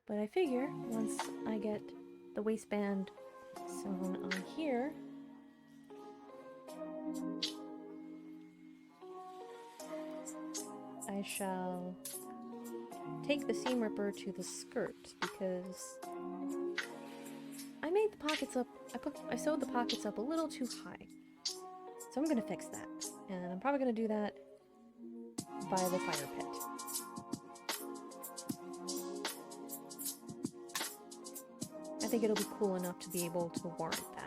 But I figure once I get the waistband sewn on here, I shall take the seam ripper to the skirt because I made the pockets up, I sewed the pockets up a little too high. So I'm gonna fix that. And I'm probably gonna do that by the fire pit. I think it'll be cool enough to be able to warrant that.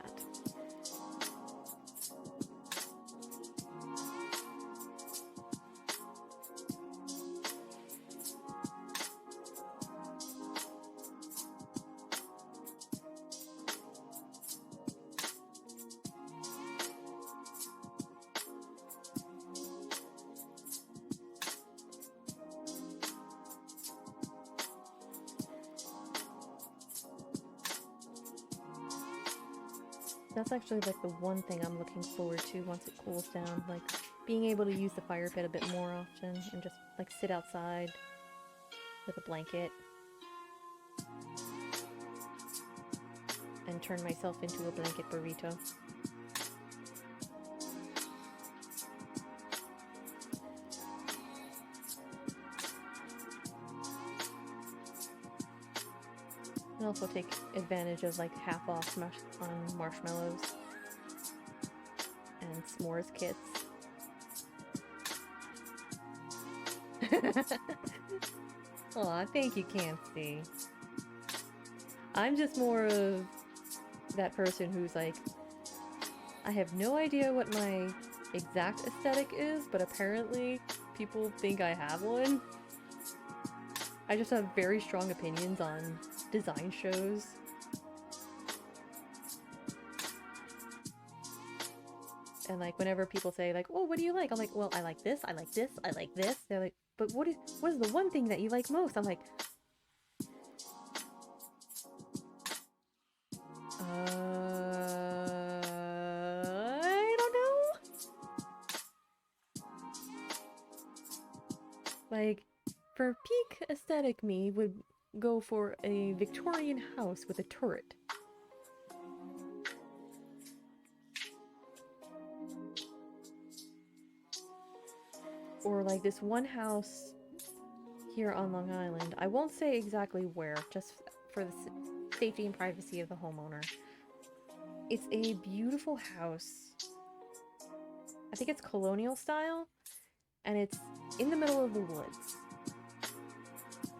That's actually like the one thing I'm looking forward to once it cools down, like being able to use the fire pit a bit more often and just like sit outside with a blanket and turn myself into a blanket burrito. And also take advantage of like half off on marshmallows and s'mores kits. Aw, thank you, Campsy. I'm just more of that person who's like, I have no idea what my exact aesthetic is, but apparently people think I have one. I just have very strong opinions on design shows. And like whenever people say like, "Oh, what do you like?" I'm like, "Well, I like this, I like this, I like this." They're like, "But what is the one thing that you like most?" I'm like, I don't know. Like, for peak aesthetic me would go for a Victorian house with a turret. Or like this one house here on Long Island. I won't say exactly where, just for the safety and privacy of the homeowner. It's a beautiful house. I think it's colonial style, and it's in the middle of the woods.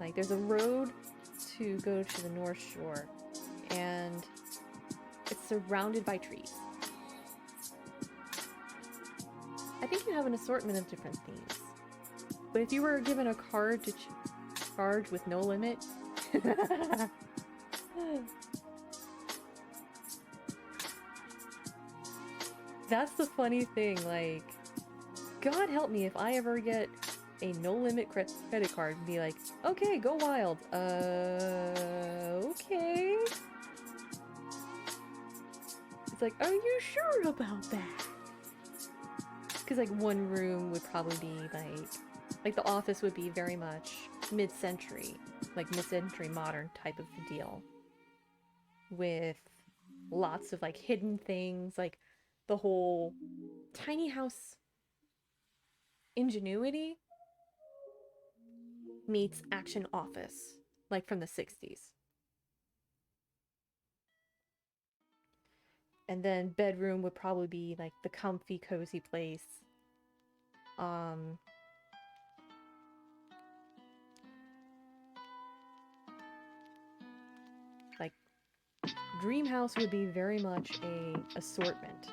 Like, there's a road to go to the North Shore, and it's surrounded by trees. I think you have an assortment of different themes. But if you were given a card to charge with no limit... That's the funny thing, like... God help me if I ever get a no-limit credit card and be like, okay, go wild. Okay. It's like, are you sure about that? Because, like, one room would probably be, like, the office would be very much mid-century, like, mid-century modern type of deal. With lots of, like, hidden things, like, the whole tiny house ingenuity meets action office, like from the 60s. And then bedroom would probably be like the comfy, cozy place. Like dream house would be very much a assortment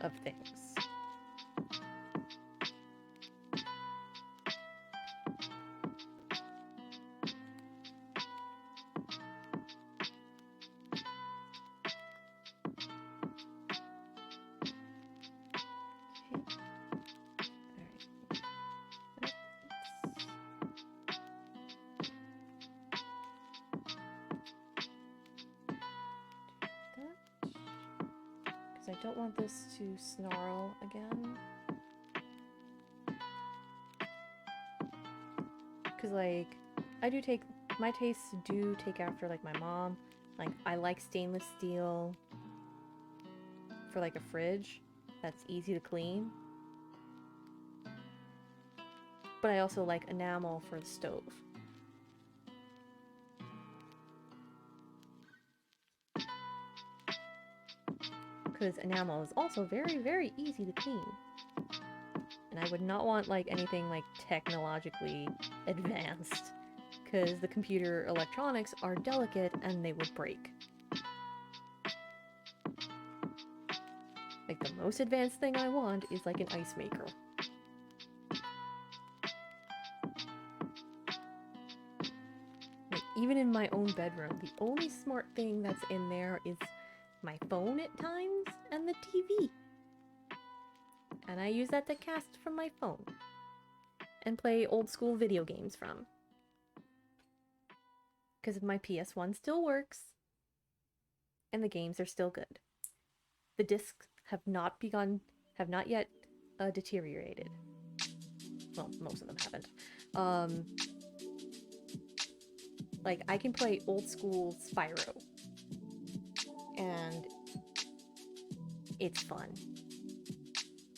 of things. I don't want this to snarl again. Because, like, my tastes do take after, like, my mom. Like, I like stainless steel for, like, a fridge that's easy to clean. But I also like enamel for the stove. Because enamel is also very, very easy to clean. And I would not want, like, anything, like, technologically advanced. Because the computer electronics are delicate and they would break. Like, the most advanced thing I want is, like, an ice maker. Like, even in my own bedroom, the only smart thing that's in there is my phone at times, and the TV. And I use that to cast from my phone. And play old school video games from. Because my PS1 still works. And the games are still good. The discs have not yet deteriorated. Well, most of them haven't. Like, I can play old school Spyro. And it's fun.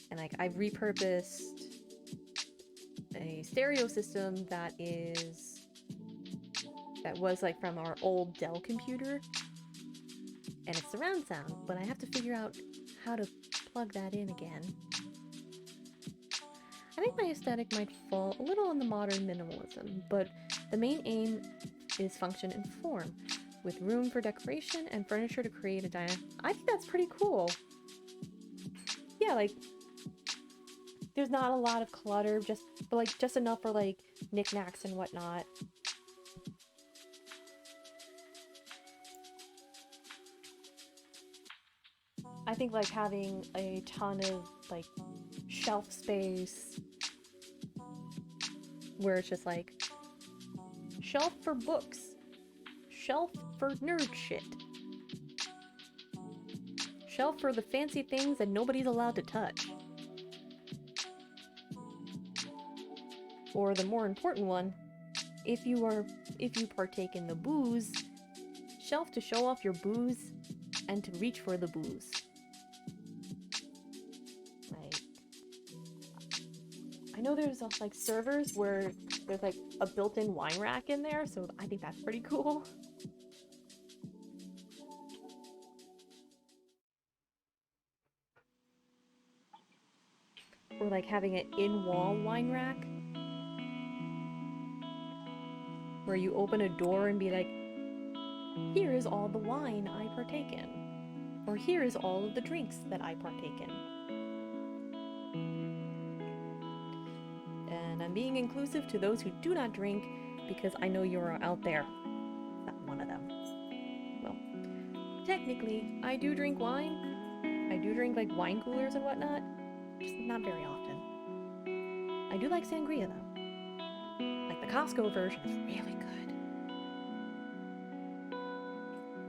And like I've repurposed a stereo system that was like from our old Dell computer, and it's surround sound, but I have to figure out how to plug that in again. I think my aesthetic might fall a little on the modern minimalism, but the main aim is function and form, with room for decoration and furniture to create a dynamic. I think that's pretty cool. Yeah, like, there's not a lot of clutter, but like just enough for like knickknacks and whatnot. I think like having a ton of like shelf space where it's just like shelf for books, shelf for nerd shit, shelf for the fancy things that nobody's allowed to touch. Or the more important one, if you partake in the booze, shelf to show off your booze and to reach for the booze. Like, I know there's like servers where there's like a built-in wine rack in there, so I think that's pretty cool. Or like having an in-wall wine rack, where you open a door and be like, here is all the wine I partake in. Or here is all of the drinks that I partake in. And I'm being inclusive to those who do not drink because I know you're out there. Not one of them. Well, technically, I do drink wine. I do drink like wine coolers and whatnot. Just not very often. I do like sangria though. Like the Costco version is really good.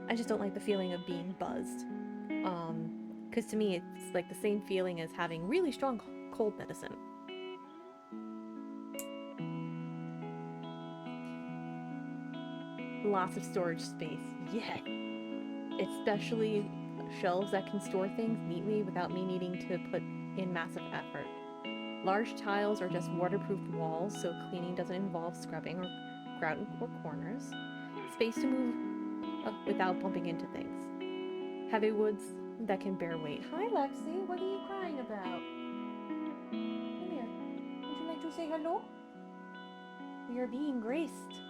I just don't like the feeling of being buzzed. Because to me it's like the same feeling as having really strong cold medicine. Lots of storage space, yeah. Especially shelves that can store things neatly without me needing to put in massive effort. Large tiles are just waterproofed walls, so cleaning doesn't involve scrubbing or grouting or corners. Space to move without bumping into things. Heavy woods that can bear weight. Hi, Lexi. What are you crying about? Come here. Would you like to say hello? We are being graced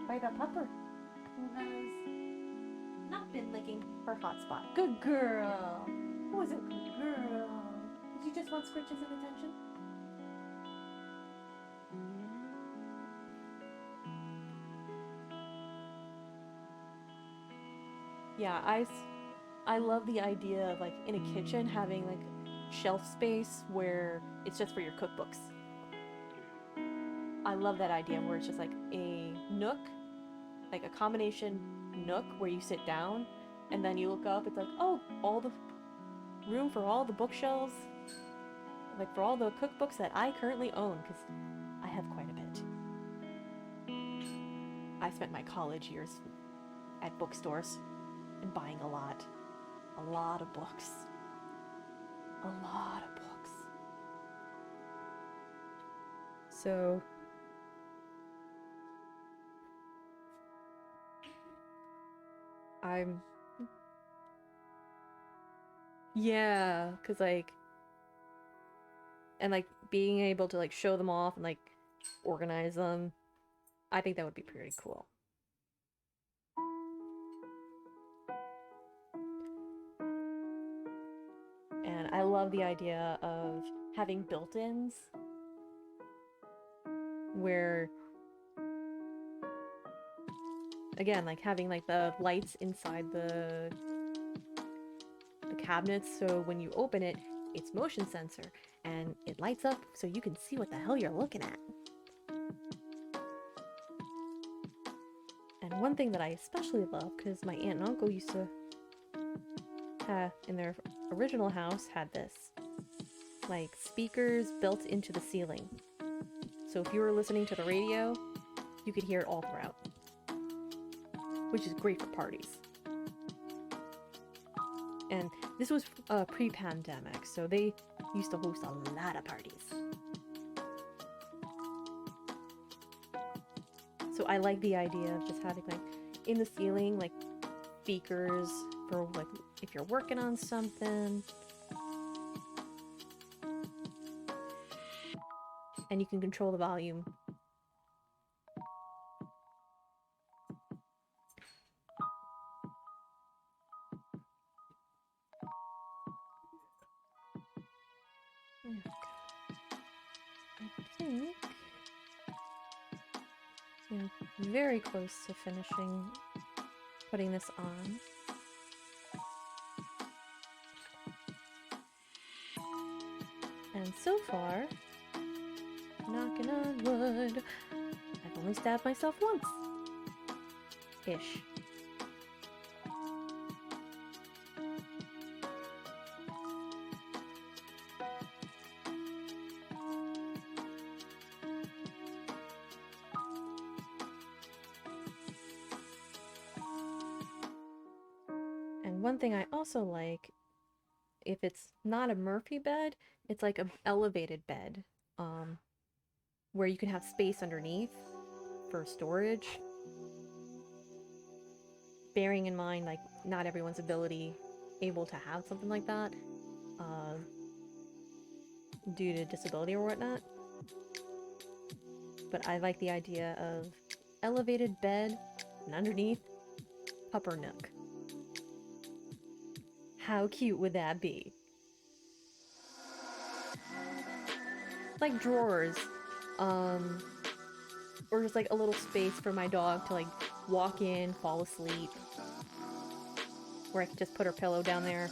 by the pupper who has not been licking her hotspot. Good girl. Who was a good girl? Did you just want scritches of attention? Yeah, I love the idea of like in a kitchen having like shelf space where it's just for your cookbooks. I love that idea where it's just like a nook, like a combination nook where you sit down and then you look up, it's like, oh, all the room for all the bookshelves, like for all the cookbooks that I currently own, because I have quite a bit. I spent my college years at bookstores and buying a lot of books, a lot of books. So yeah, because like, and like being able to like show them off and like organize them, I think that would be pretty cool. And I love the idea of having built-ins where, again, like having like the lights inside the cabinets, so when you open it, it's motion sensor and it lights up so you can see what the hell you're looking at. And one thing that I especially love, because my aunt and uncle used to have, in their original house, had this, like speakers built into the ceiling. So if you were listening to the radio, you could hear it all throughout, which is great for parties. And this was pre-pandemic, so they used to host a lot of parties. So I like the idea of just having like in the ceiling like speakers for like if you're working on something. And you can control the volume. I think I'm very close to finishing putting this on. And so far, knocking on wood, I've only stabbed myself once. Ish. And one thing I also like, if it's not a Murphy bed, it's like an elevated bed, where you can have space underneath for storage. Bearing in mind, like, not everyone's able to have something like that, due to disability or whatnot. But I like the idea of elevated bed and underneath, pupper nook. How cute would that be? Like drawers, or just like a little space for my dog to like walk in, fall asleep, where I can just put her pillow down there.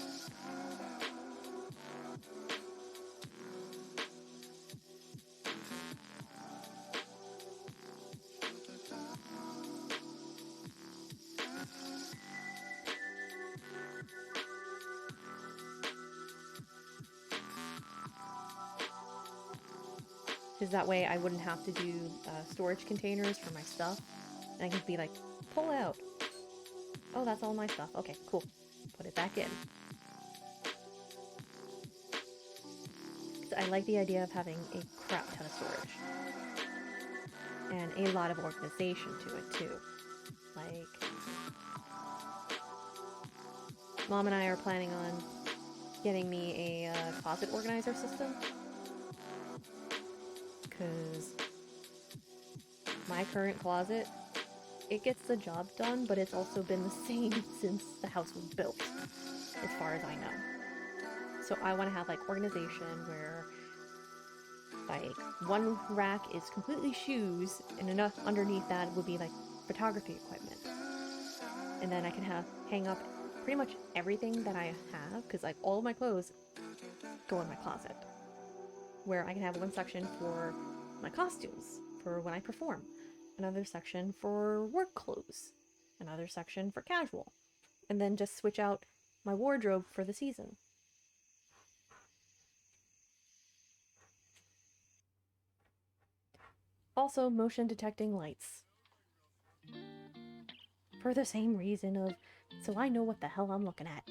Because that way I wouldn't have to do storage containers for my stuff. And I can be like, pull out. Oh, that's all my stuff. Okay, cool. Put it back in. I like the idea of having a crap ton of storage. And a lot of organization to it, too. Like, Mom and I are planning on getting me a closet organizer system. Because my current closet, it gets the job done, but it's also been the same since the house was built, as far as I know. So I want to have like organization where like one rack is completely shoes, and enough underneath that would be like photography equipment. And then I can hang up pretty much everything that I have, because like all of my clothes go in my closet. Where I can have one section for my costumes, for when I perform, another section for work clothes, another section for casual, and then just switch out my wardrobe for the season. Also, motion detecting lights. For the same reason of, so I know what the hell I'm looking at.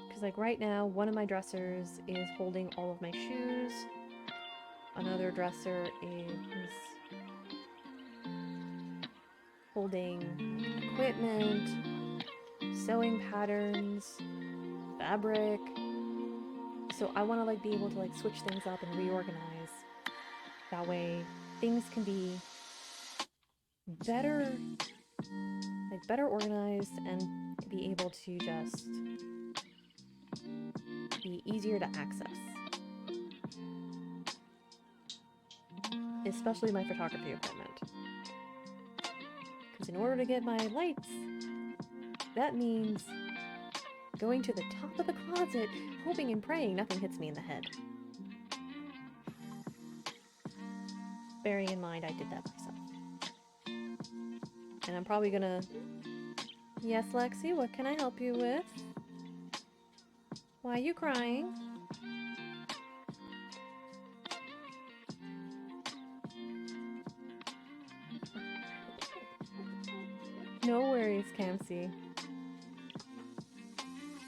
Because like right now, one of my dressers is holding all of my shoes. Another dresser is holding equipment, sewing patterns, fabric. So I want to like be able to like switch things up and reorganize. That way things can be better organized and be able to just be easier to access. Especially my photography equipment. Because in order to get my lights, that means going to the top of the closet, hoping and praying nothing hits me in the head. Bearing in mind I did that myself. And I'm probably gonna... Yes, Lexi, what can I help you with? Why are you crying? No worries, Kamsi.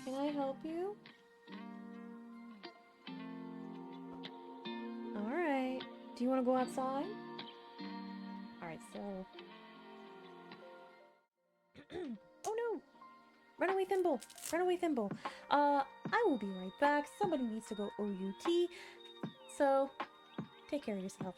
Can I help you? Alright. Do you want to go outside? Alright, so... Oh no! Run away, Thimble! Run away, Thimble! I will be right back. Somebody needs to go OUT. So, take care of yourselves.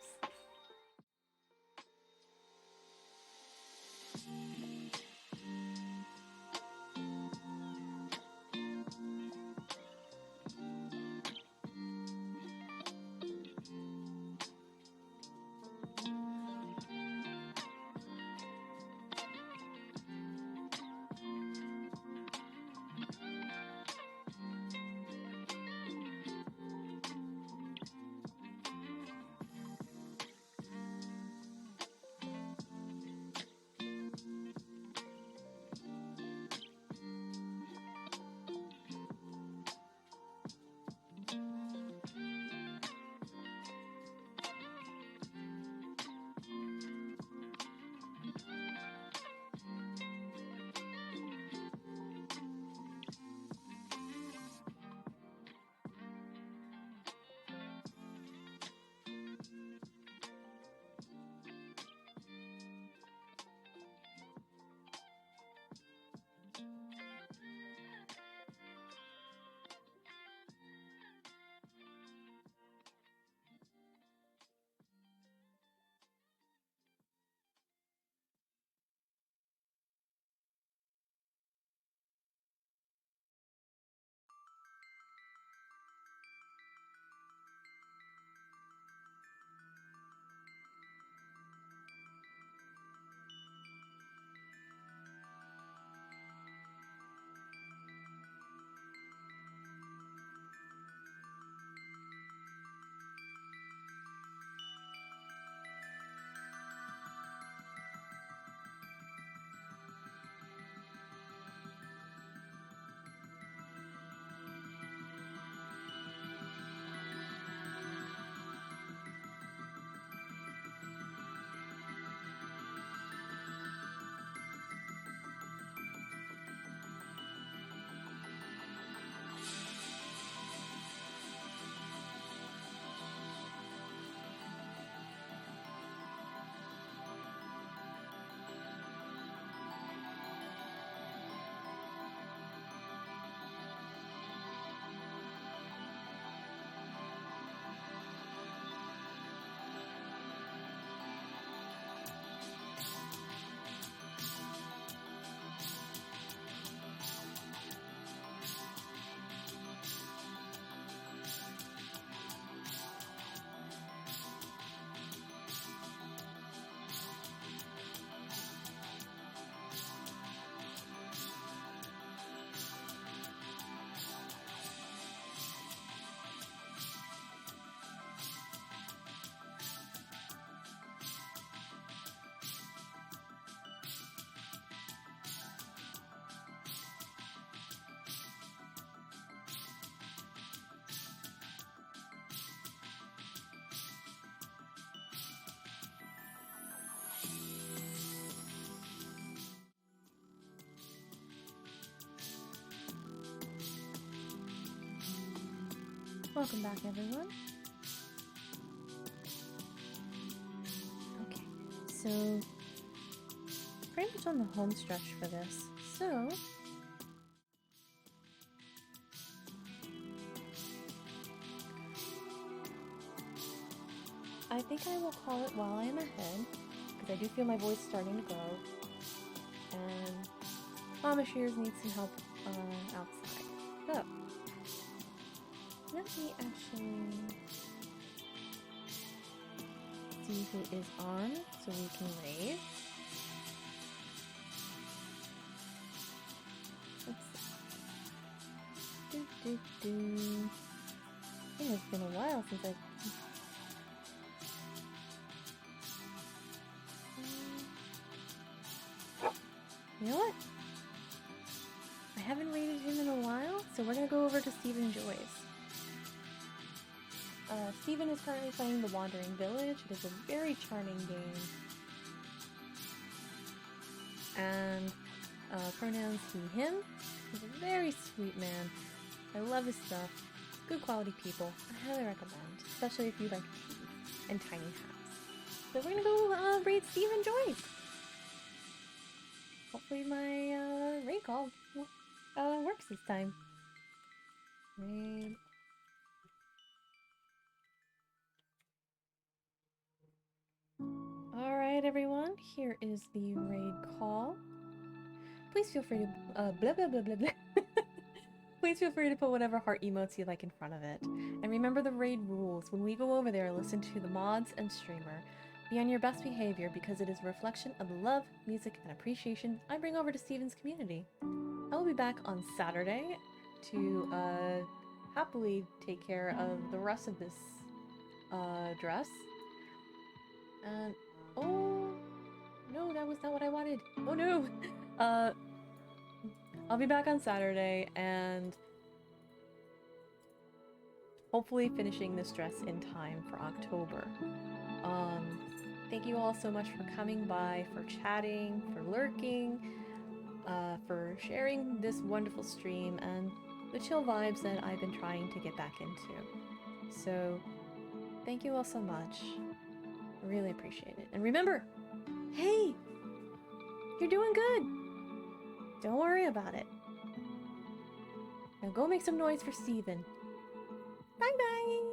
Welcome back, everyone. Okay, so pretty much on the home stretch for this. So I think I will call it while I am ahead, because I do feel my voice starting to go, and Mama Shears needs some help outside. So let me actually see who is on so we can raid. Let's see. It has been a while since I've... You know what? I haven't raided him in a while, so we're gonna go over to Stephen Joyce. Stephen is currently playing The Wandering Village. It is a very charming game. And pronouns he, him. He's a very sweet man. I love his stuff. Good quality people. I highly recommend, especially if you like tea and tiny hats. So we're gonna go raid Stephen Joyce. Hopefully my raid call works this time. Raid. Alright everyone, here is the raid call. Please feel free to blah blah blah blah blah. Please feel free to put whatever heart emotes you like in front of it. And remember the raid rules. When we go over there, listen to the mods and streamer. Be on your best behavior because it is a reflection of the love, music, and appreciation I bring over to Stephen's community. I will be back on Saturday to happily take care of the rest of this dress. And oh no, that was not what I wanted. Oh no. I'll be back on Saturday and hopefully finishing this dress in time for October. Thank you all so much for coming by, for chatting, for lurking, for sharing this wonderful stream and the chill vibes that I've been trying to get back into. So, thank you all so much. I really appreciate it. And remember, hey, you're doing good. Don't worry about it. Now go make some noise for Steven. Bye-bye!